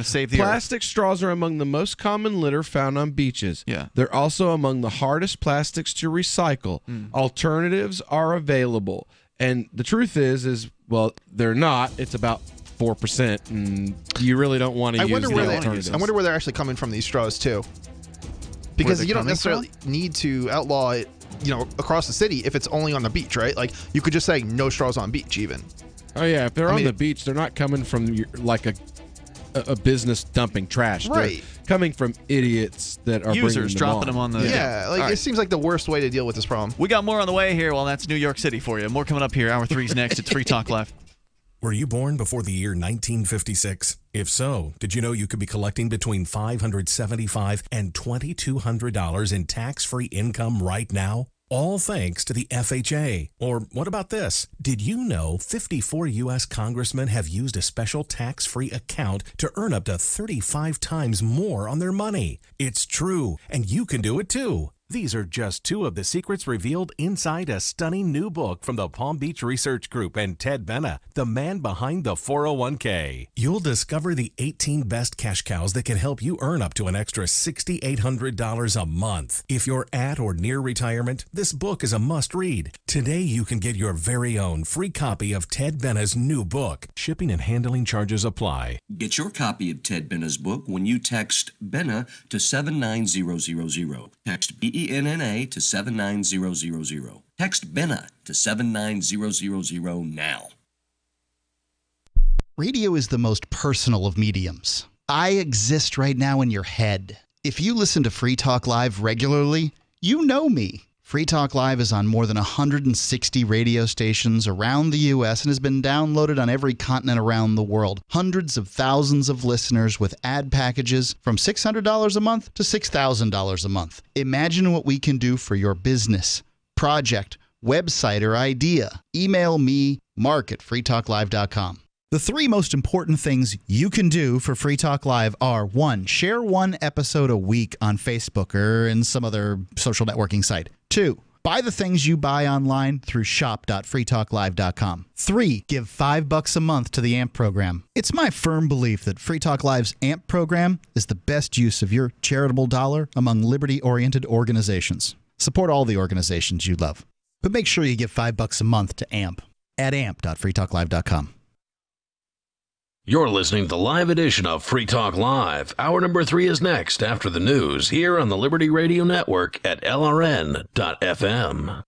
Save the plastic straws are among the most common litter found on beaches. Yeah. They're also among the hardest plastics to recycle. Alternatives are available. And the truth is well, they're not. It's about 4%, and you really don't want to use the alternatives. I wonder where they're actually coming from, these straws, too. Because you don't necessarily need to outlaw it, across the city if it's only on the beach, right? Like, you could just say no straws on beach, even. Oh, yeah. If they're on the beach, they're not coming from, a business dumping trash. Right. They're coming from idiots that are users dropping them on the. Yeah, it seems like the worst way to deal with this problem. We got more on the way here. Well, that's New York City for you. More coming up here. Hour 3's next. It's Free Talk Live. Were you born before the year 1956? If so, did you know you could be collecting between $575 and $2,200 in tax-free income right now? All thanks to the FHA. Or what about this? Did you know 54 U.S. congressmen have used a special tax-free account to earn up to 35 times more on their money? It's true, and you can do it too. These are just two of the secrets revealed inside a stunning new book from the Palm Beach Research Group and Ted Benna, the man behind the 401k. You'll discover the 18 best cash cows that can help you earn up to an extra $6,800 a month. If you're at or near retirement, this book is a must-read. Today, you can get your very own free copy of Ted Benna's new book. Shipping and handling charges apply. Get your copy of Ted Benna's book when you text Benna to 79000. Text BENNA to 79000. Text Benna to 79000 now. Radio is the most personal of mediums. I exist right now in your head. If you listen to Free Talk Live regularly, you know me. Free Talk Live is on more than 160 radio stations around the U.S. and has been downloaded on every continent around the world. Hundreds of thousands of listeners with ad packages from $600 a month to $6,000 a month. Imagine what we can do for your business, project, website, or idea. Email me, mark@freetalklive.com. The three most important things you can do for Free Talk Live are: 1, share one episode a week on Facebook or in some other social networking site. 2, buy the things you buy online through shop.freetalklive.com. 3, give $5 a month to the AMP program. It's my firm belief that Free Talk Live's AMP program is the best use of your charitable dollar among liberty-oriented organizations. Support all the organizations you love, but make sure you give $5 a month to AMP at amp.freetalklive.com. You're listening to the live edition of Free Talk Live. Hour number 3 is next after the news here on the Liberty Radio Network at LRN.FM.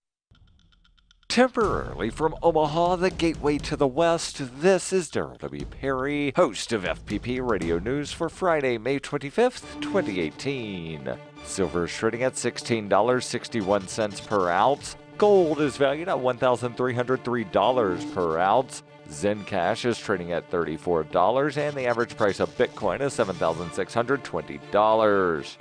Temporarily from Omaha, the gateway to the West, this is Darrell W. Perry, host of FPP Radio News for Friday, May 25th, 2018. Silver is trading at $16.61 per ounce. Gold is valued at $1,303 per ounce. Zencash is trading at $34, and the average price of Bitcoin is $7,620.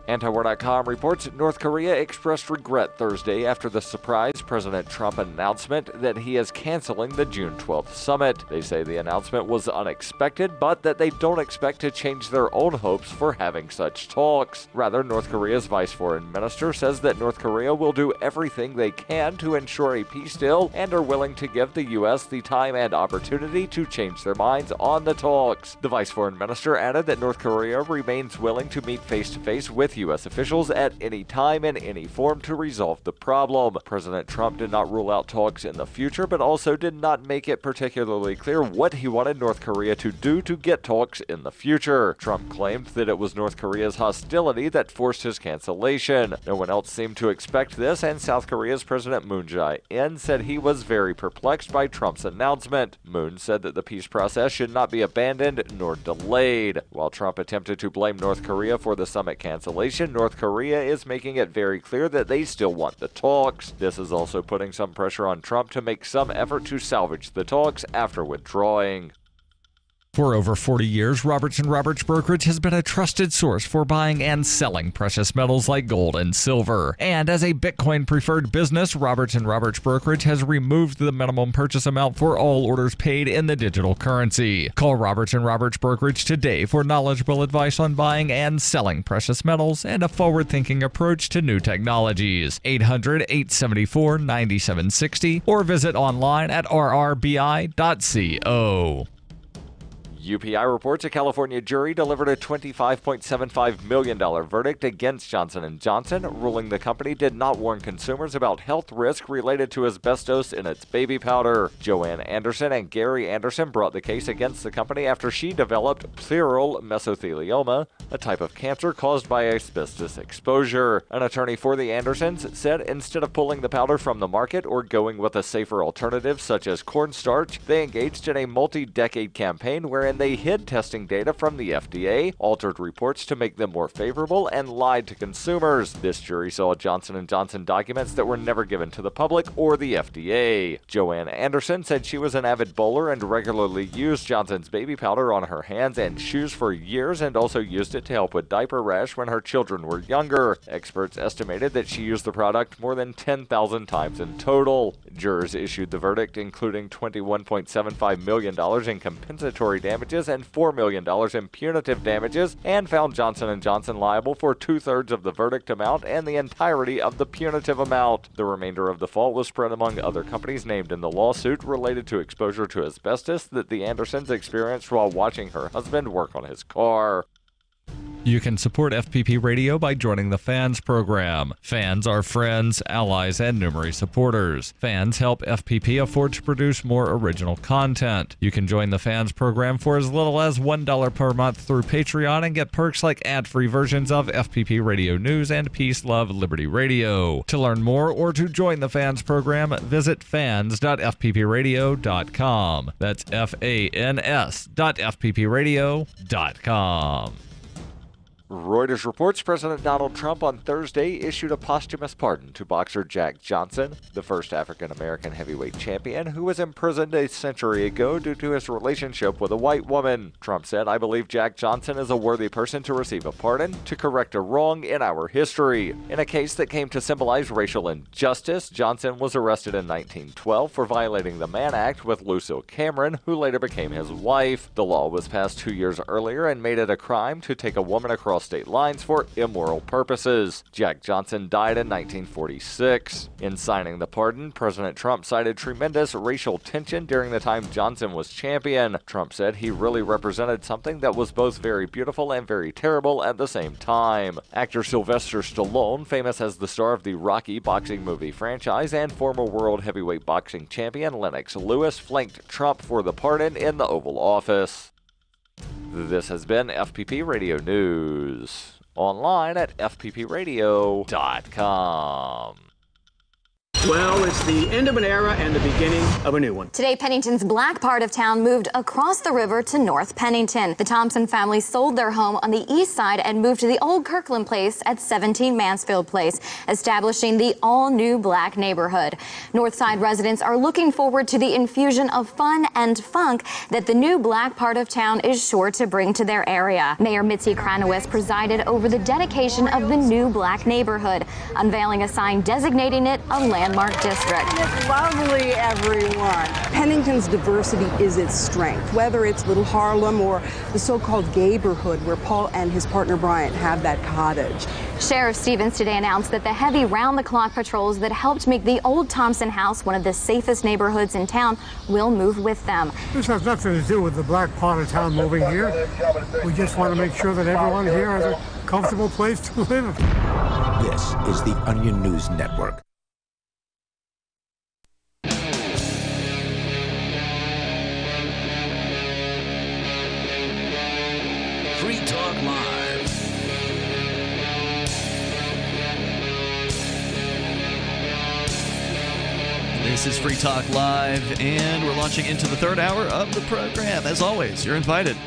Antiwar.com reports North Korea expressed regret Thursday after the surprise President Trump announcement that he is canceling the June 12th summit. They say the announcement was unexpected, but that they don't expect to change their own hopes for having such talks. Rather, North Korea's vice foreign minister says that North Korea will do everything they can to ensure a peace deal and are willing to give the U.S. the time and opportunity to change their minds on the talks. The vice foreign minister added that North Korea remains willing to meet face-to-face with U.S. officials at any time in any form to resolve the problem. President Trump did not rule out talks in the future, but also did not make it particularly clear what he wanted North Korea to do to get talks in the future. Trump claimed that it was North Korea's hostility that forced his cancellation. No one else seemed to expect this, and South Korea's President Moon Jae-in said he was very perplexed by Trump's announcement. Moon said that the peace process should not be abandoned nor delayed. While Trump attempted to blame North Korea for the summit cancellation, North Korea is making it very clear that they still want the talks. This is also putting some pressure on Trump to make some effort to salvage the talks after withdrawing. For over 40 years, Roberts & Roberts Brokerage has been a trusted source for buying and selling precious metals like gold and silver. And as a Bitcoin-preferred business, Roberts & Roberts Brokerage has removed the minimum purchase amount for all orders paid in the digital currency. Call Roberts & Roberts Brokerage today for knowledgeable advice on buying and selling precious metals and a forward-thinking approach to new technologies. 800-874-9760 or visit online at rrbi.co. UPI reports a California jury delivered a $25.75 million verdict against Johnson & Johnson, ruling the company did not warn consumers about health risk related to asbestos in its baby powder. Joanne Anderson and Gary Anderson brought the case against the company after she developed pleural mesothelioma, a type of cancer caused by asbestos exposure. An attorney for the Andersons said instead of pulling the powder from the market or going with a safer alternative such as cornstarch, they engaged in a multi-decade campaign wherein they hid testing data from the FDA, altered reports to make them more favorable, and lied to consumers. This jury saw Johnson & Johnson documents that were never given to the public or the FDA. Joanne Anderson said she was an avid bowler and regularly used Johnson's baby powder on her hands and shoes for years and also used it to help with diaper rash when her children were younger. Experts estimated that she used the product more than 10,000 times in total. Jurors issued the verdict, including $21.75 million in compensatory damages and $4 million in punitive damages, and found Johnson & Johnson liable for 2/3 of the verdict amount and the entirety of the punitive amount. The remainder of the fault was spread among other companies named in the lawsuit related to exposure to asbestos that the Andersons experienced while watching her husband work on his car. You can support FPP Radio by joining the Fans program. Fans are friends, allies, and numerous supporters. Fans help FPP afford to produce more original content. You can join the Fans program for as little as $1 per month through Patreon and get perks like ad-free versions of FPP Radio News and Peace, Love, Liberty Radio. To learn more or to join the Fans program, visit fans.fppradio.com. That's fans.fppradio.com. Reuters reports President Donald Trump on Thursday issued a posthumous pardon to boxer Jack Johnson, the first African-American heavyweight champion who was imprisoned a century ago due to his relationship with a white woman. Trump said, "I believe Jack Johnson is a worthy person to receive a pardon to correct a wrong in our history." In a case that came to symbolize racial injustice, Johnson was arrested in 1912 for violating the Mann Act with Lucille Cameron, who later became his wife. The law was passed 2 years earlier and made it a crime to take a woman across state lines for immoral purposes. Jack Johnson died in 1946. In signing the pardon, President Trump cited tremendous racial tension during the time Johnson was champion. Trump said he really represented something that was both very beautiful and very terrible at the same time. Actor Sylvester Stallone, famous as the star of the Rocky boxing movie franchise, and former world heavyweight boxing champion Lennox Lewis flanked Trump for the pardon in the Oval Office. This has been FPP Radio News. Online at fppradio.com. Well, it's the end of an era and the beginning of a new one. Today, Pennington's black part of town moved across the river to North Pennington. The Thompson family sold their home on the east side and moved to the old Kirkland Place at 17 Mansfield Place, establishing the all-new black neighborhood. North Side residents are looking forward to the infusion of fun and funk that the new black part of town is sure to bring to their area. Mayor Mitzi Kranowitz presided over the dedication of the new black neighborhood, unveiling a sign designating it a landmark district. It's lovely, everyone. Pennington's diversity is its strength, whether it's Little Harlem or the so-called Gayborhood, where Paul and his partner Bryant have that cottage. Sheriff Stevens today announced that the heavy round-the-clock patrols that helped make the old Thompson house one of the safest neighborhoods in town will move with them. This has nothing to do with the black part of town moving here. We just want to make sure that everyone here has a comfortable place to live. This is the Onion News Network. Free Talk Live. This is Free Talk Live, and we're launching into the third hour of the program. As always, you're invited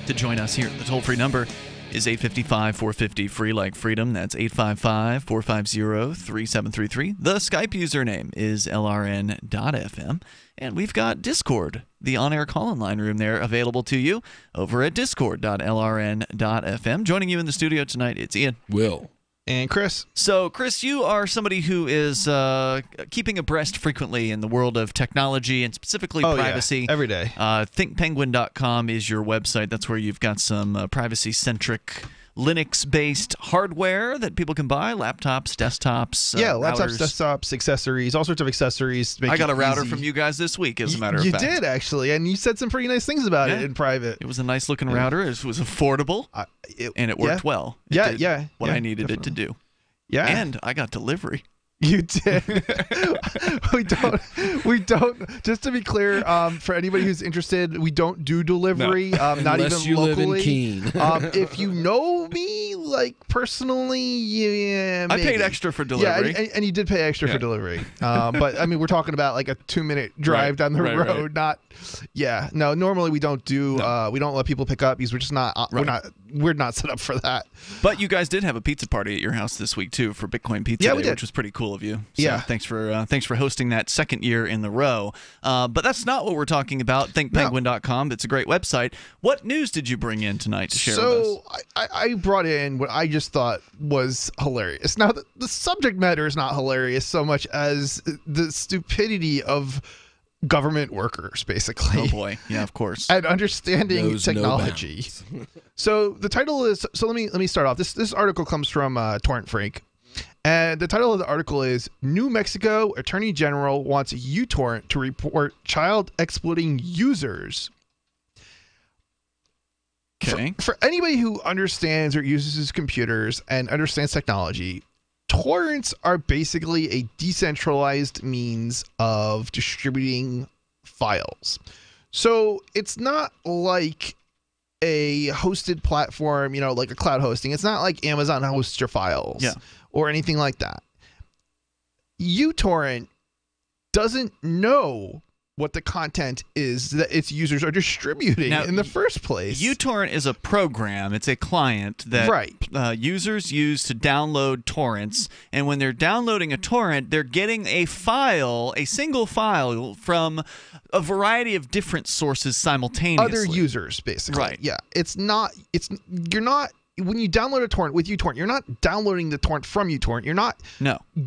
to join us here at the toll-free number, is 855-450 free like freedom. That's 855-450-3733. The Skype username is LRN.FM. And we've got Discord, the on-air call-in line room there available to you over at discord.lrn.fm. Joining you in the studio tonight, it's Ian. Will. And Chris. So, Chris, you are somebody who is keeping abreast frequently in the world of technology and specifically privacy. Yeah, every day. ThinkPenguin.com is your website. That's where you've got some privacy-centric Linux-based hardware that people can buy, laptops, desktops, laptops, routers. Desktops, accessories, all sorts of accessories. I got a router from you guys this week, as a matter of fact. You did, actually, and you said some pretty nice things about it in private. It was a nice-looking router. It was affordable, and it worked well. It did what I needed it to do. Yeah. And I got delivery. You did. we don't. Just to be clear, for anybody who's interested, we don't do delivery. Not even you locally. Live in Keene. If you know me, like personally, yeah, maybe. I paid extra for delivery. Yeah, and you did pay extra for delivery. But I mean, we're talking about like a 2-minute drive down the road. Not. Yeah. No. Normally we don't do. We don't let people pick up because we're just not. We're not set up for that. But you guys did have a pizza party at your house this week too for Bitcoin Pizza Day, we did. which was pretty cool of you. So thanks for hosting that second year in the row. But that's not what we're talking about. ThinkPenguin.com. It's a great website. What news did you bring in tonight to share with us? So I brought in what I just thought was hilarious. Now the subject matter is not hilarious so much as the stupidity of government workers, basically. Oh boy, yeah, of course. And understanding technology. So the title is. So let me start off. This article comes from Torrent Frank, and the title of the article is "New Mexico Attorney General wants Utorrent to report child exploiting users." Okay. For anybody who understands or uses computers and understands technology, torrents are basically a decentralized means of distributing files. So it's not like a hosted platform, like a cloud hosting. It's not like Amazon hosts your files or anything like that. Utorrent doesn't know what the content is that its users are distributing in the first place. Utorrent is a program. It's a client that users use to download torrents. And when they're downloading a torrent, they're getting a single file from a variety of different sources simultaneously. Other users, basically. Right. Yeah. You're not. When you download a torrent with uTorrent, you're not downloading the torrent from uTorrent. You're not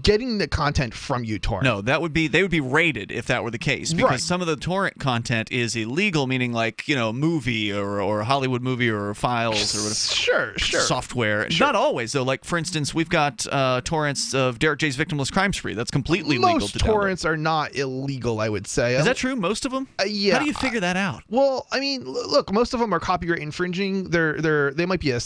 getting the content from uTorrent. No, they would be raided if that were the case, because some of the torrent content is illegal, meaning like movie or Hollywood movie or files or whatever. Sure. Software. Not always though. Like for instance, we've got torrents of Derek J's Victimless Crime Spree. That's completely legal to download. Most torrents are not illegal, I would say. Is that true? Most of them? Yeah. How do you figure that out? Well, I mean, look, most of them are copyright infringing. There might be a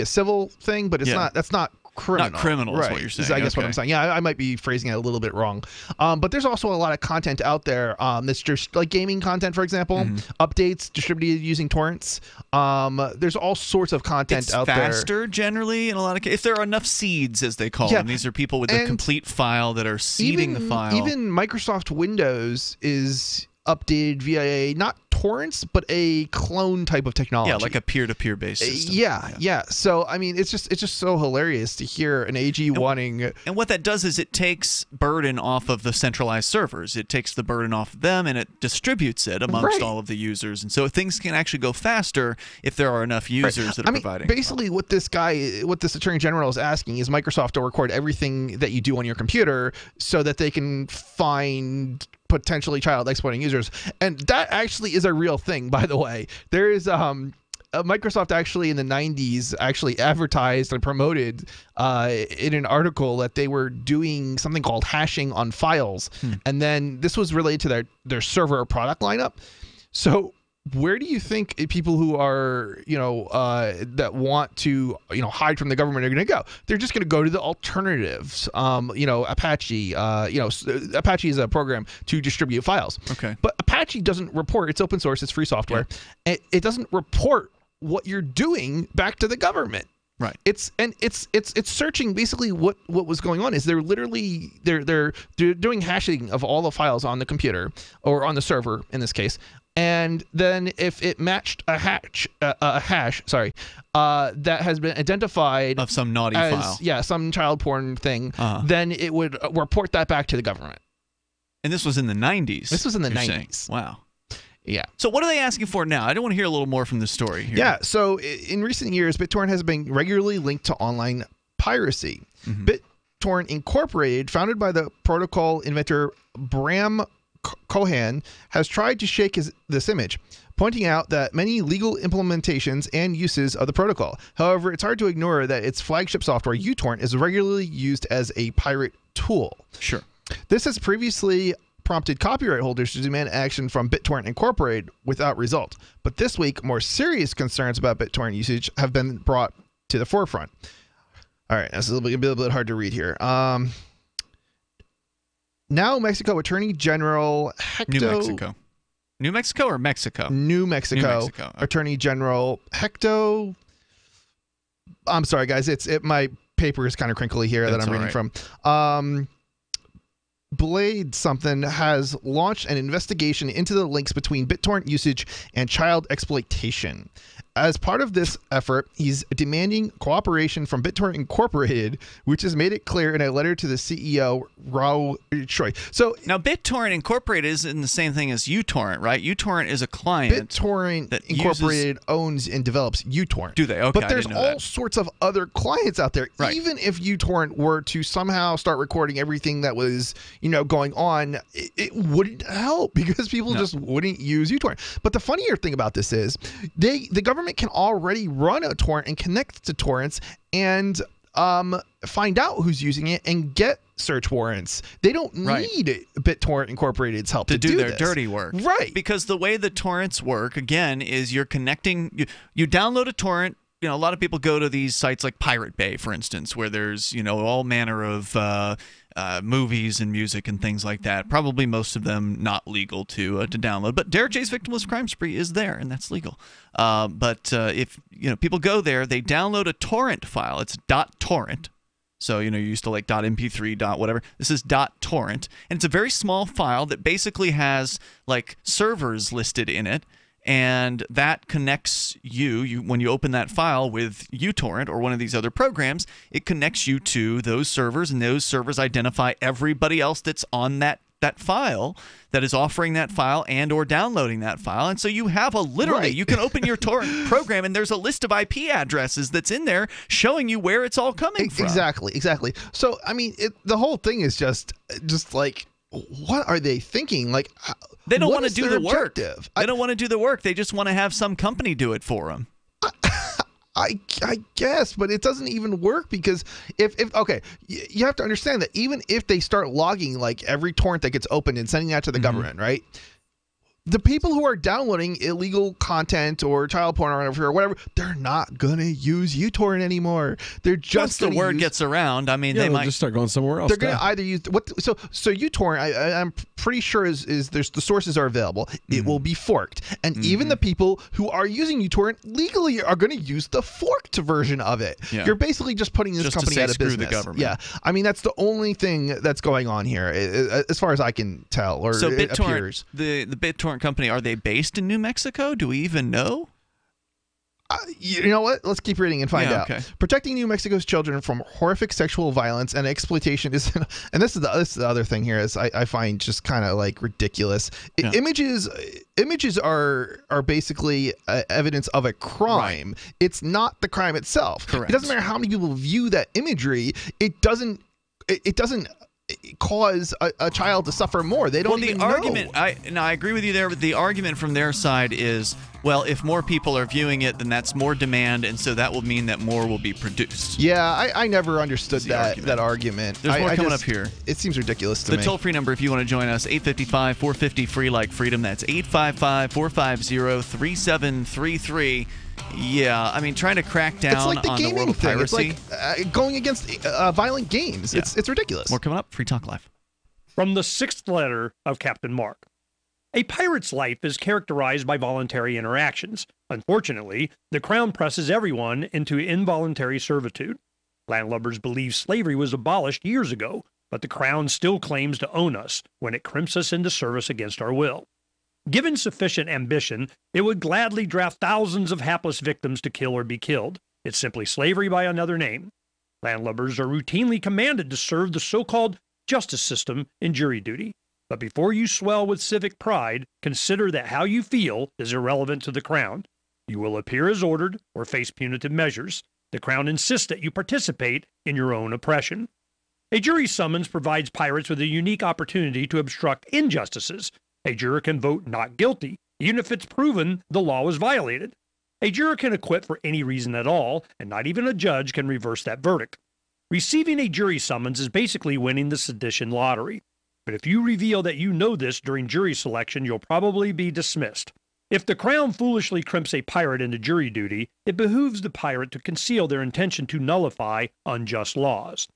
civil thing, but that's not criminal. Not criminal is what you're saying. I guess what I'm saying. Yeah, I might be phrasing it a little bit wrong. But there's also a lot of content out there that's just like gaming content, for example, updates distributed using torrents. There's all sorts of content out there. It's faster generally in a lot of cases. If there are enough seeds, as they call them. These are people with the complete file that are seeding the file. Even Microsoft Windows is updated via not torrents, but a clone type of technology. Yeah, like a peer-to-peer based system. Yeah. So I mean, it's just so hilarious to hear an AG wanting. And what that does is it takes burden off of the centralized servers. It takes the burden off of them and it distributes it amongst all of the users. And so things can actually go faster if there are enough users that are providing. Basically, what this Attorney General is asking is Microsoft to record everything that you do on your computer so that they can find potentially child exploiting users. And that actually is a real thing, by the way. There is Microsoft actually in the 90s actually advertised and promoted in an article that they were doing something called hashing on files. And then this was related to their server product lineup. So where do you think people who are, that want to, hide from the government are going to go? They're just going to go to the alternatives. Apache. Apache is a program to distribute files. Okay. But Apache doesn't report. It's open source. It's free software. Yeah. It doesn't report what you're doing back to the government. Right. It's searching basically what was going on is they're literally they're doing hashing of all the files on the computer or on the server in this case. And then if it matched a hash, that has been identified of some naughty file, some child porn thing, then it would report that back to the government. And this was in the 90s. This was in the 90s. Saying. Wow. Yeah. So what are they asking for now? I don't want to hear a little more from the story here. Yeah. So in recent years, BitTorrent has been regularly linked to online piracy. BitTorrent Incorporated, founded by the protocol inventor Bram Cohen, has tried to shake this image, pointing out that many legal implementations and uses of the protocol. However, it's hard to ignore that its flagship software, Utorrent, is regularly used as a pirate tool. Sure. This has previously prompted copyright holders to demand action from BitTorrent Incorporated without result. But this week, more serious concerns about BitTorrent usage have been brought to the forefront. All right, that's a little bit hard to read here. Now, Mexico Attorney General Hecto... New Mexico or Mexico? New Mexico. Attorney General Hecto... I'm sorry, guys. My paper is kind of crinkly here that I'm reading from. Blade something has launched an investigation into the links between BitTorrent usage and child exploitation. As part of this effort, he's demanding cooperation from BitTorrent Incorporated, which has made it clear in a letter to the CEO, Raul Choi. So now, BitTorrent Incorporated isn't the same thing as Utorrent, right? Utorrent is a client. BitTorrent Incorporated owns and develops Utorrent. Do they? Okay, but there's all sorts of other clients out there. Right. Even if Utorrent were to somehow start recording everything that was, going on, it wouldn't help because people just wouldn't use Utorrent. But the funnier thing about this is the government can already run a torrent and connect to torrents and find out who's using it and get search warrants. They don't need BitTorrent Incorporated's help to do their this. dirty work. Right. Because the way the torrents work, again, is you're connecting, you download a torrent. A lot of people go to these sites like Pirate Bay, for instance, where there's, all manner of movies and music and things like that. Probably most of them not legal to download. But Derek J's Victimless Crime Spree is there, and that's legal. But if people go there, they download a torrent file. It's .torrent. So, you used to like .mp3, whatever. This is .torrent. And it's a very small file that basically has like servers listed in it. And that connects you when you open that file with Utorrent or one of these other programs, it connects you to those servers, and those servers identify everybody else that's on that file, that is offering that file and or downloading that file. And so you have you can open your torrent program and there's a list of IP addresses that's in there showing you where it's all coming from. Exactly. So, I mean, the whole thing is just like, what are they thinking? Like, they don't want to do the work. They don't want to do the work. They just want to have some company do it for them. I guess, but it doesn't even work because if you have to understand that even if they start logging like every torrent that gets opened and sending that to the government, right? The people who are downloading illegal content or child porn or whatever, they're not gonna use Utorrent anymore. They're just once the word gets around. I mean, they might just start going somewhere else. They're gonna either use So Utorrent, I'm pretty sure is there's the sources are available. It will be forked, and even the people who are using Utorrent legally are going to use the forked version of it. Yeah. You're basically just putting this company out of business. The government. Yeah, I mean that's the only thing that's going on here, as far as I can tell. Or so it appears. The BitTorrent company, are they based in New Mexico? Do we even know? You know what? Let's keep reading and find out. Okay. Protecting New Mexico's children from horrific sexual violence and exploitation is, and this is the other thing here is I find just kind of like ridiculous. Yeah. Images are basically evidence of a crime. Right. It's not the crime itself. Correct. It doesn't matter how many people view that imagery. It doesn't cause a child to suffer more. They don't even argument, know. I agree with you there, but the argument from their side is, well, if more people are viewing it, then that's more demand, and so that will mean that more will be produced. Yeah, I never understood that argument. There's more coming up here. It seems ridiculous to me. The toll-free number, if you want to join us, 855-450-FREE like freedom. That's 855-450-3733. Yeah, I mean, trying to crack down on the world of piracy. It's like going against violent games. Yeah. It's ridiculous. More coming up. Free Talk Live. From the 6th letter of Captain Mark. A pirate's life is characterized by voluntary interactions. Unfortunately, the Crown presses everyone into involuntary servitude. Landlubbers believe slavery was abolished years ago, but the Crown still claims to own us when it crimps us into service against our will. Given sufficient ambition, it would gladly draft thousands of hapless victims to kill or be killed. It's simply slavery by another name. Landlubbers are routinely commanded to serve the so-called justice system in jury duty. But before you swell with civic pride, consider that how you feel is irrelevant to the Crown. You will appear as ordered or face punitive measures. The Crown insists that you participate in your own oppression. A jury summons provides pirates with a unique opportunity to obstruct injustices. A juror can vote not guilty, even if it's proven the law was violated. A juror can acquit for any reason at all, and not even a judge can reverse that verdict. Receiving a jury summons is basically winning the sedition lottery. But if you reveal that you know this during jury selection, you'll probably be dismissed. If the Crown foolishly crimps a pirate into jury duty, it behooves the pirate to conceal their intention to nullify unjust laws.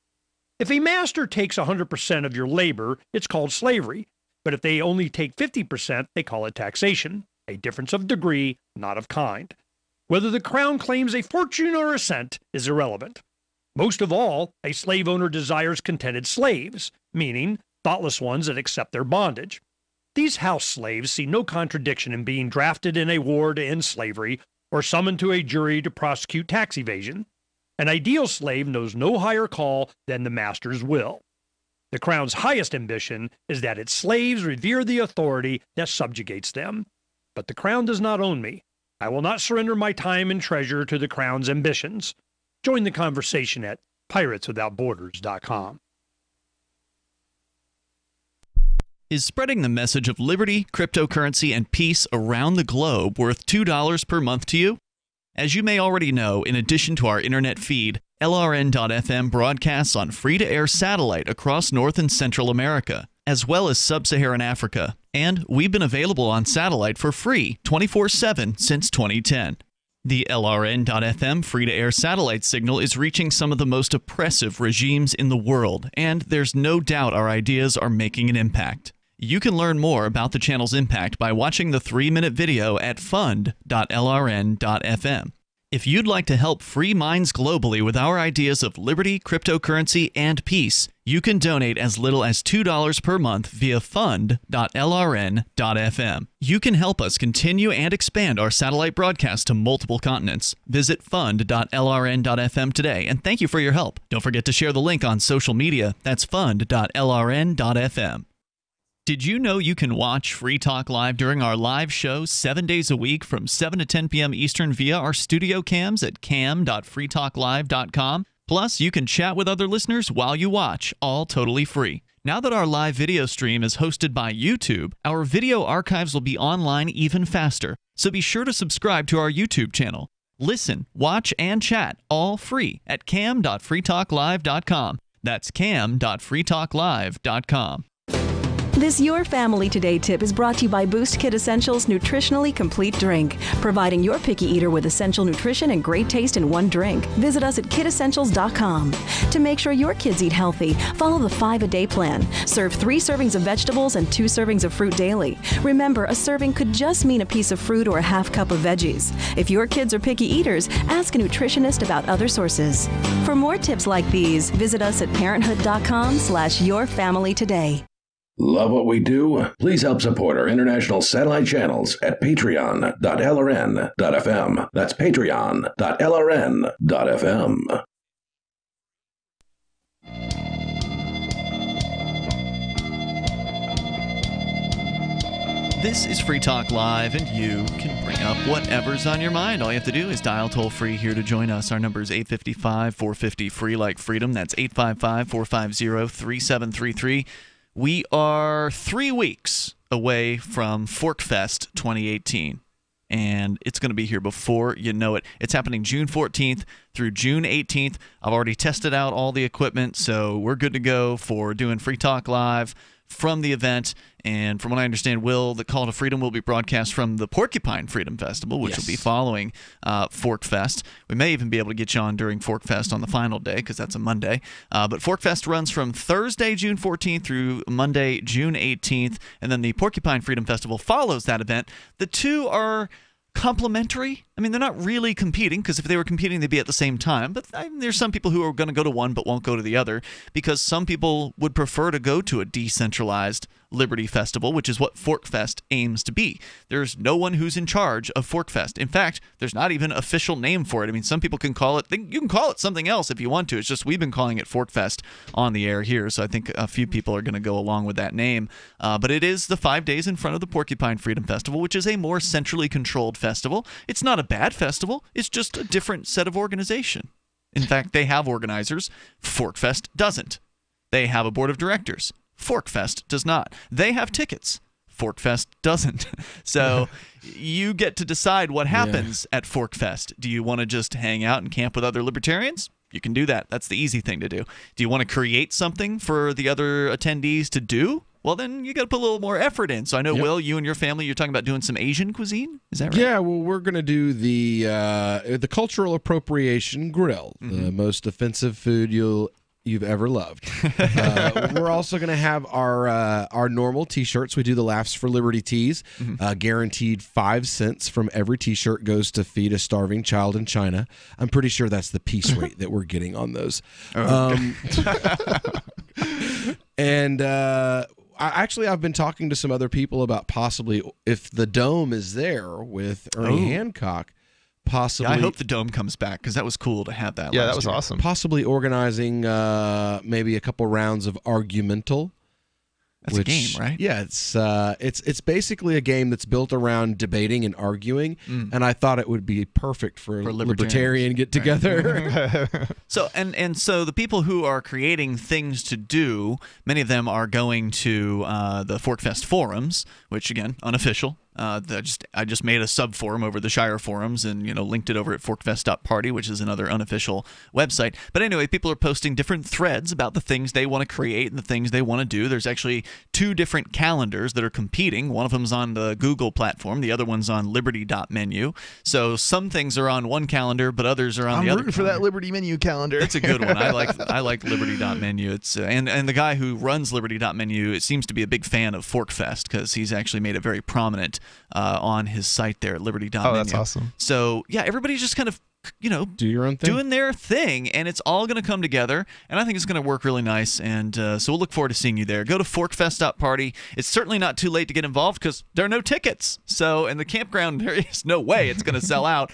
If a master takes 100% of your labor, it's called slavery. But if they only take 50%, they call it taxation, a difference of degree, not of kind. Whether the Crown claims a fortune or a cent is irrelevant. Most of all, a slave owner desires contented slaves, meaning thoughtless ones that accept their bondage. These house slaves see no contradiction in being drafted in a war to end slavery or summoned to a jury to prosecute tax evasion. An ideal slave knows no higher call than the master's will. The Crown's highest ambition is that its slaves revere the authority that subjugates them. But the Crown does not own me. I will not surrender my time and treasure to the Crown's ambitions. Join the conversation at pirateswithoutborders.com. Is spreading the message of liberty, cryptocurrency, and peace around the globe worth $2 per month to you? As you may already know, in addition to our internet feed, LRN.FM broadcasts on free-to-air satellite across North and Central America, as well as Sub-Saharan Africa. And we've been available on satellite for free 24/7 since 2010. The LRN.FM free-to-air satellite signal is reaching some of the most oppressive regimes in the world, and there's no doubt our ideas are making an impact. You can learn more about the channel's impact by watching the 3-minute video at fund.lrn.fm. If you'd like to help free minds globally with our ideas of liberty, cryptocurrency, and peace, you can donate as little as $2 per month via fund.lrn.fm. You can help us continue and expand our satellite broadcast to multiple continents. Visit fund.lrn.fm today, and thank you for your help. Don't forget to share the link on social media. That's fund.lrn.fm. Did you know you can watch Free Talk Live during our live show 7 days a week from 7 to 10 p.m. Eastern via our studio cams at cam.freetalklive.com? Plus, you can chat with other listeners while you watch, all totally free. Now that our live video stream is hosted by YouTube, our video archives will be online even faster, so be sure to subscribe to our YouTube channel. Listen, watch, and chat all free at cam.freetalklive.com. That's cam.freetalklive.com. This Your Family Today tip is brought to you by Boost Kid Essentials Nutritionally Complete Drink, providing your picky eater with essential nutrition and great taste in one drink. Visit us at kidessentials.com. To make sure your kids eat healthy, follow the 5-a-day plan. Serve 3 servings of vegetables and 2 servings of fruit daily. Remember, a serving could just mean a piece of fruit or a half cup of veggies. If your kids are picky eaters, ask a nutritionist about other sources. For more tips like these, visit us at parenthood.com/yourfamilytoday. Love what we do? Please help support our international satellite channels at patreon.lrn.fm. That's patreon.lrn.fm. This is Free Talk Live, and you can bring up whatever's on your mind. All you have to do is dial toll-free here to join us. Our number is 855-450-FREE like freedom. That's 855-450-3733. We are 3 weeks away from Forkfest 2018, and it's going to be here before you know it. It's happening June 14th through June 18th. I've already tested out all the equipment, so we're good to go for doing Free Talk Live from the event. And from what I understand, the Call to Freedom will be broadcast from the Porcupine Freedom Festival, which will be following Forkfest. We may even be able to get you on during Forkfest on the final day, because that's a Monday. But Forkfest runs from Thursday, June 14th through Monday, June 18th, and then the Porcupine Freedom Festival follows that event. The two are complementary. I mean, they're not really competing, because if they were competing, they'd be at the same time. But there's some people who are going to go to one but won't go to the other, because some people would prefer to go to a decentralized Liberty Festival, which is what ForkFest aims to be. There's no one who's in charge of ForkFest. In fact, there's not even an official name for it. I mean, some people can call it, you can call it something else if you want to. It's just we've been calling it ForkFest on the air here, so I think a few people are going to go along with that name. But it is the 5 days in front of the Porcupine Freedom Festival, which is a more centrally controlled festival. It's not a bad festival. It's just a different set of organization. In fact, they have organizers. ForkFest doesn't. They have a board of directors. ForkFest does not. They have tickets. ForkFest doesn't. So you get to decide what happens at ForkFest. Do you want to just hang out and camp with other libertarians? You can do that. That's the easy thing to do. Do you want to create something for the other attendees to do? Well, then you got to put a little more effort in. So I know, Will, you and your family, you're talking about doing some Asian cuisine. Is that right? Yeah, well, we're going to do the cultural appropriation grill, the most offensive food you've ever loved. We're also going to have our normal T-shirts. We do the Laughs for Liberty tees. Guaranteed 5 cents from every T-shirt goes to feed a starving child in China. I'm pretty sure that's the piece rate that we're getting on those. And I've been talking to some other people about possibly, if the Dome is there with Ernie Hancock, possibly. Yeah, I hope the Dome comes back because that was cool to have that. Yeah, that was awesome. Possibly organizing maybe a couple rounds of Argumental. That's a game, right? Yeah, it's basically a game that's built around debating and arguing, and I thought it would be perfect for a libertarian get together. So so the people who are creating things to do, many of them are going to the ForkFest forums, which again unofficial. I just made a sub-forum over the Shire forums and linked it over at forkfest.party, which is another unofficial website. But anyway, people are posting different threads about the things they want to create and the things they want to do. There's actually 2 different calendars that are competing. One of them's on the Google platform. The other one's on liberty.menu. So some things are on one calendar, but others are on the other. I'm rooting for that Liberty menu calendar. It's a good one. I like liberty.menu. It's and the guy who runs liberty.menu, it seems to be a big fan of ForkFest because he's actually made it very prominent on his site there at liberty.menu. Oh, that's awesome. So, yeah, everybody's just kind of, do your own thing, doing their thing, and it's all going to come together, and I think it's going to work really nice, and so we'll look forward to seeing you there. Go to forkfest.party. It's certainly not too late to get involved because there are no tickets. So, in the campground, there is no way it's going to sell out.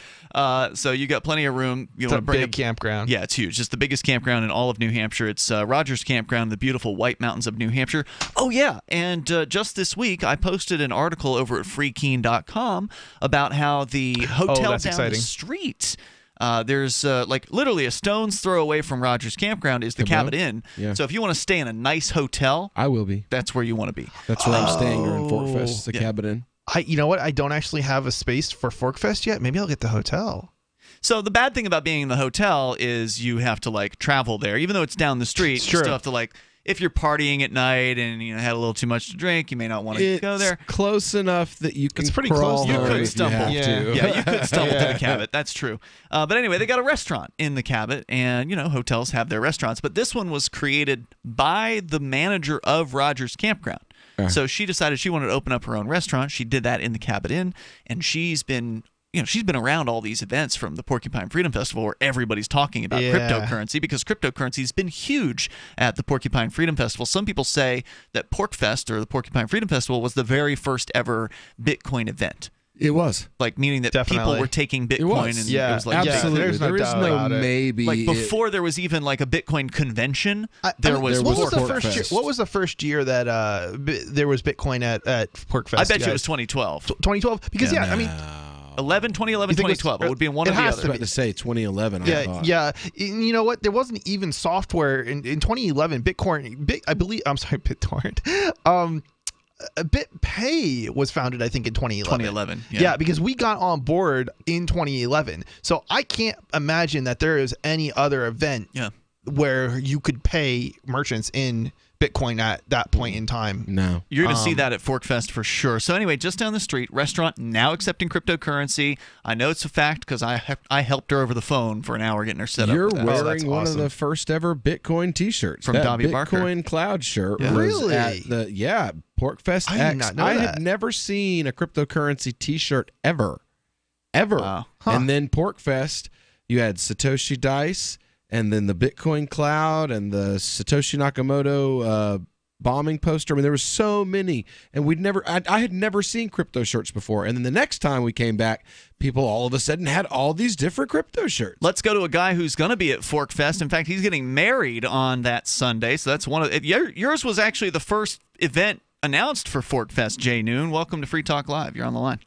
So you got plenty of room. It's a big campground. Yeah, it's huge. It's the biggest campground in all of New Hampshire. It's Rogers Campground, the beautiful White Mountains of New Hampshire. Oh, yeah, and just this week, I posted an article over at freekeen.com about how the hotel down the street, there's literally a stone's throw away from Rogers Campground is the Cabot Inn. Yeah. So if you want to stay in a nice hotel, I will be. That's where you want to be. That's where I'm staying here in ForkFest, the Cabot Inn. You know what? I don't actually have a space for ForkFest yet. Maybe I'll get the hotel. So the bad thing about being in the hotel is you have to travel there, even though it's down the street. You still have to if you're partying at night and had a little too much to drink, you may not want to go there. It's close enough that you can. It's pretty close. You could stumble. You could stumble to the Cabot. That's true. But anyway, they got a restaurant in the Cabot, and hotels have their restaurants. But this one was created by the manager of Rogers Campground. So she decided she wanted to open up her own restaurant. She did that in the Cabot Inn, and she's been around all these events from the Porcupine Freedom Festival where everybody's talking about cryptocurrency because cryptocurrency has been huge at the Porcupine Freedom Festival. Some people say that PorcFest or the Porcupine Freedom Festival was the very first ever Bitcoin event. It was. Meaning that people were taking Bitcoin. It was absolutely. There's no doubt about it. Maybe. Before there was even a Bitcoin convention, there was what was the first year that there was Bitcoin at PorcFest? I bet you it was 2012. 2012? Because, 2011, 2012. It would be in one or the other. I was about to say 2011. Yeah. You know what? There wasn't even software in 2011. BitTorrent. BitPay was founded, I think, in 2011. Yeah, because we got on board in 2011. So I can't imagine that there is any other event where you could pay merchants in Bitcoin at that point in time. No. You're going to see that at ForkFest for sure. So anyway, just down the street, restaurant now accepting cryptocurrency. I know it's a fact because I helped her over the phone for an hour getting her set up. You're wearing one of the first ever Bitcoin T-shirts. From Dobby Barker. Bitcoin Cloud shirt. Yeah. Really? At PorcFest I did not know I that. had never seen a cryptocurrency T-shirt ever. Wow. And then PorcFest, you had Satoshi Dice, and then the Bitcoin Cloud and the Satoshi Nakamoto bombing poster. I mean, there were so many, and I had never seen crypto shirts before. And then the next time we came back, people all of a sudden had all these different crypto shirts. Let's go to a guy who's going to be at Fork Fest. In fact, he's getting married on that Sunday. So that's one of yours was actually the first event announced for Fork Fest. Jay Noon, welcome to Free Talk Live. You're on the line.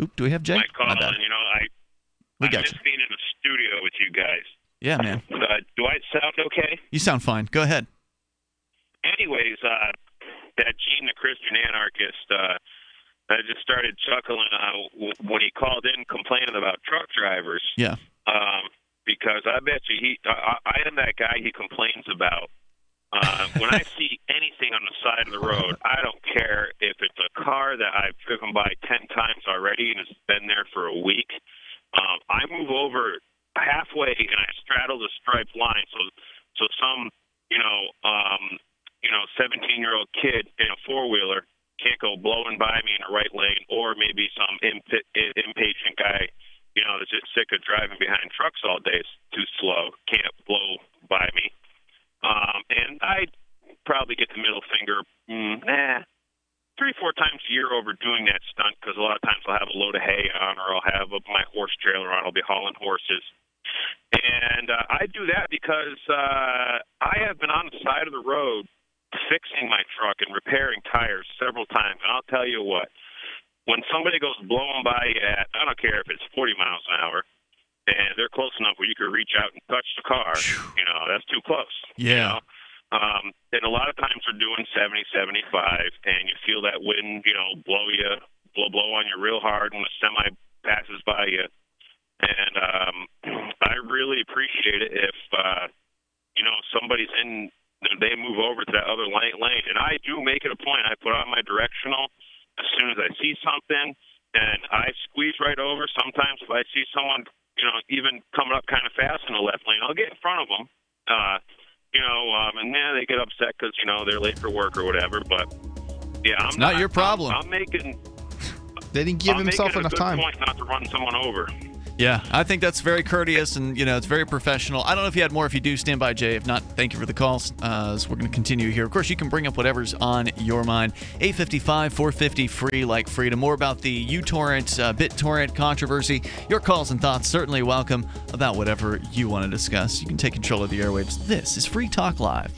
Oop, do we have Jay? I miss being in the studio with you guys. Yeah, man. Do I sound okay? You sound fine. Go ahead. Anyways, that Gene, the Christian Anarchist, I just started chuckling when he called in complaining about truck drivers. Yeah. Because I bet you I am that guy he complains about. When I see anything on the side of the road, I don't care if it's a car that I've driven by 10 times already and it's been there for a week. I move over halfway and I straddle the striped line, so some 17-year-old kid in a four-wheeler can't go blowing by me in the right lane, or maybe some impatient guy, that's just sick of driving behind trucks all day, is too slow, can't blow by me. And I probably get the middle finger 3-4 times a year over doing that stunt, because a lot of times I'll have a load of hay on, or I'll have my horse trailer on. I'll be hauling horses. And I do that because I have been on the side of the road fixing my truck and repairing tires several times. And I'll tell you what, when somebody goes blowing by you at, I don't care if it's 40 miles an hour, and they're close enough where you could reach out and touch the car, that's too close. Yeah. And a lot of times they're doing 70, 75, and you feel that wind, blow on you real hard when a semi passes by you. And I really appreciate it if, somebody's in, they move over to that other lane. And I do make it a point. I put on my directional as soon as I see something, and I squeeze right over. Sometimes if I see someone, even coming up kind of fast in the left lane, I'll get in front of them. And they get upset because, they're late for work or whatever. But, yeah, it's not your problem. I'm making... They didn't give himself enough time. Point not to run someone over. Yeah, I think that's very courteous, and it's very professional. I don't know if you had more. If you do, stand by, Jay. If not, thank you for the calls. So we're going to continue here. Of course, you can bring up whatever's on your mind. 855-450 free like freedom. More about the Utorrent, BitTorrent controversy. Your calls and thoughts certainly welcome about whatever you want to discuss. You can take control of the airwaves. This is Free Talk Live.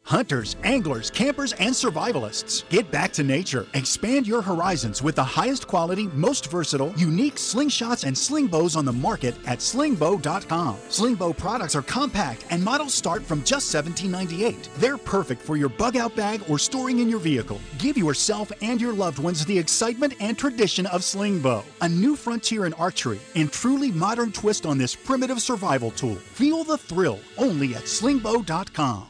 Hunters, anglers, campers, and survivalists. Get back to nature. Expand your horizons with the highest quality, most versatile, unique slingshots and sling bows on the market at slingbow.com. Slingbow products are compact and models start from just $17.98. They're perfect for your bug-out bag or storing in your vehicle. Give yourself and your loved ones the excitement and tradition of slingbow, a new frontier in archery and truly modern twist on this primitive survival tool. Feel the thrill only at slingbow.com.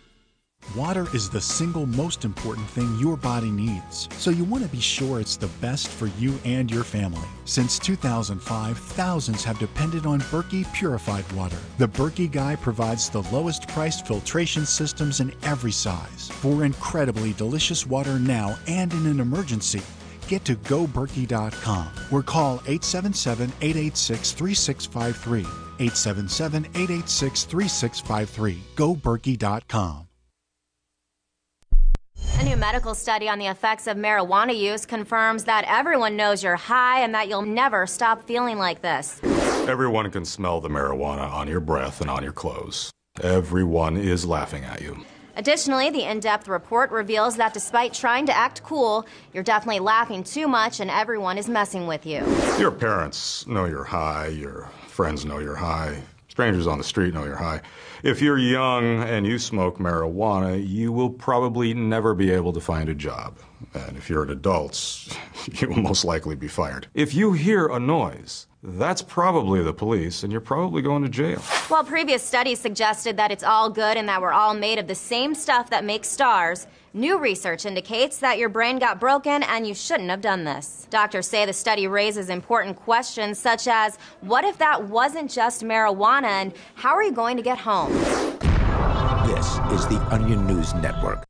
Water is the single most important thing your body needs, so you want to be sure it's the best for you and your family. Since 2005, thousands have depended on Berkey purified water. The Berkey Guy provides the lowest priced filtration systems in every size. For incredibly delicious water now and in an emergency, get to goberkey.com or call 877-886-3653. 877-886-3653. goberkey.com. A new medical study on the effects of marijuana use confirms that everyone knows you're high and that you'll never stop feeling like this. Everyone can smell the marijuana on your breath and on your clothes. Everyone is laughing at you. Additionally, the in-depth report reveals that despite trying to act cool, you're definitely laughing too much and everyone is messing with you. Your parents know you're high. Your friends know you're high. Strangers on the street know you're high. If you're young and you smoke marijuana, you will probably never be able to find a job. And if you're an adult, you will most likely be fired. If you hear a noise, that's probably the police, and you're probably going to jail. While previous studies suggested that it's all good and that we're all made of the same stuff that makes stars, new research indicates that your brain got broken and you shouldn't have done this. Doctors say the study raises important questions such as, what if that wasn't just marijuana, and how are you going to get home? This is the Onion News Network.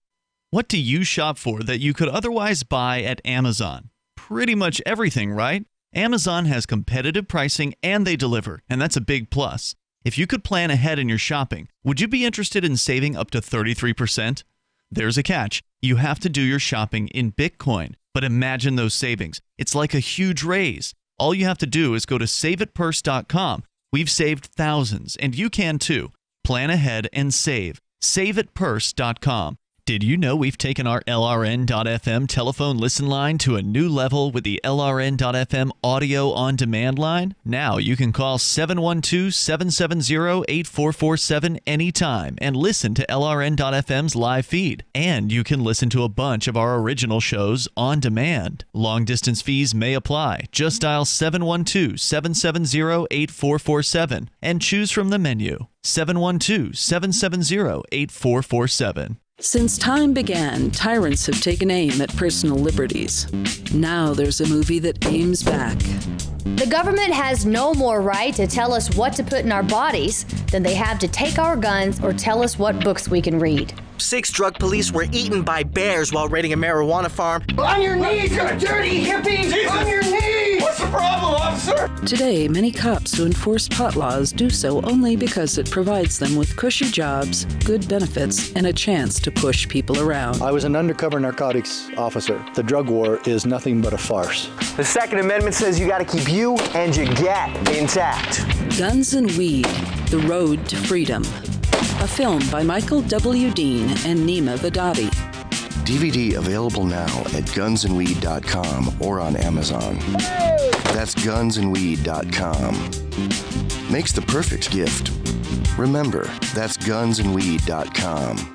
What do you shop for that you could otherwise buy at Amazon? Pretty much everything, right? Amazon has competitive pricing and they deliver, and that's a big plus. If you could plan ahead in your shopping, would you be interested in saving up to 33%? There's a catch. You have to do your shopping in Bitcoin. But imagine those savings. It's like a huge raise. All you have to do is go to saveitpurse.com. We've saved thousands, and you can too. Plan ahead and save. Saveitpurse.com. Did you know we've taken our LRN.FM telephone listen line to a new level with the LRN.FM audio on demand line? Now you can call 712-770-8447 anytime and listen to LRN.FM's live feed. And you can listen to a bunch of our original shows on demand. Long distance fees may apply. Just dial 712-770-8447 and choose from the menu. 712-770-8447. Since time began, tyrants have taken aim at personal liberties. Now there's a movie that aims back. The government has no more right to tell us what to put in our bodies than they have to take our guns or tell us what books we can read. 6 drug police were eaten by bears while raiding a marijuana farm. On your knees, you dirty hippie! Jesus. On your knees! What's the problem, officer? Today, many cops who enforce pot laws do so only because it provides them with cushy jobs, good benefits, and a chance to push people around. I was an undercover narcotics officer. The drug war is nothing but a farce. The Second Amendment says you gotta keep you and your gat intact. Guns and Weed, The Road to Freedom. A film by Michael W. Dean and Nima Vadadi. DVD available now at gunsandweed.com or on Amazon. That's gunsandweed.com. Makes the perfect gift. Remember, that's gunsandweed.com.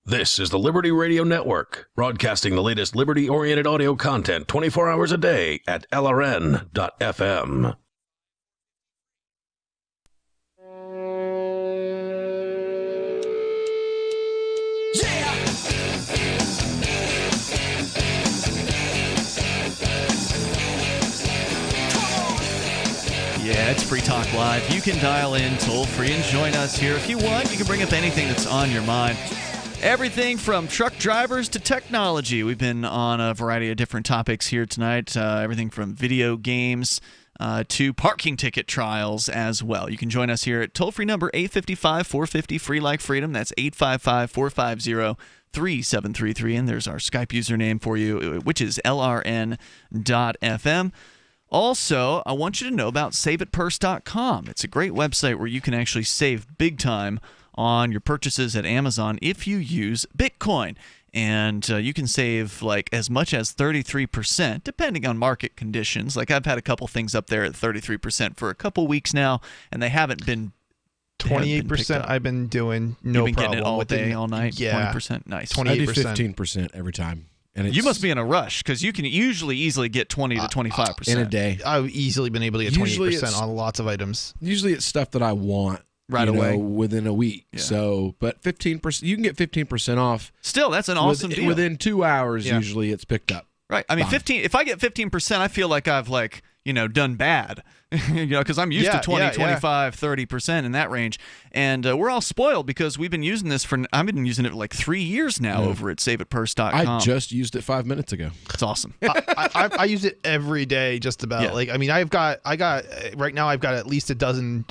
This is the Liberty Radio Network, broadcasting the latest liberty-oriented audio content 24 hours a day at LRN.FM. Yeah, it's Free Talk Live. You can dial in toll-free and join us here. If you want, you can bring up anything that's on your mind. Everything from truck drivers to technology. We've been on a variety of different topics here tonight. Everything from video games to parking ticket trials as well. You can join us here at toll-free number 855-450, free like freedom. That's 855-450-3733. And there's our Skype username for you, which is LRN.FM. Also, I want you to know about SaveItPurse.com. It's a great website where you can actually save big time on your purchases at Amazon if you use Bitcoin. And you can save like as much as 33%, depending on market conditions. Like I've had a couple things up there at 33% for a couple weeks now, and they haven't been 28% I've been doing no You've been problem. Getting it all day, all night? Yeah. 20%? Nice. 28%. I do 15% every time. And you must be in a rush because you can usually easily get 20 to 25% in a day. I've easily been able to get 20% on lots of items. Usually it's stuff that I want right away within a week. Yeah. So, but 15%, you can get 15% off. Still, that's an awesome deal. Within 2 hours, usually it's picked up. Right. I mean, 15. If I get 15%, I feel like I've done bad. Because I'm used to 20, 25, 30% in that range. And we're all spoiled because we've been using this I've been using it for like 3 years now over at SaveItPurse.com. I just used it 5 minutes ago. It's awesome. I use it every day, just about. Yeah. Like, I mean, right now I've got at least a dozen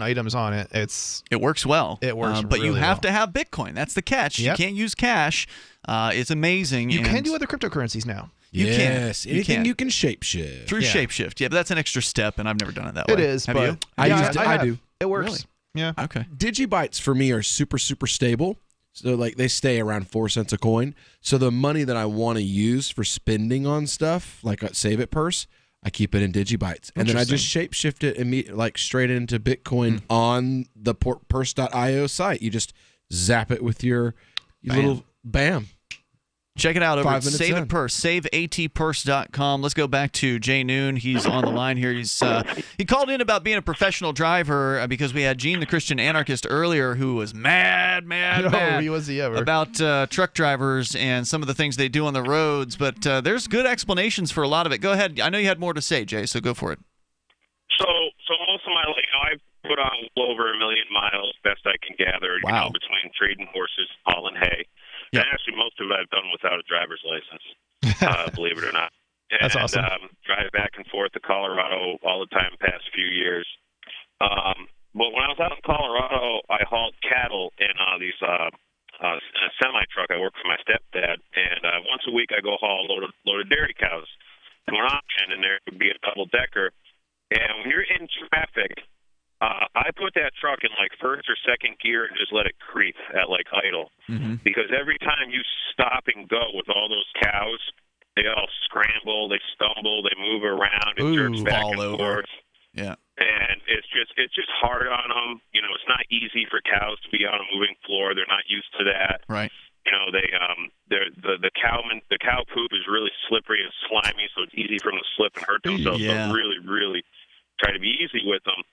items on it. It works well. It works, but really you have well. to have Bitcoin. That's the catch. Yep. You can't use cash. It's amazing. You can do other cryptocurrencies now. Yes, anything you can shapeshift. Through shapeshift. Yeah, but that's an extra step, and I've never done it that way. It is, have but you? I do. It works. Really? Yeah. Okay. Digibytes for me are super, super stable. So like they stay around 4 cents a coin. So the money that I want to use for spending on stuff, like Save It Purse, I keep it in Digibytes. And then I just shapeshift it like straight into Bitcoin on the purse.io site. You just zap it with your little bam. Check it out over at Save It Purse, saveatpurse.com. Let's go back to Jay Noon. He's on the line here. He called in about being a professional driver because we had Gene the Christian Anarchist earlier who was mad was he ever. about truck drivers and some of the things they do on the roads. But there's good explanations for a lot of it. Go ahead. I know you had more to say, Jay, so go for it. So most of my life, I've put on over 1 million miles, best I can gather, between trading horses, hauling hay. Yep. And actually, most of it I've done without a driver's license, believe it or not. and That's awesome. Drive back and forth to Colorado all the time the past few years. But when I was out in Colorado, I hauled cattle in these in a semi-truck. I work for my stepdad, and once a week I go haul a load of dairy cows to an auction, and there would be a double-decker. And when you're in traffic, I put that truck in like first or second gear and just let it creep at like idle. Mm-hmm. Because every time you stop and go with all those cows, they all scramble, they stumble, they move around, it jerks back fall and over. forth. Yeah. And it's just hard on them. You know, it's not easy for cows to be on a moving floor. They're not used to that. Right. You know, the cow poop is really slippery and slimy, so it's easy for them to slip and hurt themselves. Yeah. So really, really try to be easy with them.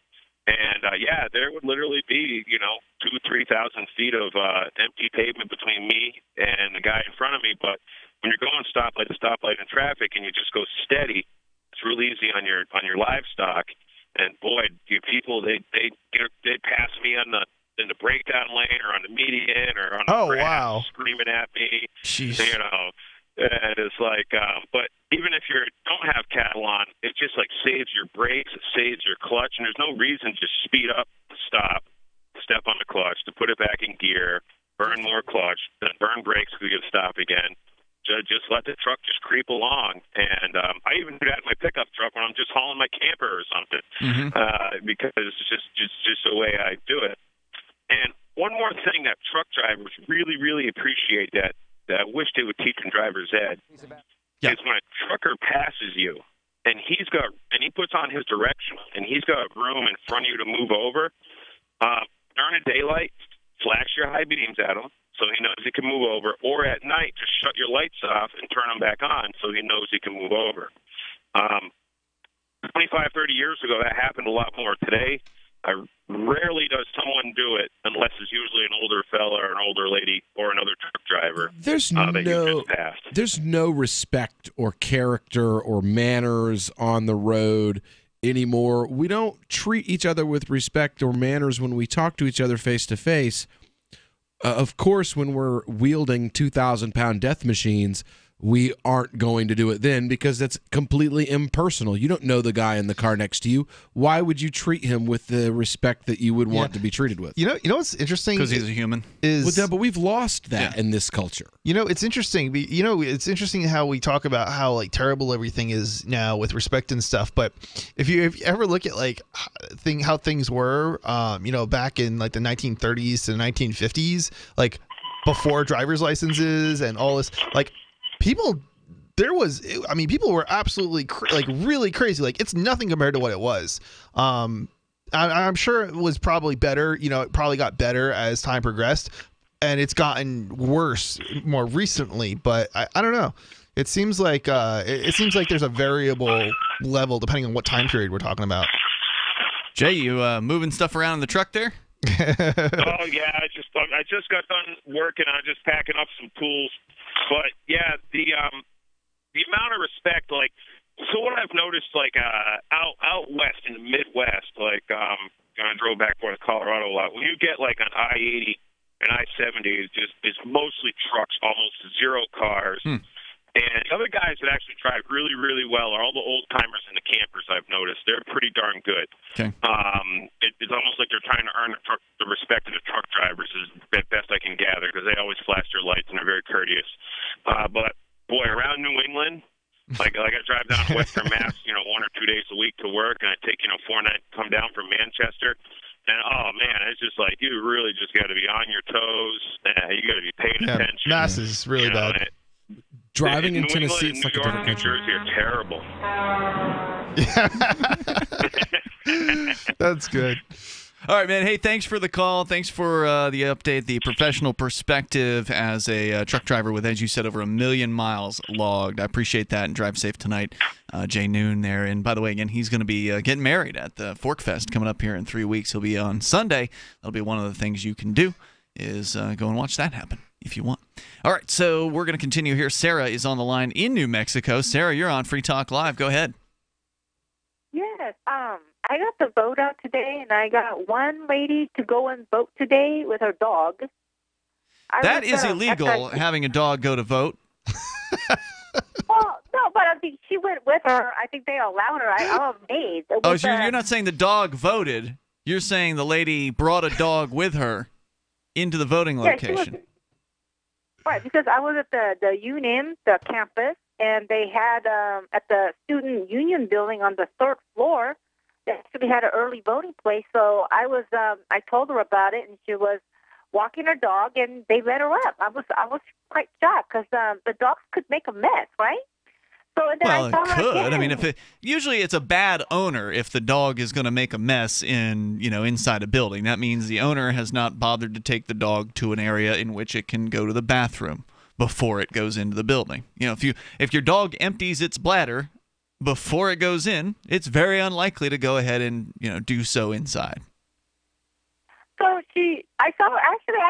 And there would literally be 2,000-3,000 feet of empty pavement between me and the guy in front of me. But when you're going stoplight to stoplight in traffic and you just go steady, it's real easy on your livestock. And boy, you people they pass me in the breakdown lane or on the median or on the grass, screaming at me. Jeez. You know, and it's like, but even if you don't have cattle on, it just like saves your brakes, it saves your clutch, and there's no reason to speed up, stop, step on the clutch, to put it back in gear, burn more clutch, then burn brakes because you get to stop again. Just let the truck just creep along. And I even do that in my pickup truck when I'm just hauling my camper or something, because it's just the way I do it. And one more thing that truck drivers really, really appreciate that I wish they would teach in driver's ed is when a trucker passes you and he puts on his directional and he's got room in front of you to move over, during the daylight, flash your high beams at him so he knows he can move over, or at night, just shut your lights off and turn them back on so he knows he can move over. 25, 30 years ago, that happened a lot more. Today, rarely does someone do it unless it's usually an older fella or an older lady or another truck driver that you just passed. There's no respect or character or manners on the road anymore. We don't treat each other with respect or manners when we talk to each other face to face. Of course, when we're wielding 2,000-pound death machines, we aren't going to do it then because that's completely impersonal. You don't know the guy in the car next to you. Why would you treat him with the respect that you would want to be treated with? You know what's interesting? Because he's a human. But we've lost that in this culture. You know, it's interesting. It's interesting how we talk about how like terrible everything is now with respect and stuff. But if you ever look at like how things were, back in like the 1930s to the 1950s, like before driver's licenses and all this, like. People were absolutely really crazy. Like it's nothing compared to what it was. I'm sure it was probably better. It probably got better as time progressed, and it's gotten worse more recently. But I don't know. It seems like there's a variable level depending on what time period we're talking about. Jay, you moving stuff around in the truck there? Oh yeah, I just got done working. I'm just packing up some tools. But yeah, the amount of respect, like, so what I've noticed, like, out west in the Midwest, like, I drove back forth to Colorado a lot. When you get like on I-80 and I-70, it's mostly trucks, almost zero cars. And the other guys that actually drive really, really well are all the old timers and the campers. I've noticed they're pretty darn good. Okay. It's almost like they're trying to earn the respect of the truck drivers, is the best I can gather, because they always flash their lights and are very courteous. But boy, around New England, like I drive down to Western Mass, 1 or 2 days a week to work, and I take 4 nights to come down from Manchester. And oh man, it's just like you really just got to be on your toes. You got to be paying attention. Mass is really bad. Driving in Tennessee, it's like a different country. New Jersey are terrible. That's good. All right, man. Hey, thanks for the call. Thanks for the update, the professional perspective as a truck driver with, as you said, over 1 million miles logged. I appreciate that, and drive safe tonight. Jay Noon there. And by the way, again, he's going to be getting married at the Fork Fest coming up here in 3 weeks. He'll be on Sunday. That'll be one of the things you can do is go and watch that happen if you want. All right, so we're going to continue here. Sarah is on the line in New Mexico. Sarah, you're on Free Talk Live. Go ahead. Yes, I got the vote out today, and I got one lady to go and vote today with her dog. That is illegal, having a dog go to vote. Well, no, but I think she went her. I think they allowed her. I was amazed. Oh, so you're not saying the dog voted. You're saying the lady brought a dog with her into the voting location. Right, because I was at the Union, the campus, and they had at the Student Union building on the 3rd floor, they actually had an early voting place. So I told her about it, and she was walking her dog, and they let her up. I was quite shocked because the dogs could make a mess, right? So and then Well, I saw it her could. again. I mean, usually it's a bad owner if the dog is going to make a mess inside a building. That means the owner has not bothered to take the dog to an area in which it can go to the bathroom before it goes into the building. If your dog empties its bladder before it goes in, it's very unlikely to go ahead and do so inside. So I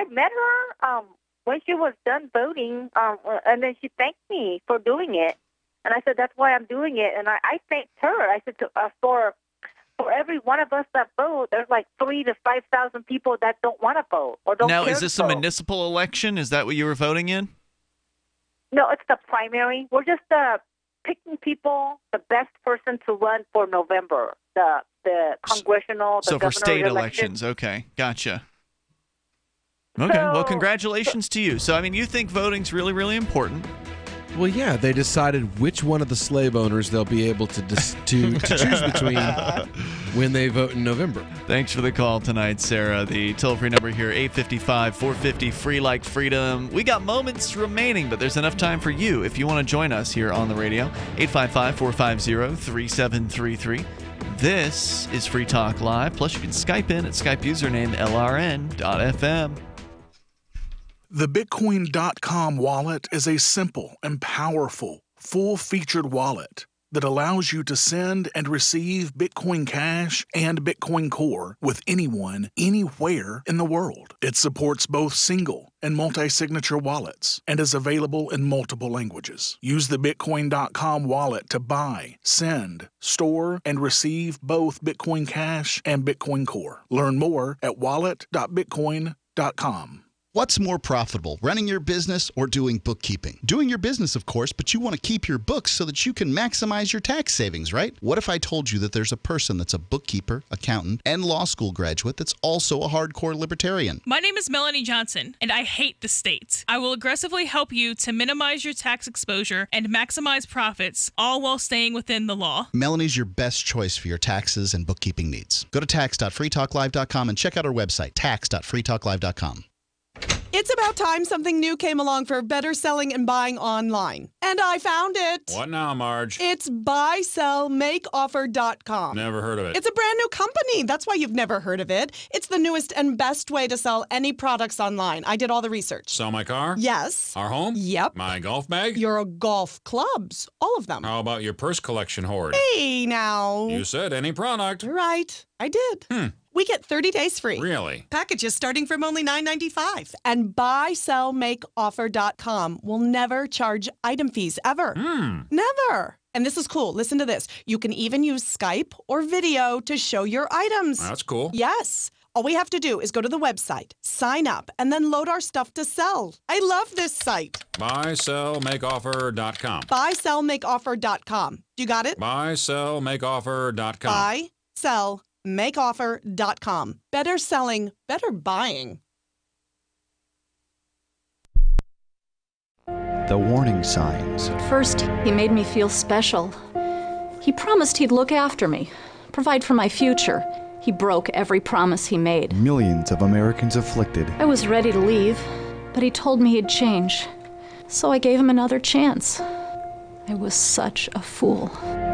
met her when she was done voting, and then she thanked me for doing it. And I said, that's why I'm doing it. And I thanked her. I said, for every one of us that vote, there's like 3,000 to 5,000 people that don't want to vote or don't care to vote. Now, is this a municipal election? Is that what you were voting in? No, it's the primary. We're just picking people, the best person to run for November, the congressional, the So for state election. elections, okay, gotcha. Okay, well, congratulations to you. So, I mean, you think voting's really, really important. Well, yeah, they decided which one of the slave owners they'll be able to choose between when they vote in November. Thanks for the call tonight, Sarah. The toll-free number here, 855-450, free like freedom. We got moments remaining, but there's enough time for you if you want to join us here on the radio. 855-450-3733. This is Free Talk Live. Plus, you can Skype in at Skype username LRN.FM. The Bitcoin.com wallet is a simple and powerful, full-featured wallet that allows you to send and receive Bitcoin Cash and Bitcoin Core with anyone, anywhere in the world. It supports both single and multi-signature wallets and is available in multiple languages. Use the Bitcoin.com wallet to buy, send, store, and receive both Bitcoin Cash and Bitcoin Core. Learn more at wallet.bitcoin.com. What's more profitable, running your business or doing bookkeeping? Doing your business, of course, but you want to keep your books so that you can maximize your tax savings, right? What if I told you that there's a person that's a bookkeeper, accountant, and law school graduate that's also a hardcore libertarian? My name is Melanie Johnson, and I hate the state. I will aggressively help you to minimize your tax exposure and maximize profits, all while staying within the law. Melanie's your best choice for your taxes and bookkeeping needs. Go to tax.freetalklive.com and check out our website, tax.freetalklive.com. It's about time something new came along for better selling and buying online. And I found it. What now, Marge? It's buysellmakeoffer.com. Never heard of it. It's a brand new company. That's why you've never heard of it. It's the newest and best way to sell any products online. I did all the research. Sell my car? Yes. Our home? Yep. My golf bag? Your golf clubs. All of them. How about your purse collection hoard? Hey, now. You said any product. Right. I did. We get 30 days free. Really? Packages starting from only $9.95. And buysellmakeoffer.com will never charge item fees ever. Never. And this is cool. Listen to this. You can even use Skype or video to show your items. That's cool. Yes. All we have to do is go to the website, sign up, and then load our stuff to sell. I love this site. Buysellmakeoffer.com. Buysellmakeoffer.com. You got it? Buysellmakeoffer.com. Buysellmakeoffer.com. Better selling, better buying. The warning signs. First, he made me feel special. He promised he'd look after me, provide for my future. He broke every promise he made. Millions of Americans afflicted. I was ready to leave, but he told me he'd change. So I gave him another chance. I was such a fool.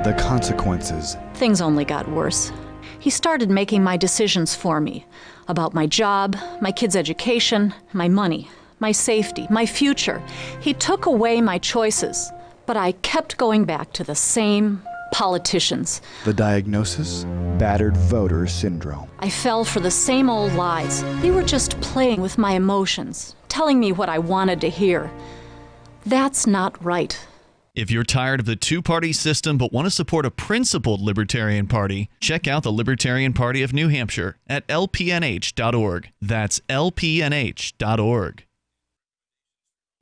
The consequences. Things only got worse. He started making my decisions for me about my job, my kids' education, my money, my safety, my future. He took away my choices, but I kept going back to the same politicians. The diagnosis? Battered voter syndrome. I fell for the same old lies. They were just playing with my emotions, telling me what I wanted to hear. That's not right. If you're tired of the two-party system but want to support a principled Libertarian Party, check out the Libertarian Party of New Hampshire at lpnh.org. That's lpnh.org.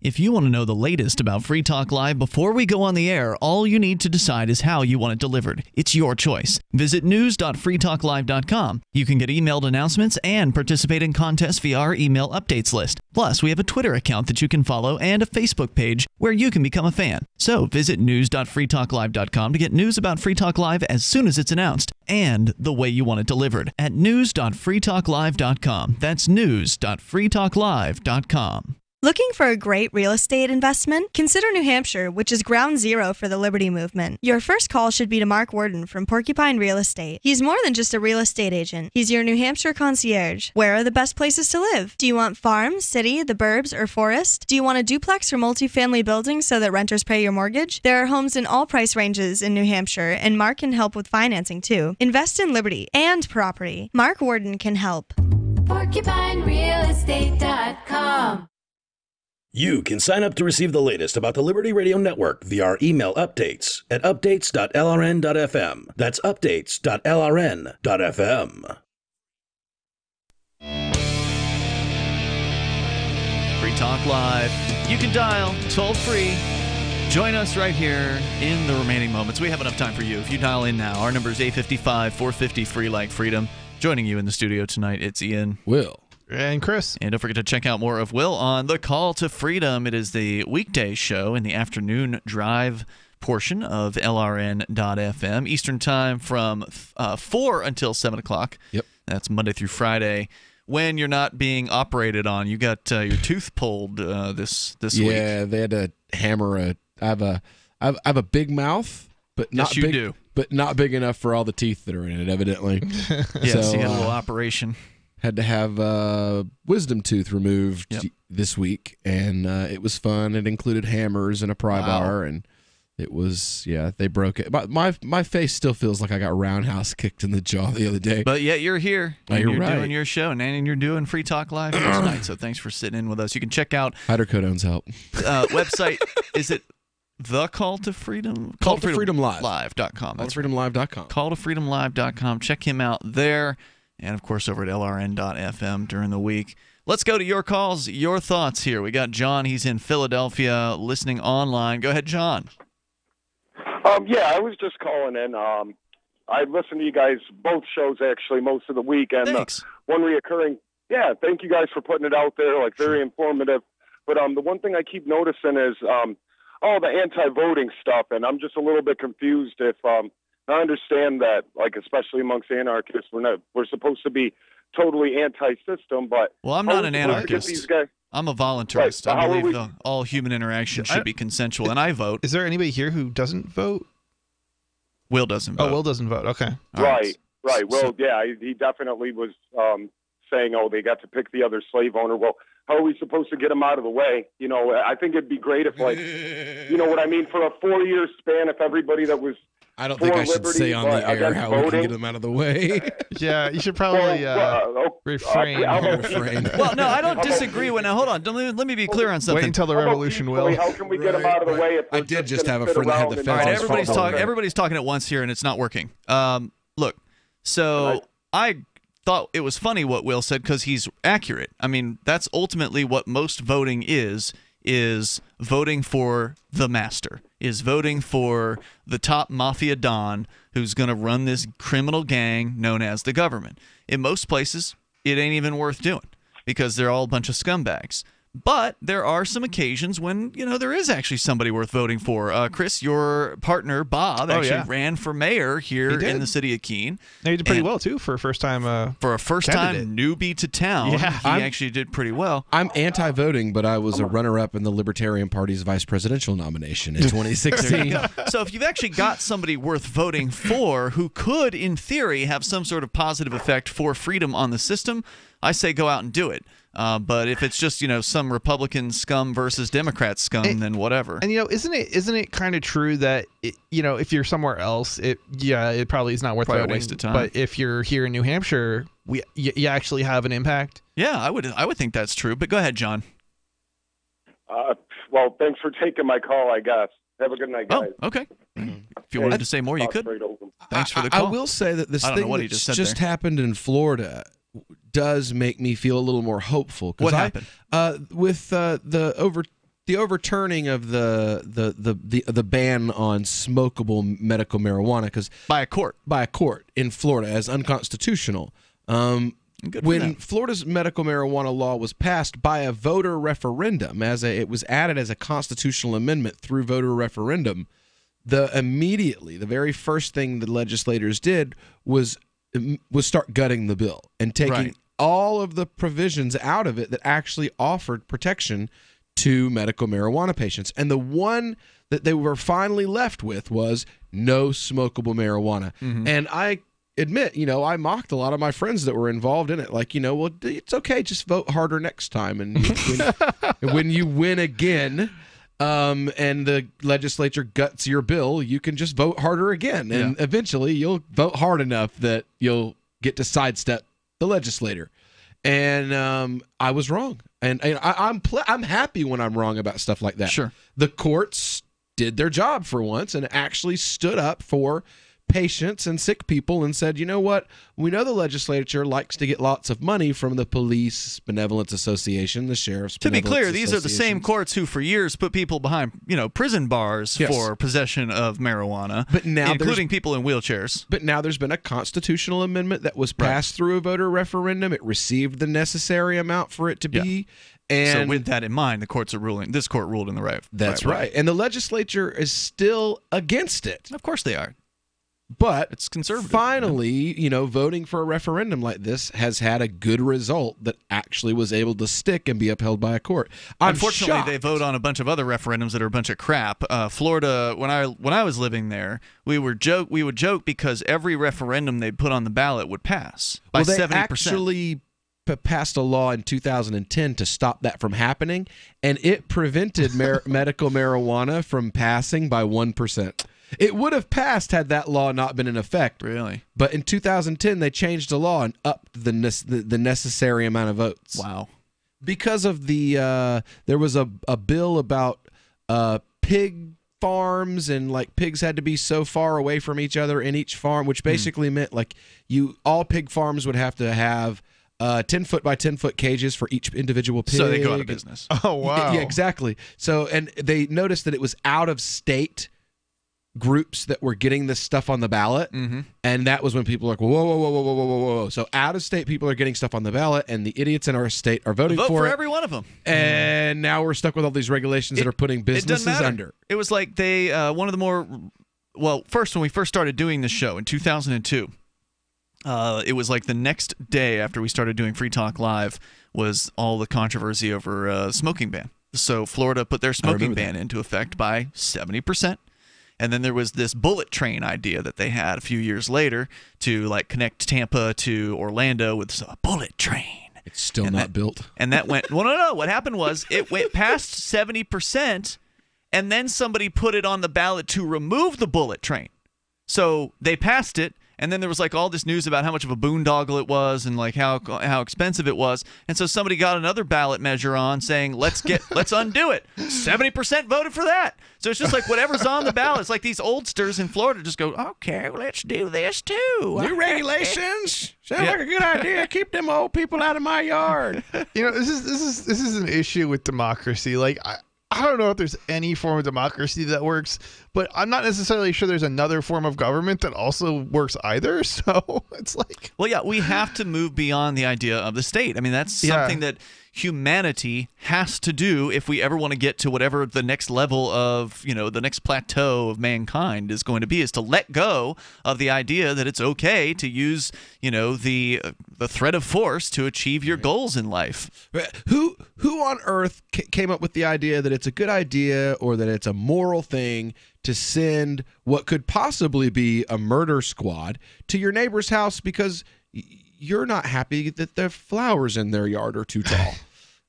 If you want to know the latest about Free Talk Live before we go on the air, all you need to decide is how you want it delivered. It's your choice. Visit news.freetalklive.com. You can get emailed announcements and participate in contests via our email updates list. Plus, we have a Twitter account that you can follow and a Facebook page where you can become a fan. So visit news.freetalklive.com to get news about Free Talk Live as soon as it's announced and the way you want it delivered at news.freetalklive.com. That's news.freetalklive.com. Looking for a great real estate investment? Consider New Hampshire, which is ground zero for the Liberty Movement. Your first call should be to Mark Worden from Porcupine Real Estate. He's more than just a real estate agent. He's your New Hampshire concierge. Where are the best places to live? Do you want farm, city, the burbs, or forest? Do you want a duplex or multifamily building so that renters pay your mortgage? There are homes in all price ranges in New Hampshire, and Mark can help with financing too. Invest in Liberty and property. Mark Worden can help. PorcupineRealEstate.com. You can sign up to receive the latest about the Liberty Radio Network via our email updates at updates.lrn.fm. That's updates.lrn.fm. Free Talk Live. You can dial toll-free. Join us right here in the remaining moments. We have enough time for you. If you dial in now, our number is 855-450-FREE like freedom. Joining you in the studio tonight, it's Ian. Will. And Chris. And don't forget to check out more of Will on The Call to Freedom. It is the weekday show in the afternoon drive portion of LRN.FM, Eastern Time from 4 until 7 o'clock. Yep. That's Monday through Friday. When you're not being operated on, you got your tooth pulled this week. Yeah, they had to hammer I have a big mouth, but not yes, you big, do. but not big enough for all the teeth that are in it, evidently. Yes, so, you had a little operation. Had to have wisdom tooth removed this week, and it was fun. It included hammers and a pry bar, and it was, they broke it. My face still feels like I got roundhouse kicked in the jaw the other day. But yet you're here, and you're right. doing your show, and you're doing Free Talk Live tonight, so thanks for sitting in with us. You can check out hydrocodone's help. Website, is it The Call to Freedom? Call to Freedom Live. Live.com. That's freedomlive.com. Call to freedomlive.com. Check him out there. And, of course, over at LRN.FM during the week. Let's go to your calls, your thoughts here. We got John. He's in Philadelphia listening online. Go ahead, John. I was just calling in. I listen to you guys, both shows, actually, most of the week. And one reoccurring, thank you guys for putting it out there, very informative. But the one thing I keep noticing is all the anti-voting stuff, and I'm just a little bit confused if I understand that, especially amongst anarchists, we're supposed to be totally anti-system, but... Well, I'm not an anarchist. I'm a voluntarist. Right, I believe all human interaction should be consensual, and I vote. Is there anybody here who doesn't vote? Will doesn't vote. Oh, Will doesn't vote. Okay. Right. Well, he definitely was saying, they got to pick the other slave owner. Well, how are we supposed to get him out of the way? I think it'd be great if, you know what I mean, for a 4-year span, if everybody that was... I don't think I should say on the air how we can get them out of the way. Yeah, you should probably refrain. Well, no, I don't disagree. Now, hold on. Let me be clear on something. Wait until the revolution, Will. How can we get them out of the way? If I did just have a friend that had the fence. All right, everybody's talking at once here, and it's not working. Look, so I thought it was funny what Will said because he's accurate. I mean, that's ultimately what most voting is voting for the master, is voting for the top mafia don who's going to run this criminal gang known as the government. In most places, it ain't even worth doing because they're all a bunch of scumbags. But there are some occasions when, there is actually somebody worth voting for. Chris, your partner, Bob, actually ran for mayor here in the city of Keene. He did pretty well, too, for a first-time For a first-time newbie to town, he actually did pretty well. I'm anti-voting, but I was a runner-up in the Libertarian Party's vice presidential nomination in 2016. So if you've actually got somebody worth voting for who could, in theory, have some sort of positive effect for freedom on the system, I say go out and do it. But if it's just some Republican scum versus Democrat scum, then whatever. And isn't it kind of true that if you're somewhere else, it probably is not worth probably voting. A waste of time. But if you're here in New Hampshire, you actually have an impact. Yeah, I would think that's true. But go ahead, John. Well, thanks for taking my call. I guess. Have a good night, guys. Oh, okay. If you wanted to say more, you could. Thanks for the call. I will say that this thing that just happened in Florida does make me feel a little more hopeful. What happened? With the the overturning of the ban on smokable medical marijuana, because by a court in Florida as unconstitutional. When Florida's medical marijuana law was passed by a voter referendum, it was added as a constitutional amendment through voter referendum, the very first thing the legislators did was start gutting the bill and taking all of the provisions out of it that actually offered protection to medical marijuana patients. And the one that they were finally left with was no smokable marijuana. Mm-hmm. And I admit, I mocked a lot of my friends that were involved in it. Like, well, it's okay, just vote harder next time. And when you win again, and the legislature guts your bill, you can just vote harder again. And eventually you'll vote hard enough that you'll get to sidestep the legislator. And I was wrong. And I'm happy when I'm wrong about stuff like that. Sure. The courts did their job for once and actually stood up for patients and sick people and said, you know what? We know the legislature likes to get lots of money from the Police Benevolence Association, the Sheriff's To be Benevolence clear, these are the same courts who for years put people behind, prison bars for possession of marijuana, but now including people in wheelchairs. But now there's been a constitutional amendment that was passed through a voter referendum. It received the necessary amount for it to be. And so with that in mind, this court ruled in the right. That's right. And the legislature is still against it. Of course they are. But it's conservative. Finally, voting for a referendum like this has had a good result that actually was able to stick and be upheld by a court. Unfortunately, they vote on a bunch of other referendums that are a bunch of crap. Florida, when I was living there, we would joke because every referendum they'd put on the ballot would pass by 70%. They actually passed a law in 2010 to stop that from happening, and it prevented medical marijuana from passing by 1%. It would have passed had that law not been in effect. Really? But in 2010, they changed the law and upped the necessary amount of votes. Wow. Because of there was a bill about pig farms, and like pigs had to be so far away from each other in each farm, which basically meant like all pig farms would have to have 10-foot by 10-foot cages for each individual pig. So they go out of business. Oh, wow. Yeah, exactly. So, and they noticed that it was out of state groups that were getting this stuff on the ballot, and that was when people were like, whoa. So out-of-state people are getting stuff on the ballot, and the idiots in our state are voting for it. Every one of them. And now we're stuck with all these regulations that are putting businesses under. It was like they one of the more first when we first started doing this show in 2002. It was like the next day after we started doing Free Talk Live was all the controversy over smoking ban. So Florida put their smoking ban into effect by 70%. And then there was this bullet train idea that they had a few years later to like connect Tampa to Orlando with a bullet train. It's still not built. And that went, no. What happened was it went past 70%, and then somebody put it on the ballot to remove the bullet train. So they passed it. And then there was like all this news about how much of a boondoggle it was and like how expensive it was. And so somebody got another ballot measure on saying, let's undo it. 70% voted for that. So it's just like whatever's on the ballot. It's like these oldsters in Florida just go, okay, let's do this too. New regulations? Sounds like a good idea. Keep them old people out of my yard. This is an issue with democracy. Like I don't know if there's any form of democracy that works, but I'm not necessarily sure there's another form of government that also works either. So it's like... Well, yeah, we have to move beyond the idea of the state. I mean, that's something that humanity has to do if we ever want to get to whatever the next level of, the next plateau of mankind is going to be, is to let go of the idea that it's okay to use, the threat of force to achieve your goals in life. Who on earth came up with the idea that it's a good idea or that it's a moral thing to send what could possibly be a murder squad to your neighbor's house because you're not happy that the flowers in their yard are too tall?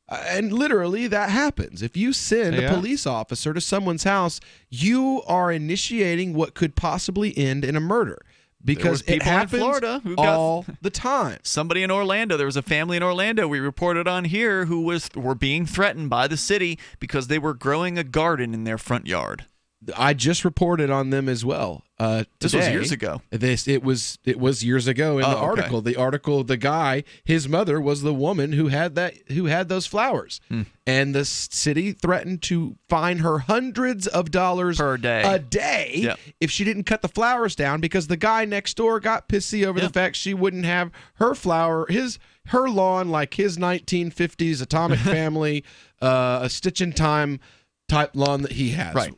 And literally that happens. If you send a police officer to someone's house, you are initiating what could possibly end in a murder. Because it happens in Florida all the time. Somebody in Orlando, there was a family in Orlando we reported on here who were being threatened by the city because they were growing a garden in their front yard. I just reported on them as well. This was years ago. It was years ago in the article. Okay. The article, the guy, his mother was the woman who had those flowers, and the city threatened to fine her hundreds of dollars per day a day if she didn't cut the flowers down, because the guy next door got pissy over the fact she wouldn't have her her lawn like his 1950s Atomic Family, a Stitch in Time type lawn that he has. Right.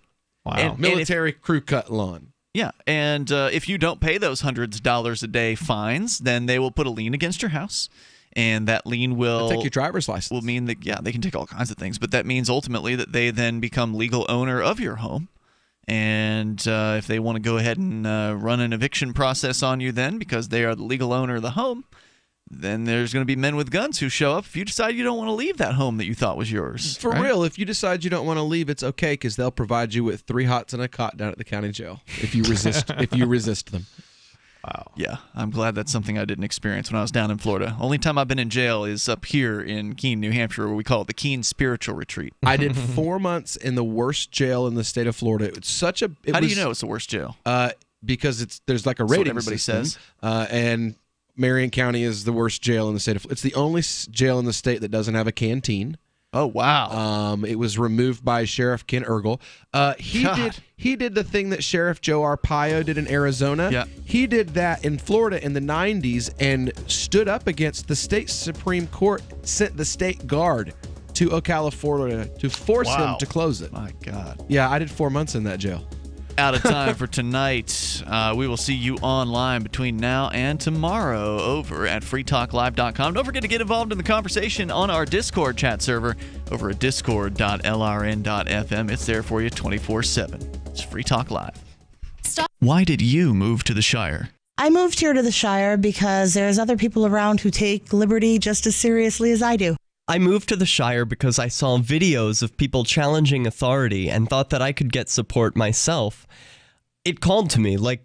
Wow. And Military crew cut lawn. Yeah, and if you don't pay those hundreds of dollars a day fines, then they will put a lien against your house, and that lien will take your driver's license. Will mean that they can take all kinds of things, but that means ultimately that they then become legal owner of your home, and if they want to go ahead and run an eviction process on you, then because they are the legal owner of the home, then there's going to be men with guns who show up if you decide you don't want to leave that home that you thought was yours. For real, if you decide you don't want to leave, it's okay, because they'll provide you with 3 hots and a cot down at the county jail if you resist them. Wow. Yeah, I'm glad that's something I didn't experience when I was down in Florida. Only time I've been in jail is up here in Keene, New Hampshire, where we call it the Keene Spiritual Retreat. I did 4 months in the worst jail in the state of Florida. How do you know it's the worst jail? Because there's like a rating everybody system, says. And Marion County is the worst jail in the state of Florida. It's the only jail in the state that doesn't have a canteen. Oh, wow. It was removed by Sheriff Ken Ergel. He did the thing that Sheriff Joe Arpaio did in Arizona. Yeah. He did that in Florida in the 90s and stood up against the state Supreme Court, sent the state guard to Ocala, Florida to force him to close it. My God. Yeah, I did 4 months in that jail. Out of time for tonight. We will see you online between now and tomorrow over at freetalklive.com. Don't forget to get involved in the conversation on our Discord chat server over at discord.lrn.fm. It's there for you 24/7. It's Free Talk Live. Why did you move to the Shire? I moved here to the Shire because there's other people around who take liberty just as seriously as I do. I moved to the Shire because I saw videos of people challenging authority and thought that I could get support myself. It called to me, like,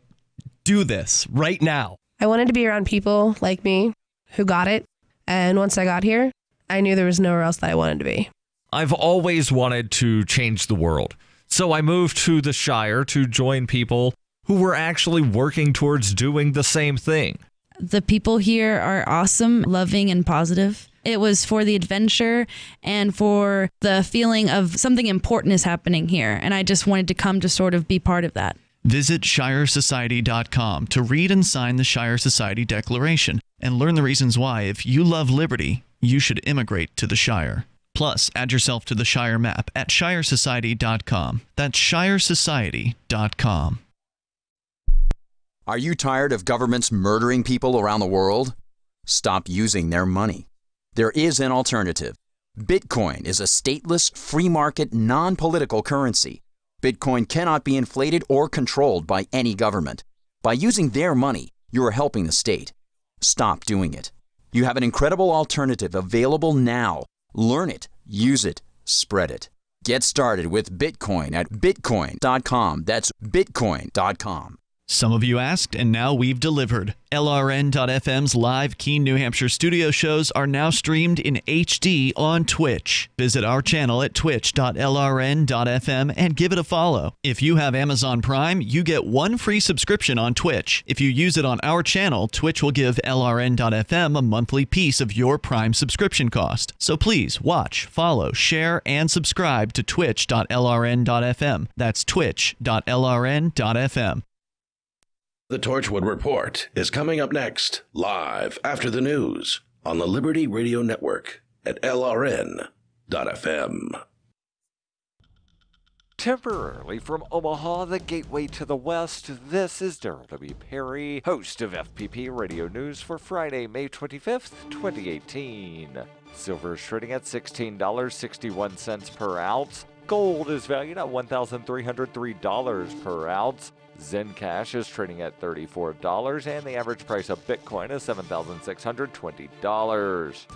do this right now. I wanted to be around people like me who got it. And once I got here, I knew there was nowhere else that I wanted to be. I've always wanted to change the world. So I moved to the Shire to join people who were actually working towards doing the same thing. The people here are awesome, loving, and positive. It was for the adventure and for the feeling of something important is happening here. And I just wanted to come to sort of be part of that. Visit ShireSociety.com to read and sign the Shire Society Declaration and learn the reasons why, if you love liberty, you should immigrate to the Shire. Plus, add yourself to the Shire map at ShireSociety.com. That's ShireSociety.com. Are you tired of governments murdering people around the world? Stop using their money. There is an alternative. Bitcoin is a stateless, free market, non-political currency. Bitcoin cannot be inflated or controlled by any government. By using their money, you are helping the state. Stop doing it. You have an incredible alternative available now. Learn it, use it, spread it. Get started with Bitcoin at bitcoin.com. That's bitcoin.com. Some of you asked, and now we've delivered. LRN.FM's live Keene, New Hampshire studio shows are now streamed in HD on Twitch. Visit our channel at twitch.lrn.fm and give it a follow. If you have Amazon Prime, you get 1 free subscription on Twitch. If you use it on our channel, Twitch will give LRN.FM a monthly piece of your Prime subscription cost. So please watch, follow, share, and subscribe to twitch.lrn.fm. That's twitch.lrn.fm. The Torchwood Report is coming up next, live after the news on the Liberty Radio Network at LRN.FM. Temporarily from Omaha, the gateway to the West, this is Darrell W. Perry, host of FPP Radio News for Friday, May 25th, 2018. Silver is trading at $16.61 per ounce. Gold is valued at $1,303 per ounce. Zencash is trading at $34, and the average price of Bitcoin is $7,620.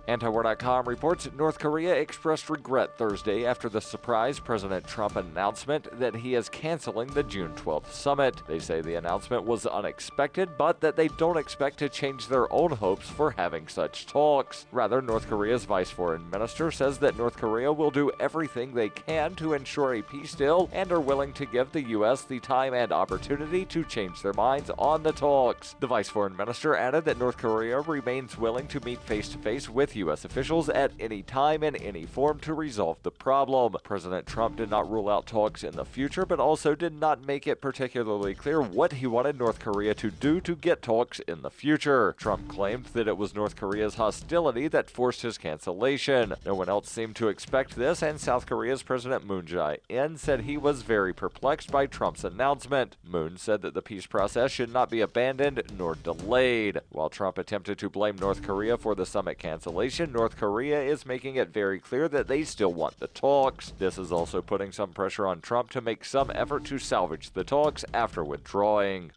Antiwar.com reports North Korea expressed regret Thursday after the surprise President Trump announcement that he is canceling the June 12th summit. They say the announcement was unexpected, but that they don't expect to change their own hopes for having such talks. Rather, North Korea's vice foreign minister says that North Korea will do everything they can to ensure a peace deal and are willing to give the U.S. the time and opportunity to change their minds on the talks. The vice foreign minister added that North Korea remains willing to meet face-to-face with U.S. officials at any time in any form to resolve the problem. President Trump did not rule out talks in the future, but also did not make it particularly clear what he wanted North Korea to do to get talks in the future. Trump claimed that it was North Korea's hostility that forced his cancellation. No one else seemed to expect this, and South Korea's President Moon Jae-in said he was very perplexed by Trump's announcement. Moon said that the peace process should not be abandoned nor delayed. While Trump attempted to blame North Korea for the summit cancellation, North Korea is making it very clear that they still want the talks. This is also putting some pressure on Trump to make some effort to salvage the talks after withdrawing.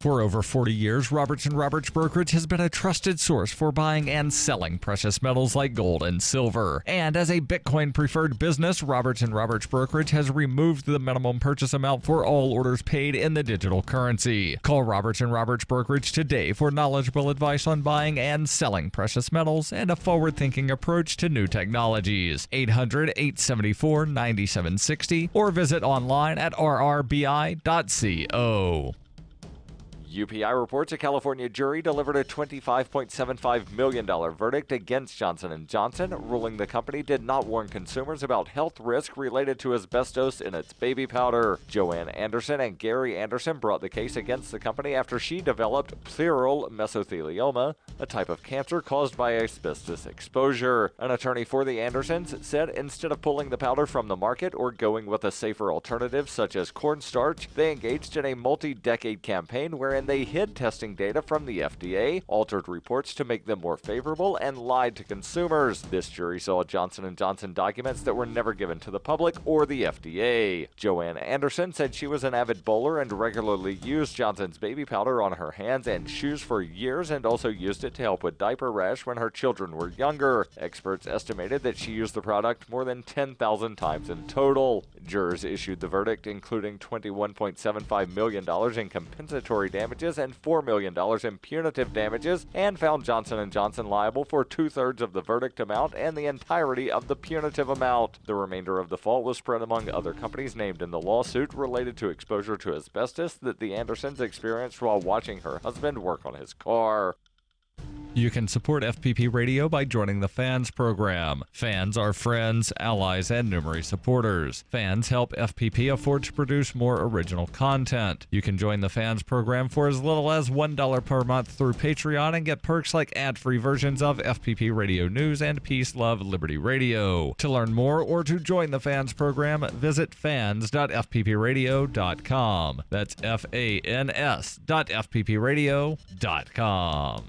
For over 40 years, Roberts & Roberts Brokerage has been a trusted source for buying and selling precious metals like gold and silver. And as a Bitcoin-preferred business, Roberts & Roberts Brokerage has removed the minimum purchase amount for all orders paid in the digital currency. Call Roberts & Roberts Brokerage today for knowledgeable advice on buying and selling precious metals and a forward-thinking approach to new technologies. 800-874-9760 or visit online at rrbi.co. UPI reports a California jury delivered a $25.75 million verdict against Johnson & Johnson, ruling the company did not warn consumers about health risk related to asbestos in its baby powder. Joanne Anderson and Gary Anderson brought the case against the company after she developed pleural mesothelioma, a type of cancer caused by asbestos exposure. An attorney for the Andersons said instead of pulling the powder from the market or going with a safer alternative such as cornstarch, they engaged in a multi-decade campaign wherein they hid testing data from the FDA, altered reports to make them more favorable, and lied to consumers. This jury saw Johnson & Johnson documents that were never given to the public or the FDA. Joanne Anderson said she was an avid bowler and regularly used Johnson's baby powder on her hands and shoes for years and also used it to help with diaper rash when her children were younger. Experts estimated that she used the product more than 10,000 times in total. Jurors issued the verdict, including $21.75 million in compensatory damages and $4 million in punitive damages, and found Johnson & Johnson liable for 2/3 of the verdict amount and the entirety of the punitive amount. The remainder of the fault was spread among other companies named in the lawsuit related to exposure to asbestos that the Andersons experienced while watching her husband work on his car. You can support FPP Radio by joining the Fans program. Fans are friends, allies, and numerous supporters. Fans help FPP afford to produce more original content. You can join the Fans program for as little as $1 per month through Patreon and get perks like ad-free versions of FPP Radio News and Peace, Love, Liberty Radio. To learn more or to join the Fans program, visit fans.fppradio.com. That's fans.fppradio.com.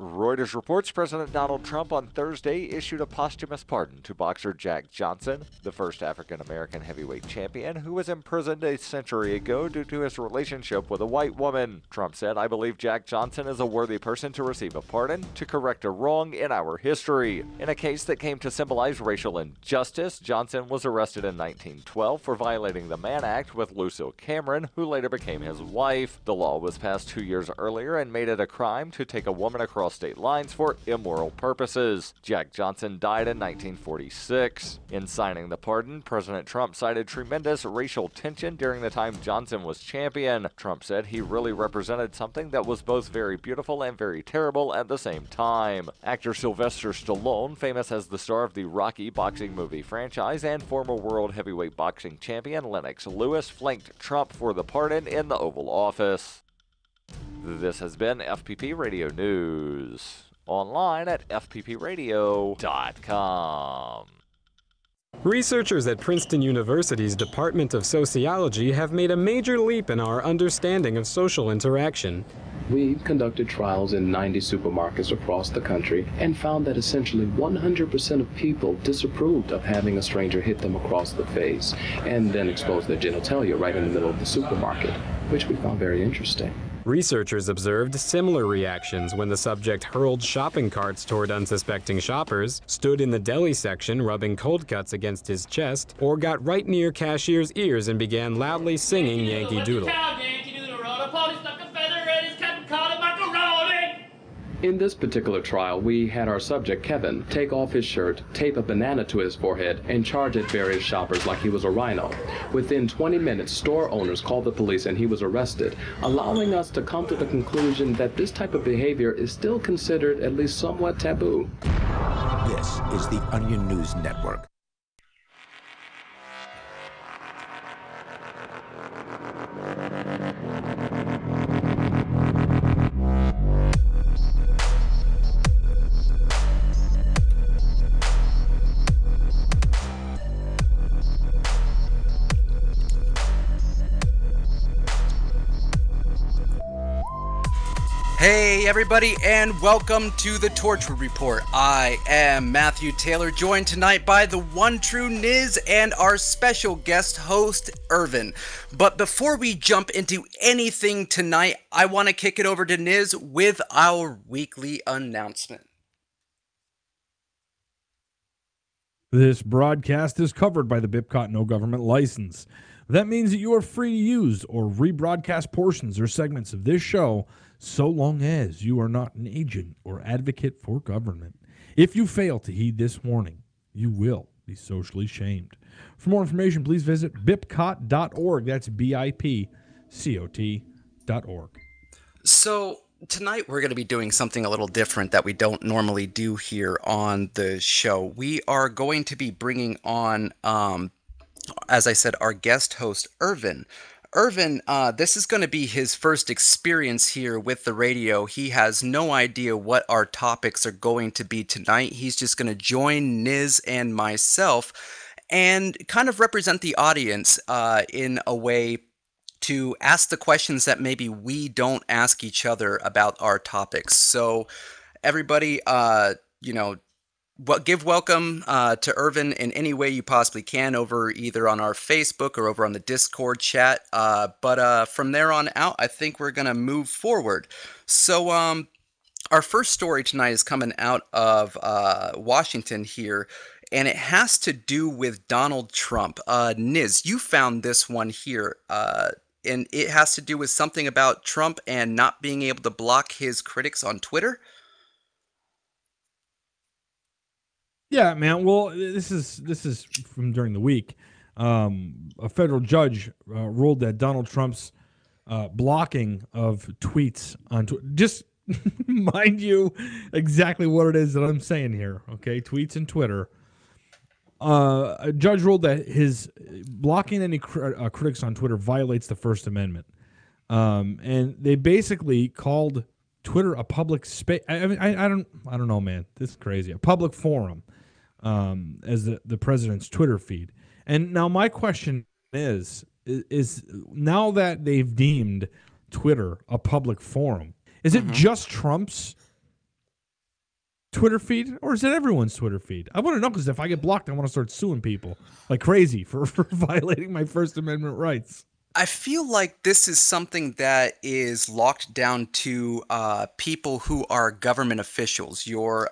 Reuters reports President Donald Trump on Thursday issued a posthumous pardon to boxer Jack Johnson, the first African-American heavyweight champion who was imprisoned a century ago due to his relationship with a white woman. Trump said, "I believe Jack Johnson is a worthy person to receive a pardon to correct a wrong in our history." In a case that came to symbolize racial injustice, Johnson was arrested in 1912 for violating the Mann Act with Lucille Cameron, who later became his wife. The law was passed 2 years earlier and made it a crime to take a woman across state lines for immoral purposes. Jack Johnson died in 1946. In signing the pardon, President Trump cited tremendous racial tension during the time Johnson was champion. Trump said he really represented something that was both very beautiful and very terrible at the same time. Actor Sylvester Stallone, famous as the star of the Rocky boxing movie franchise, and former world heavyweight boxing champion Lennox Lewis flanked Trump for the pardon in the Oval Office. This has been FPP Radio News. Online at fppradio.com. Researchers at Princeton University's Department of Sociology have made a major leap in our understanding of social interaction. We conducted trials in 90 supermarkets across the country and found that essentially 100% of people disapproved of having a stranger hit them across the face and then expose their genitalia right in the middle of the supermarket, which we found very interesting. Researchers observed similar reactions when the subject hurled shopping carts toward unsuspecting shoppers, stood in the deli section rubbing cold cuts against his chest, or got right near cashier's ears and began loudly singing Yankee Doodle. In this particular trial, we had our subject, Kevin, take off his shirt, tape a banana to his forehead, and charge at various shoppers like he was a rhino. Within 20 minutes, store owners called the police and he was arrested, allowing us to come to the conclusion that this type of behavior is still considered at least somewhat taboo. This is the Onion News Network. Hey everybody, and welcome to the Torchwood Report. I am Matthew Taylor, joined tonight by the one true Niz and our special guest host, Irvin. But before we jump into anything tonight, I want to kick it over to Niz with our weekly announcement. This broadcast is covered by the BIPCOT No Government License. That means that you are free to use or rebroadcast portions or segments of this show so long as you are not an agent or advocate for government. If you fail to heed this warning, you will be socially shamed. For more information, please visit bipcot.org. That's bipcot.org. So tonight we're going to be doing something a little different that we don't normally do here on the show. We are going to be bringing on, as I said, our guest host, Irvin. Irvin, this is going to be his first experience here with the radio. He has no idea what our topics are going to be tonight. He's just going to join Niz and myself and kind of represent the audience in a way to ask the questions that maybe we don't ask each other about our topics. So everybody, give welcome to Irvin in any way you possibly can, over either on our Facebook or over on the Discord chat. But from there on out, I think we're going to move forward. So our first story tonight is coming out of Washington here, and it has to do with Donald Trump. Niz, you found this one here, and it has to do with something about Trump and not being able to block his critics on Twitter. Yeah, man. Well, this is from during the week. A federal judge ruled that Donald Trump's blocking of tweets on Twitter, just mind you exactly what it is that I'm saying here, okay? Tweets and Twitter. A judge ruled that his blocking any critics on Twitter violates the First Amendment. And they basically called Twitter a public space. I mean, I don't know, man. This is crazy. A public forum. As the president's Twitter feed. And now my question is now that they've deemed Twitter a public forum, is it just Trump's Twitter feed, or is it everyone's Twitter feed? I want to know, because if I get blocked, I want to start suing people like crazy for violating my First Amendment rights. I feel like this is something that is locked down to people who are government officials. Your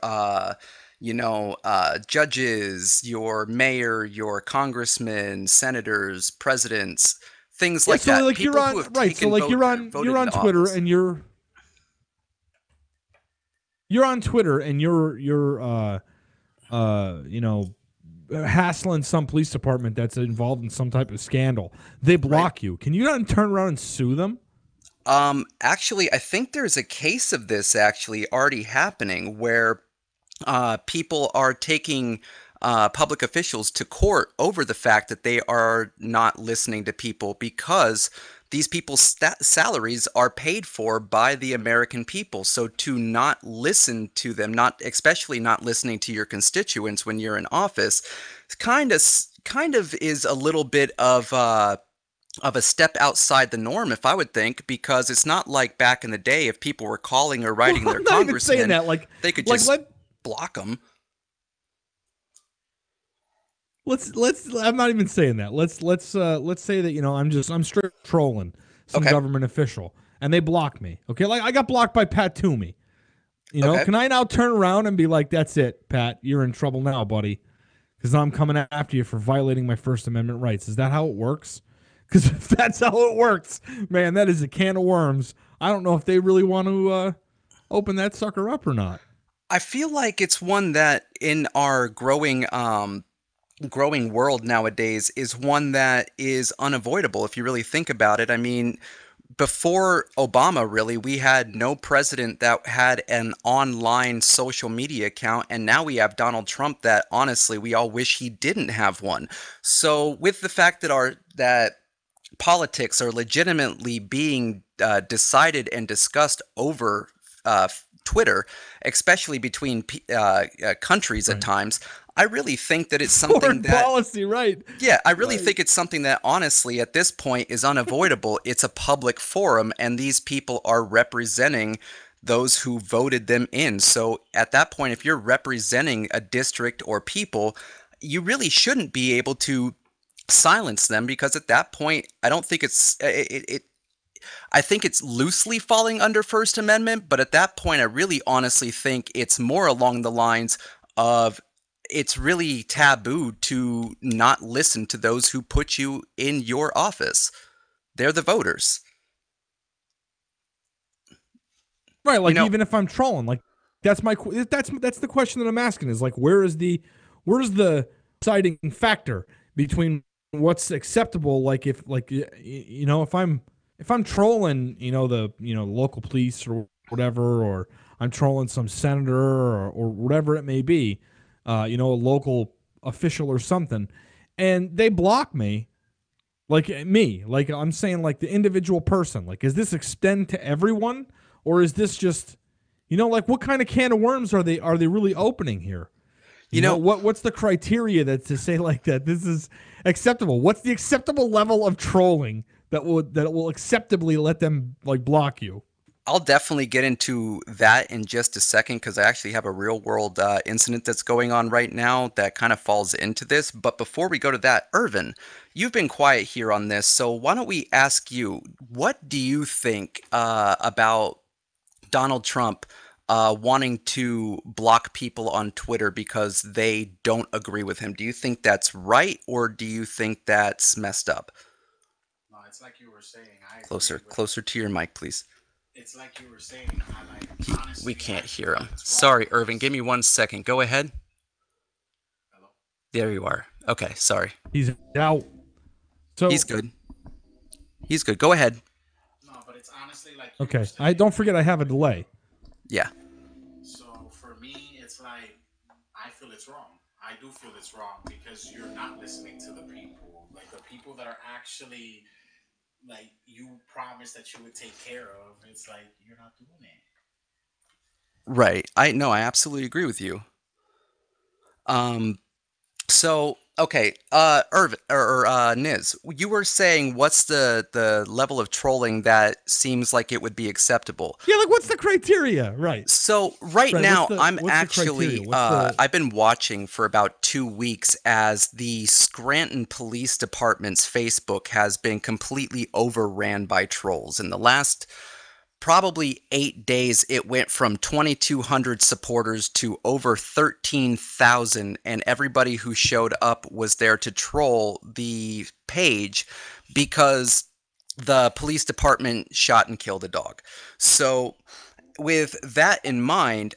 judges, your mayor, your congressmen, senators, presidents, things like that. Like people you're on, who have right. So like you're on Twitter office. and you're on Twitter and you're hassling some police department that's involved in some type of scandal. They block you. Can you not turn around and sue them? Actually, I think there's a case of this actually already happening where people are taking public officials to court over the fact that they are not listening to people, because these people's salaries are paid for by the American people. So to not listen to them, especially not listening to your constituents when you're in office, kind of is a little bit of a step outside the norm, if I would think, because it's not like back in the day if people were calling or writing their congressman, they could just block them. I'm not even saying that. Let's say that I'm straight trolling some government official, and they block me. Okay, like I got blocked by Pat Toomey. You know, Okay. can I now turn around and be like, "That's it, Pat, you're in trouble now, buddy," because I'm coming after you for violating my First Amendment rights? Is that how it works? Because if that's how it works, man, that is a can of worms. I don't know if they really want to open that sucker up or not. I feel like it's one that in our growing world nowadays is one that is unavoidable if you really think about it. I mean, before Obama, really, we had no president that had an online social media account, and now we have Donald Trump that honestly we all wish he didn't have one. So with the fact that politics are legitimately being decided and discussed over Twitter, especially between countries at times, I really think that it's something Foreign policy, right? Yeah, I really think it's something that honestly at this point is unavoidable. It's a public forum, and these people are representing those who voted them in. So at that point, if you're representing a district or people, you really shouldn't be able to silence them, because at that point, I don't think I think it's loosely falling under First Amendment, but at that point, I really honestly think it's more along the lines of it's really taboo to not listen to those who put you in your office. They're the voters. Right, like even if I'm trolling, like that's the question that I'm asking is like where's the deciding factor between what's acceptable? Like if if I'm trolling, the local police or whatever, or I'm trolling some senator or whatever it may be, a local official or something, and they block me, like I'm saying, like the individual person, like, is this extend to everyone, or is this just, like what kind of can of worms are they really opening here? What's the criteria that to say like that this is acceptable? What's the acceptable level of trolling that will acceptably let them like block you? I'll definitely get into that in just a second, because I actually have a real world incident that's going on right now that kind of falls into this. But before we go to that, Irvin, you've been quiet here on this, so why don't we ask you, what do you think about Donald Trump wanting to block people on Twitter because they don't agree with him? Do you think that's right, or do you think that's messed up? No, it's like you were saying. Closer to your mic, please. It's like you were saying. Honestly, we can't hear him. Sorry, Irvin. Give me 1 second. Go ahead. Hello? There you are. Okay, sorry. He's out. So he's good. He's good. Go ahead. No, but it's honestly like. Okay. I don't forget I have a delay. Yeah. So for me, it's like I feel it's wrong. I do feel it's wrong because you're not listening to the people, like the people that are actually. Like you promised that you would take care of, it's like you're not doing it. Right. I absolutely agree with you. So okay, Irvin or Niz, you were saying what's the level of trolling that seems like it would be acceptable? Yeah, like what's the criteria? Right. So right now I'm actually I've been watching for about 2 weeks as the Scranton Police Department's Facebook has been completely overran by trolls. In the last probably 8 days, it went from 2,200 supporters to over 13,000, and everybody who showed up was there to troll the page because the police department shot and killed a dog. So with that in mind,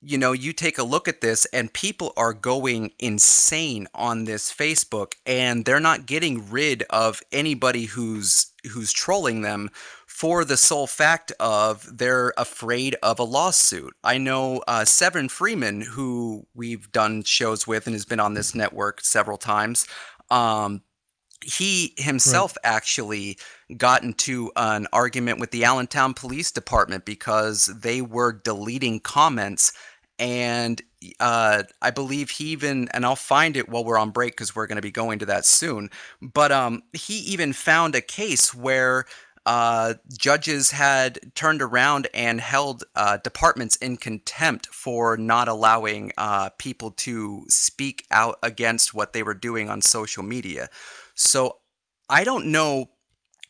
you take a look at this and people are going insane on this Facebook, and they're not getting rid of anybody who's trolling them for the sole fact of they're afraid of a lawsuit. I know Severin Freeman, who we've done shows with and has been on this network several times. He himself actually got into an argument with the Allentown Police Department because they were deleting comments. And I believe he even, and I'll find it while we're on break because we're going to be going to that soon, but he even found a case where judges had turned around and held departments in contempt for not allowing people to speak out against what they were doing on social media. So I don't know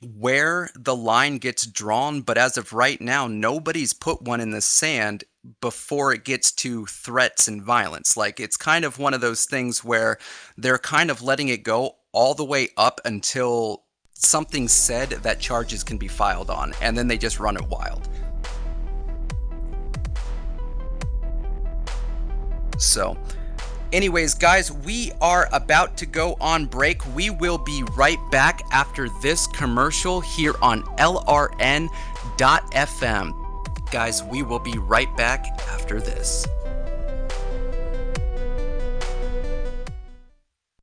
where the line gets drawn, but as of right now, nobody's put one in the sand before it gets to threats and violence. Like, it's kind of one of those things where they're kind of letting it go all the way up until something's said that charges can be filed on, and then they just run it wild. So, anyways, guys, we are about to go on break. We will be right back after this commercial here on LRN.FM. Guys, we will be right back after this.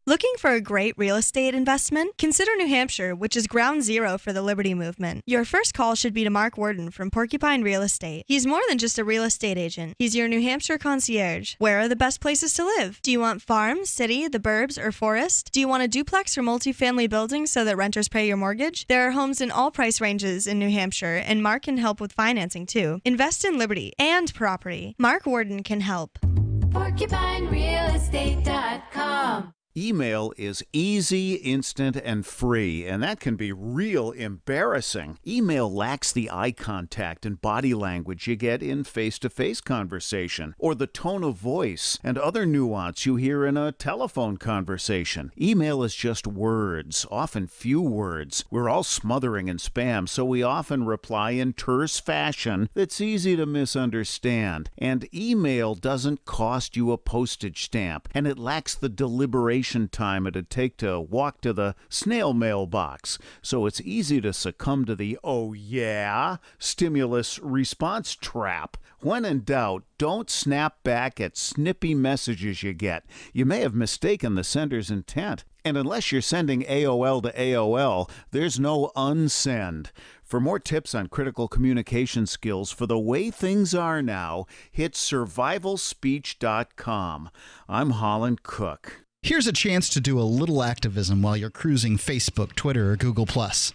Looking for a great real estate investment? Consider New Hampshire, which is ground zero for the Liberty Movement. Your first call should be to Mark Worden from Porcupine Real Estate. He's more than just a real estate agent. He's your New Hampshire concierge. Where are the best places to live? Do you want farm, city, the burbs, or forest? Do you want a duplex or multifamily building so that renters pay your mortgage? There are homes in all price ranges in New Hampshire, and Mark can help with financing too. Invest in liberty and property. Mark Worden can help. PorcupineRealEstate.com. Email is easy, instant, and free, and that can be real embarrassing. Email lacks the eye contact and body language you get in face-to-face conversation, or the tone of voice and other nuance you hear in a telephone conversation. Email is just words, often few words. We're all smothering in spam, so we often reply in terse fashion that's easy to misunderstand. And email doesn't cost you a postage stamp, and it lacks the deliberation time it'd take to walk to the snail mail box. So it's easy to succumb to the "oh yeah" stimulus response trap. When in doubt, don't snap back at snippy messages you get. You may have mistaken the sender's intent. And unless you're sending AOL to AOL, there's no unsend. For more tips on critical communication skills for the way things are now, hit survivalspeech.com. I'm Holland Cook. Here's a chance to do a little activism while you're cruising Facebook, Twitter, or Google+.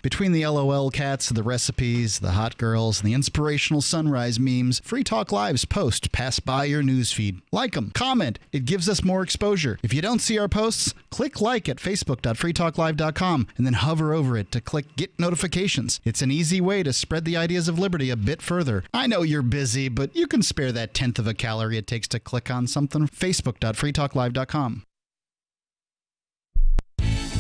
Between the LOL cats, the recipes, the hot girls, and the inspirational sunrise memes, Free Talk Live's posts pass by your newsfeed. Like them, comment. It gives us more exposure. If you don't see our posts, click like at facebook.freetalklive.com and then hover over it to click Get Notifications. It's an easy way to spread the ideas of liberty a bit further. I know you're busy, but you can spare that 1/10 of a calorie it takes to click on something. facebook.freetalklive.com.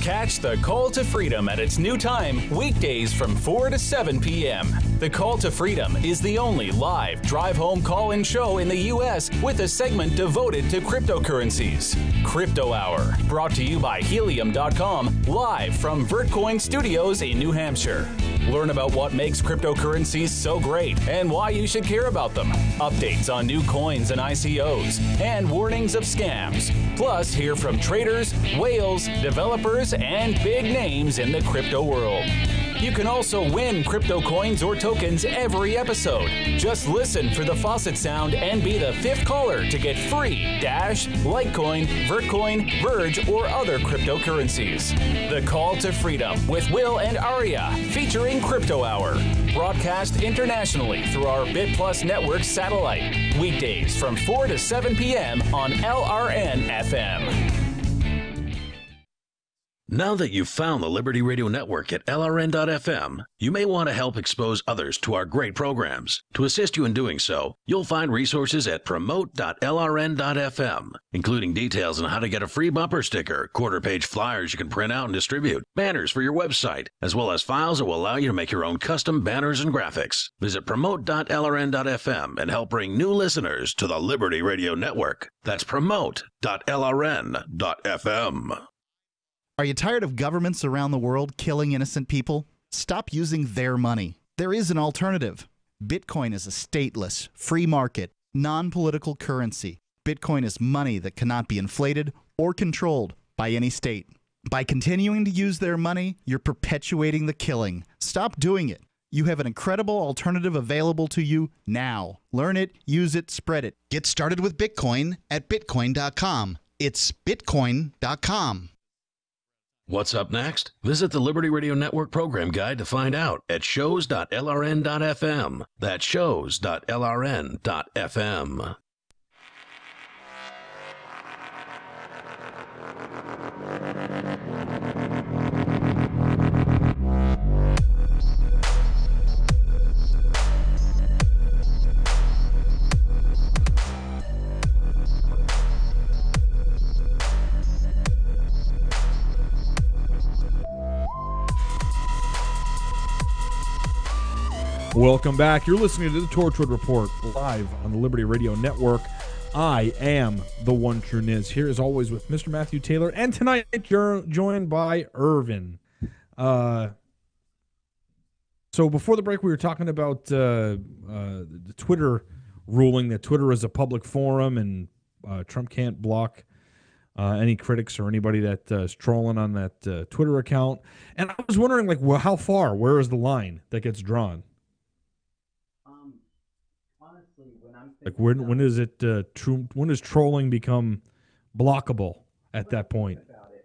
Catch the Call to Freedom at its new time, weekdays from 4 to 7 p.m. The Call to Freedom is the only live drive-home call-in show in the U.S. with a segment devoted to cryptocurrencies. Crypto Hour, brought to you by Helium.com, live from Vertcoin Studios in New Hampshire. Learn about what makes cryptocurrencies so great and why you should care about them. Updates on new coins and ICOs, and warnings of scams. Plus, hear from traders, whales, developers, and big names in the crypto world. You can also win crypto coins or tokens every episode. Just listen for the faucet sound and be the 5th caller to get free Dash, Litecoin, Vertcoin, Verge, or other cryptocurrencies. The Call to Freedom with Will and Aria, featuring Crypto Hour. Broadcast internationally through our Bit Plus Network satellite. Weekdays from 4 to 7 p.m. on LRN FM. Now that you've found the Liberty Radio Network at LRN.FM, you may want to help expose others to our great programs. To assist you in doing so, you'll find resources at promote.lrn.fm, including details on how to get a free bumper sticker, quarter-page flyers you can print out and distribute, banners for your website, as well as files that will allow you to make your own custom banners and graphics. Visit promote.lrn.fm and help bring new listeners to the Liberty Radio Network. That's promote.lrn.fm. Are you tired of governments around the world killing innocent people? Stop using their money. There is an alternative. Bitcoin is a stateless, free market, non-political currency. Bitcoin is money that cannot be inflated or controlled by any state. By continuing to use their money, you're perpetuating the killing. Stop doing it. You have an incredible alternative available to you now. Learn it, use it, spread it. Get started with Bitcoin at bitcoin.com. It's bitcoin.com. What's up next? Visit the Liberty Radio Network program guide to find out at shows.lrn.fm. That's shows.lrn.fm. Welcome back. You're listening to the Torchwood Report live on the Liberty Radio Network. I am the one true Niz, here as always with Mr. Matthew Taylor, and tonight you're joined by Irvin. So before the break, we were talking about the Twitter ruling that Twitter is a public forum and Trump can't block any critics or anybody that is trolling on that Twitter account. And I was wondering, like, well, how far? Where is the line that gets drawn? Honestly, Like, when is it true? When does trolling become blockable at that point?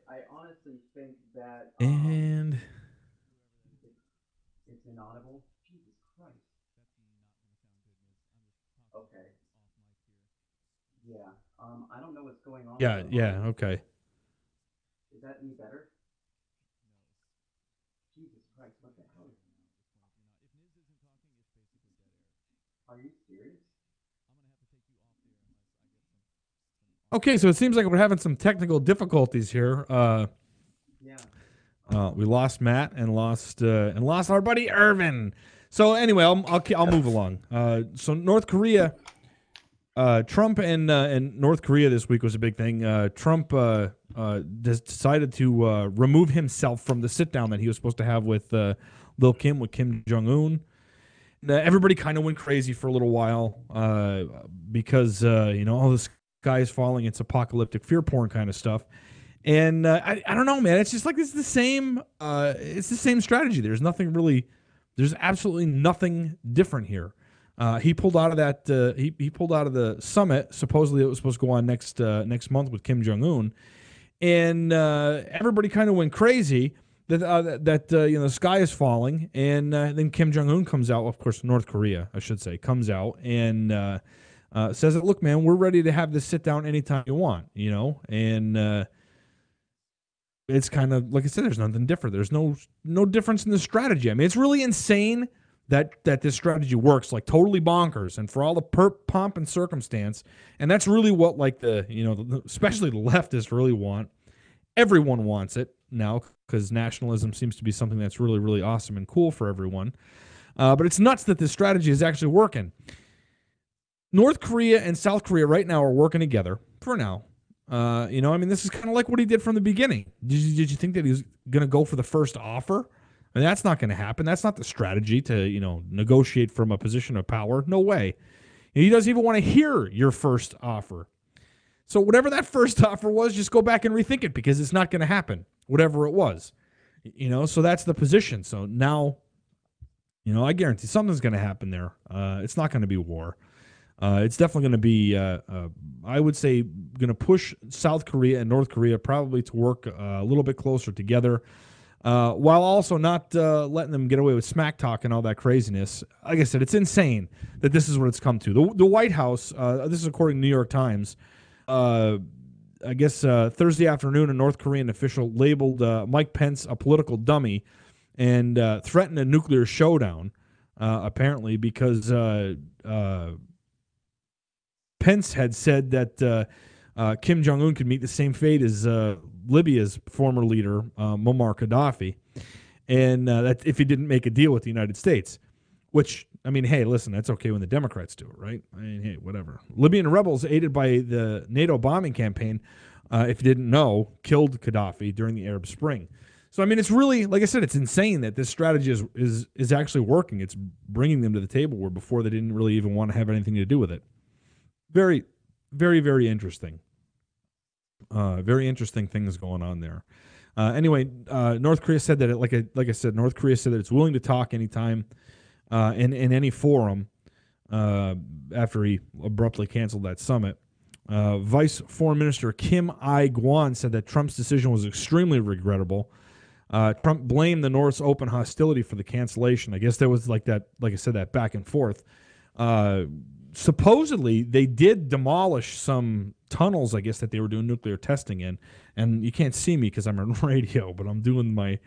I honestly think that And it's inaudible. Jesus Christ. Okay. Yeah. I don't know what's going on. yeah, okay. Is that any better? Jesus Christ, what the hell? Are you serious? Okay, so it seems like we're having some technical difficulties here. We lost Matt and lost our buddy Irvin. So anyway, I'll move along. So North Korea, Trump and North Korea this week was a big thing. Trump decided to remove himself from the sit down that he was supposed to have with Lil Kim, with Kim Jong-un. Everybody kind of went crazy for a little while because all the sky is falling. It's apocalyptic fear porn kind of stuff. And I don't know, man. It's just like it's the same strategy. There's absolutely nothing different here. He pulled out of that. He pulled out of the summit. Supposedly, it was supposed to go on next month with Kim Jong-un, and everybody kind of went crazy that the sky is falling, and then Kim Jong-un comes out. Of course, North Korea, I should say, comes out and says that, look, man, we're ready to have this sit down anytime you want, and it's kind of like I said. There's nothing different. There's no difference in the strategy. I mean, it's really insane that this strategy works, like totally bonkers, and for all the pomp and circumstance. And that's really what, like, especially the leftists really want. Everyone wants it now because nationalism seems to be something that's really, really awesome and cool for everyone. But it's nuts that this strategy is actually working. North Korea and South Korea right now are working together for now. This is kind of like what he did from the beginning. Did you think that he was going to go for the first offer? And that's not going to happen. That's not the strategy to, negotiate from a position of power. No way. He doesn't even want to hear your first offer. So whatever that first offer was, just go back and rethink it because it's not going to happen, whatever it was. So that's the position. So now, I guarantee something's going to happen there. It's not going to be war. It's definitely going to be, I would say, going to push South Korea and North Korea probably to work a little bit closer together. While also not letting them get away with smack talk and all that craziness. Like I said, it's insane that this is what it's come to. The White House, this is according to New York Times, I guess Thursday afternoon, a North Korean official labeled Mike Pence a political dummy and threatened a nuclear showdown, apparently, because Pence had said that Kim Jong-un could meet the same fate as Libya's former leader, Muammar Gaddafi, and that if he didn't make a deal with the United States, which, I mean, hey, listen, that's okay when the Democrats do it, right? I mean, hey, whatever. Libyan rebels aided by the NATO bombing campaign, if you didn't know, killed Gaddafi during the Arab Spring. So, I mean, it's really, like I said, it's insane that this strategy is actually working. It's bringing them to the table where before they didn't really even want to have anything to do with it. Very, very, very interesting. Very interesting things going on there. Anyway, North Korea said that, like I said, North Korea said that it's willing to talk anytime in any forum after he abruptly canceled that summit. Vice Foreign Minister Kim I-gwan said that Trump's decision was extremely regrettable. Trump blamed the North's open hostility for the cancellation. I guess there was like I said, that back and forth. Supposedly, they did demolish some tunnels, I guess, that they were doing nuclear testing in. And you can't see me because I'm on radio, but I'm doing my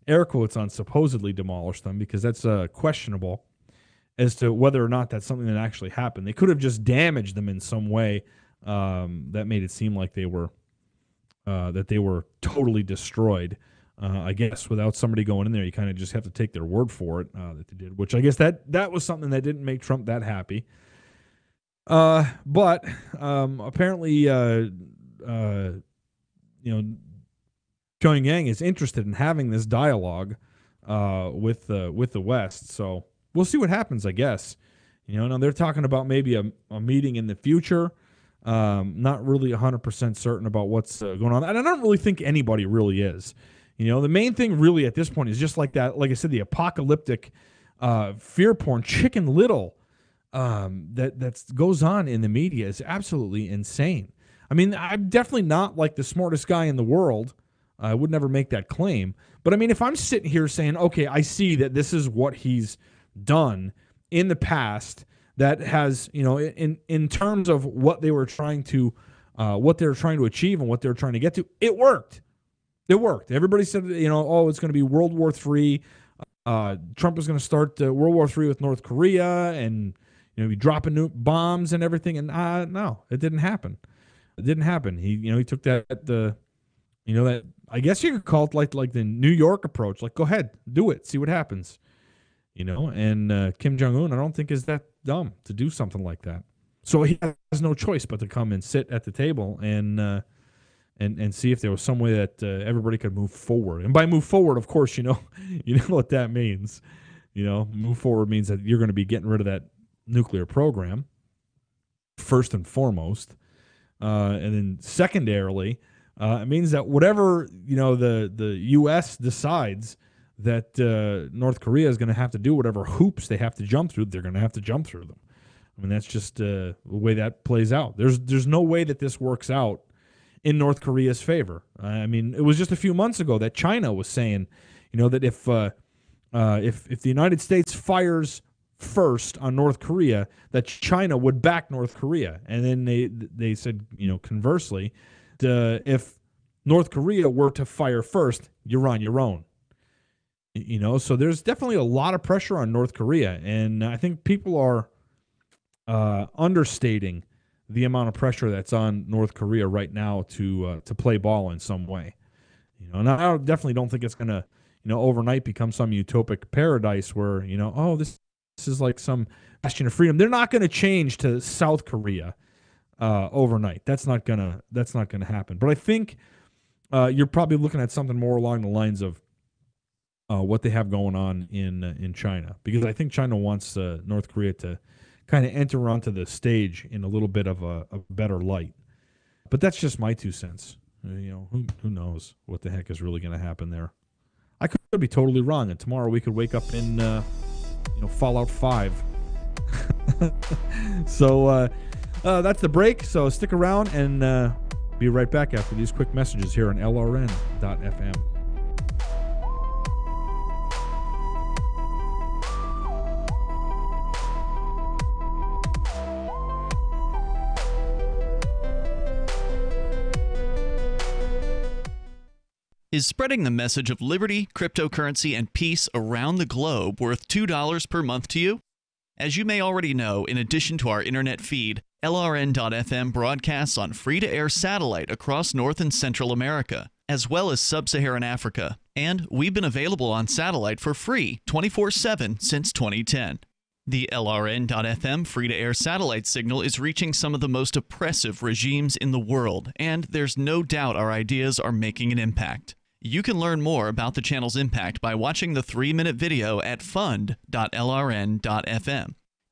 air quotes on supposedly demolished them because that's questionable as to whether or not that's something that actually happened. They could have just damaged them in some way that made it seem like they were totally destroyed. I guess without somebody going in there, you kind of just have to take their word for it that they did. Which I guess that was something that didn't make Trump that happy. But apparently, Pyongyang is interested in having this dialogue with the West. So we'll see what happens, I guess. Now they're talking about maybe a meeting in the future. Not really 100% certain about what's going on. And I don't really think anybody really is. The main thing really at this point is just like that, like I said, the apocalyptic fear porn, Chicken Little, that goes on in the media is absolutely insane. I mean, I'm definitely not like the smartest guy in the world. I would never make that claim. But I mean, if I'm sitting here saying, okay, I see that this is what he's done in the past that has, in terms of what they were trying to achieve and what they were trying to get to, it worked. It worked. Everybody said, it's going to be World War III. Trump was going to start World War III with North Korea and, be dropping bombs and everything. And no, it didn't happen. It didn't happen. He took that, that I guess you could call it like the New York approach. Like, go ahead, do it, see what happens. And Kim Jong-un, I don't think is that dumb to do something like that. So he has no choice but to come and sit at the table and see if there was some way that everybody could move forward. And by move forward, of course, you know what that means. Move forward means that you're going to be getting rid of that nuclear program, first and foremost. And then secondarily, it means that whatever, the U.S. decides that North Korea is going to have to do, whatever hoops they have to jump through, they're going to have to jump through them. I mean, that's just the way that plays out. There's no way that this works out in North Korea's favor. I mean, it was just a few months ago that China was saying, that if the United States fires first on North Korea, that China would back North Korea. And then they said, conversely, if North Korea were to fire first, you're on your own. So there's definitely a lot of pressure on North Korea, and I think people are understating the amount of pressure that's on North Korea right now to play ball in some way. And I definitely don't think it's going to, overnight become some utopic paradise where, this is like some bastion of freedom. They're not going to change to South Korea overnight. That's not gonna happen. But I think you're probably looking at something more along the lines of what they have going on in China, because I think China wants North Korea to kind of enter onto the stage in a little bit of a better light. But that's just my 2 cents. Who knows what the heck is really going to happen there? I could be totally wrong, and tomorrow we could wake up in Fallout 5. So that's the break. So stick around and be right back after these quick messages here on LRN.FM. Is spreading the message of liberty, cryptocurrency, and peace around the globe worth $2 per month to you? As you may already know, in addition to our internet feed, LRN.FM broadcasts on free-to-air satellite across North and Central America, as well as Sub-Saharan Africa. And we've been available on satellite for free 24/7 since 2010. The LRN.FM free-to-air satellite signal is reaching some of the most oppressive regimes in the world, and there's no doubt our ideas are making an impact. You can learn more about the channel's impact by watching the 3-minute video at fund.lrn.fm.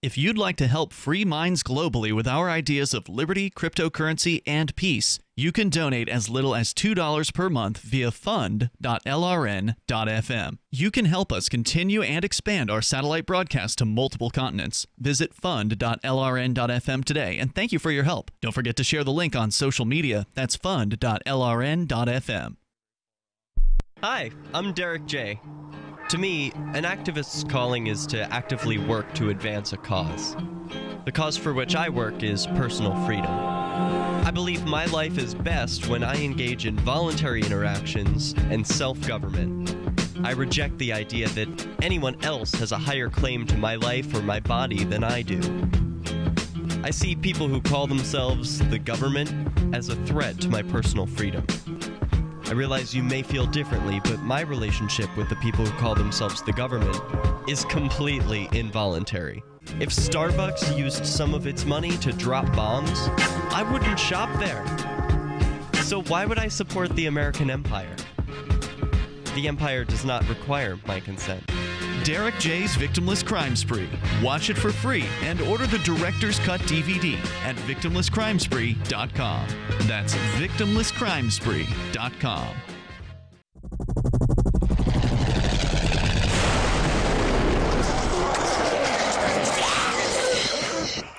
If you'd like to help free minds globally with our ideas of liberty, cryptocurrency, and peace, you can donate as little as $2 per month via fund.lrn.fm. You can help us continue and expand our satellite broadcast to multiple continents. Visit fund.lrn.fm today, and thank you for your help. Don't forget to share the link on social media. That's fund.lrn.fm. Hi, I'm Derek J. To me, an activist's calling is to actively work to advance a cause. The cause for which I work is personal freedom. I believe my life is best when I engage in voluntary interactions and self-government. I reject the idea that anyone else has a higher claim to my life or my body than I do. I see people who call themselves the government as a threat to my personal freedom. I realize you may feel differently, but my relationship with the people who call themselves the government is completely involuntary. If Starbucks used some of its money to drop bombs, I wouldn't shop there. So why would I support the American empire? The empire does not require my consent. Derek J's Victimless Crime Spree. Watch it for free and order the Director's Cut DVD at victimlesscrimespree.com. That's victimlesscrimespree.com.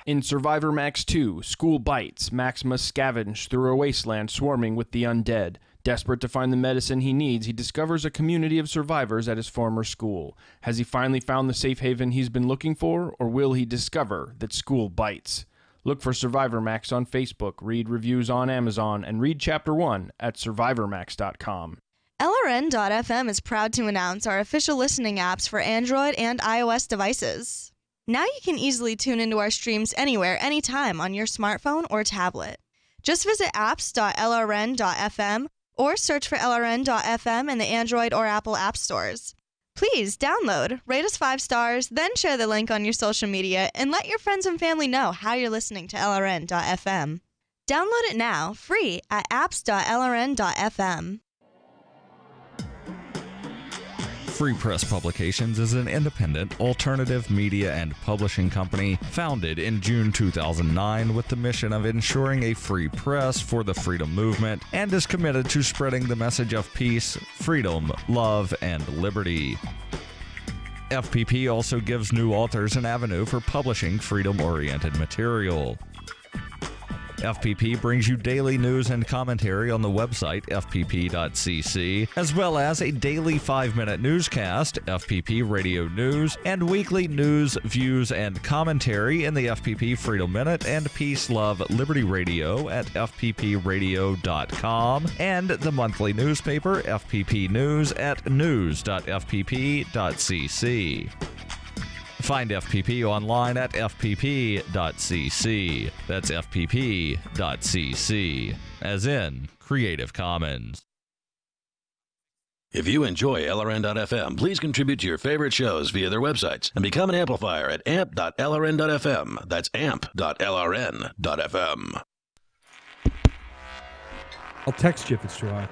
In Survivor Max 2, School Bites, Max must scavenge through a wasteland swarming with the undead. Desperate to find the medicine he needs, he discovers a community of survivors at his former school. Has he finally found the safe haven he's been looking for, or will he discover that school bites? Look for Survivor Max on Facebook, read reviews on Amazon, and read Chapter 1 at survivormax.com. LRN.FM is proud to announce our official listening apps for Android and iOS devices. Now you can easily tune into our streams anywhere, anytime on your smartphone or tablet. Just visit apps.lrn.fm or search for LRN.FM in the Android or Apple app stores. Please download, rate us 5 stars, then share the link on your social media and let your friends and family know how you're listening to LRN.FM. Download it now, free at apps.lrn.fm. Free Press Publications is an independent, alternative media and publishing company founded in June 2009 with the mission of ensuring a free press for the freedom movement and is committed to spreading the message of peace, freedom, love, and liberty. FPP also gives new authors an avenue for publishing freedom-oriented material. FPP brings you daily news and commentary on the website fpp.cc, as well as a daily 5-minute newscast, FPP Radio News, and weekly news, views, and commentary in the FPP Freedom Minute and Peace, Love, Liberty Radio at fppradio.com, and the monthly newspaper FPP News at news.fpp.cc. Find FPP online at fpp.cc. That's fpp.cc, as in Creative Commons. If you enjoy LRN.FM, please contribute to your favorite shows via their websites and become an amplifier at amp.lrn.fm. That's amp.lrn.fm. I'll text you if it's too high.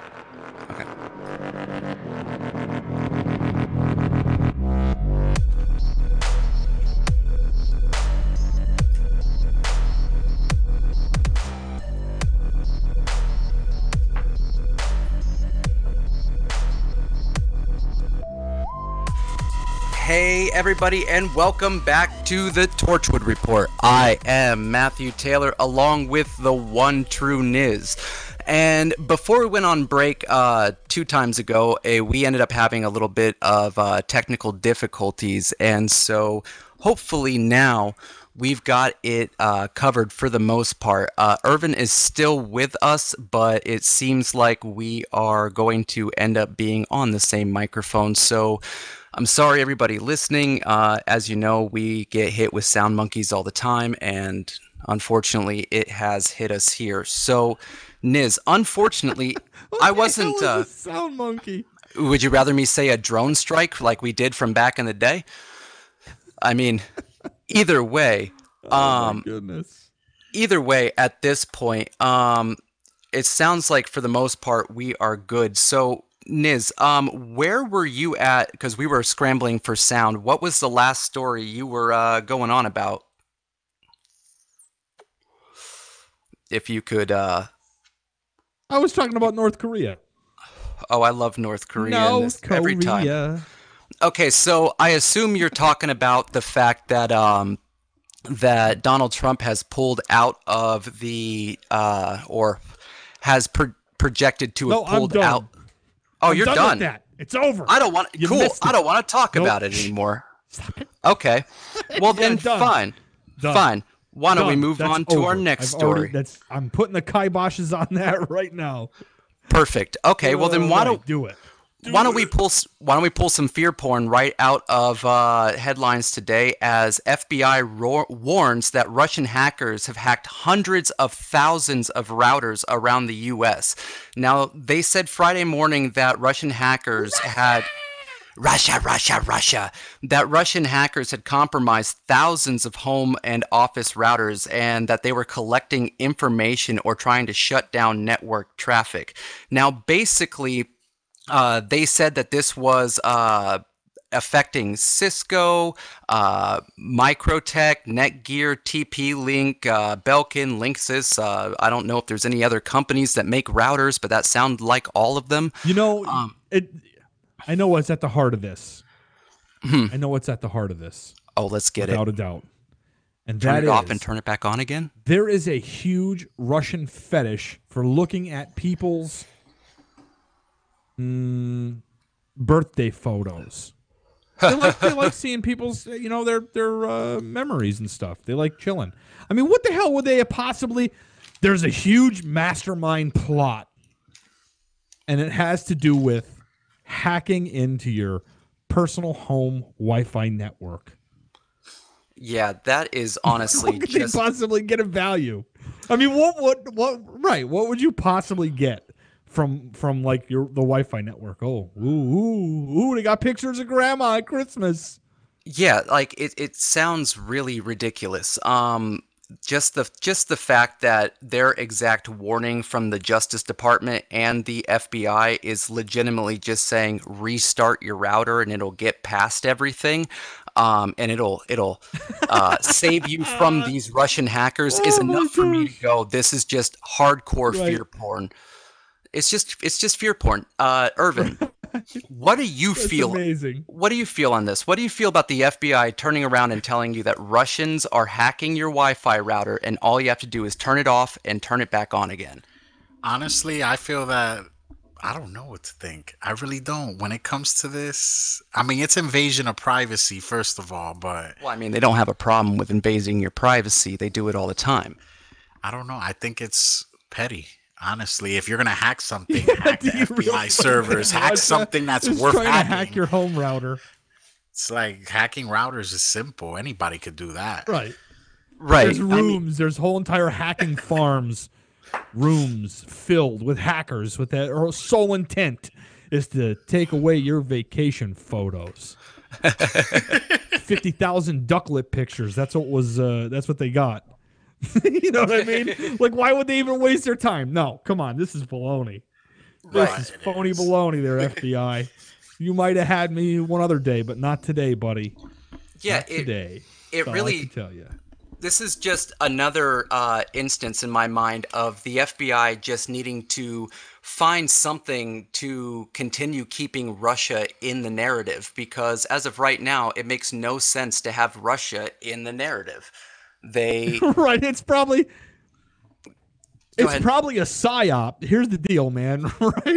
Okay. Hey everybody, and welcome back to the Torchwood Report. I am Matthew Taylor, along with the one true Niz. And before we went on break 2 times ago, we ended up having a little bit of technical difficulties, and so hopefully now we've got it covered for the most part. Irvin is still with us, but it seems like we are going to end up being on the same microphone, so I'm sorry, everybody listening. As you know, we get hit with sound monkeys all the time, and unfortunately, it has hit us here. So, Niz, unfortunately, I wasn't. A sound monkey. Would you rather me say a drone strike like we did from back in the day? I mean, either way. Oh my goodness. Either way, at this point, it sounds like for the most part we are good. So, Niz, where were you at? Because we were scrambling for sound. What was the last story you were going on about? If you could. I was talking about North Korea. Oh, I love North Korea. North Korea. Every time. Okay, so I assume you're talking about the fact that that Donald Trump has pulled out of the or has projected to have pulled out. Oh, you're done. With that. It's over. I don't want. Cool. I don't want to talk about it anymore. Okay. Well, then fine. Fine. Why don't we move on to our next story? I'm putting the kiboshes on that right now. Perfect. Okay. Well, then why don't do it? Why don't we pull some fear porn right out of headlines today as FBI warns that Russian hackers have hacked hundreds of thousands of routers around the U.S. Now, they said Friday morning that Russian hackers had... Russia, that Russian hackers had compromised thousands of home and office routers and that they were collecting information or trying to shut down network traffic. Now, basically, they said that this was affecting Cisco, Microtech, Netgear, TP-Link, Belkin, Linksys. I don't know if there's any other companies that make routers, but that sound like all of them. You know, I know what's at the heart of this. I know what's at the heart of this. Oh, let's get without it. a doubt. And turn that it off is, and turn it back on again? There is a huge Russian fetish for looking at people's birthday photos. They like seeing people's, their memories and stuff. They like chilling. I mean, what the hell would they have possibly... There's a huge mastermind plot, and it has to do with hacking into your personal home Wi-Fi network. Yeah, that is honestly what could they possibly get a value? I mean, what would you possibly get from like the Wi-Fi network? Oh, ooh, they got pictures of grandma at Christmas. Yeah, like it sounds really ridiculous. Just the fact that their exact warning from the Justice Department and the FBI is legitimately just saying restart your router and it'll get past everything, and it'll save you from these Russian hackers is enough for me to go. This is just hardcore fear porn. It's just fear porn. Irvin, what do you feel? Amazing. What do you feel on this? What do you feel about the FBI turning around and telling you that Russians are hacking your Wi-Fi router and all you have to do is turn it off and turn it back on again? Honestly, I feel that I don't know what to think. I really don't. When it comes to this, I mean, it's invasion of privacy, first of all, but... Well, I mean, they don't have a problem with invading your privacy. They do it all the time. I don't know. I think it's petty. Honestly, if you're gonna hack something, hack the FBI servers, hack something that's worth trying hacking. to hack your home router. It's like hacking routers is simple. Anybody could do that. Right. Right. There's rooms. There's whole entire hacking farms, rooms filled with hackers with that or sole intent is to take away your vacation photos. 50,000 ducklet pictures. That's what they got. You know what I mean? Like, why would they even waste their time? No, come on. This is baloney. This is phony baloney there, FBI. You might have had me one other day, but not today, buddy. Yeah, not today. It That's all really... I can tell you. This is just another instance in my mind of the FBI just needing to find something to continue keeping Russia in the narrative, because as of right now, it makes no sense to have Russia in the narrative. Right, it's probably a psyop. Here's the deal, man. Right?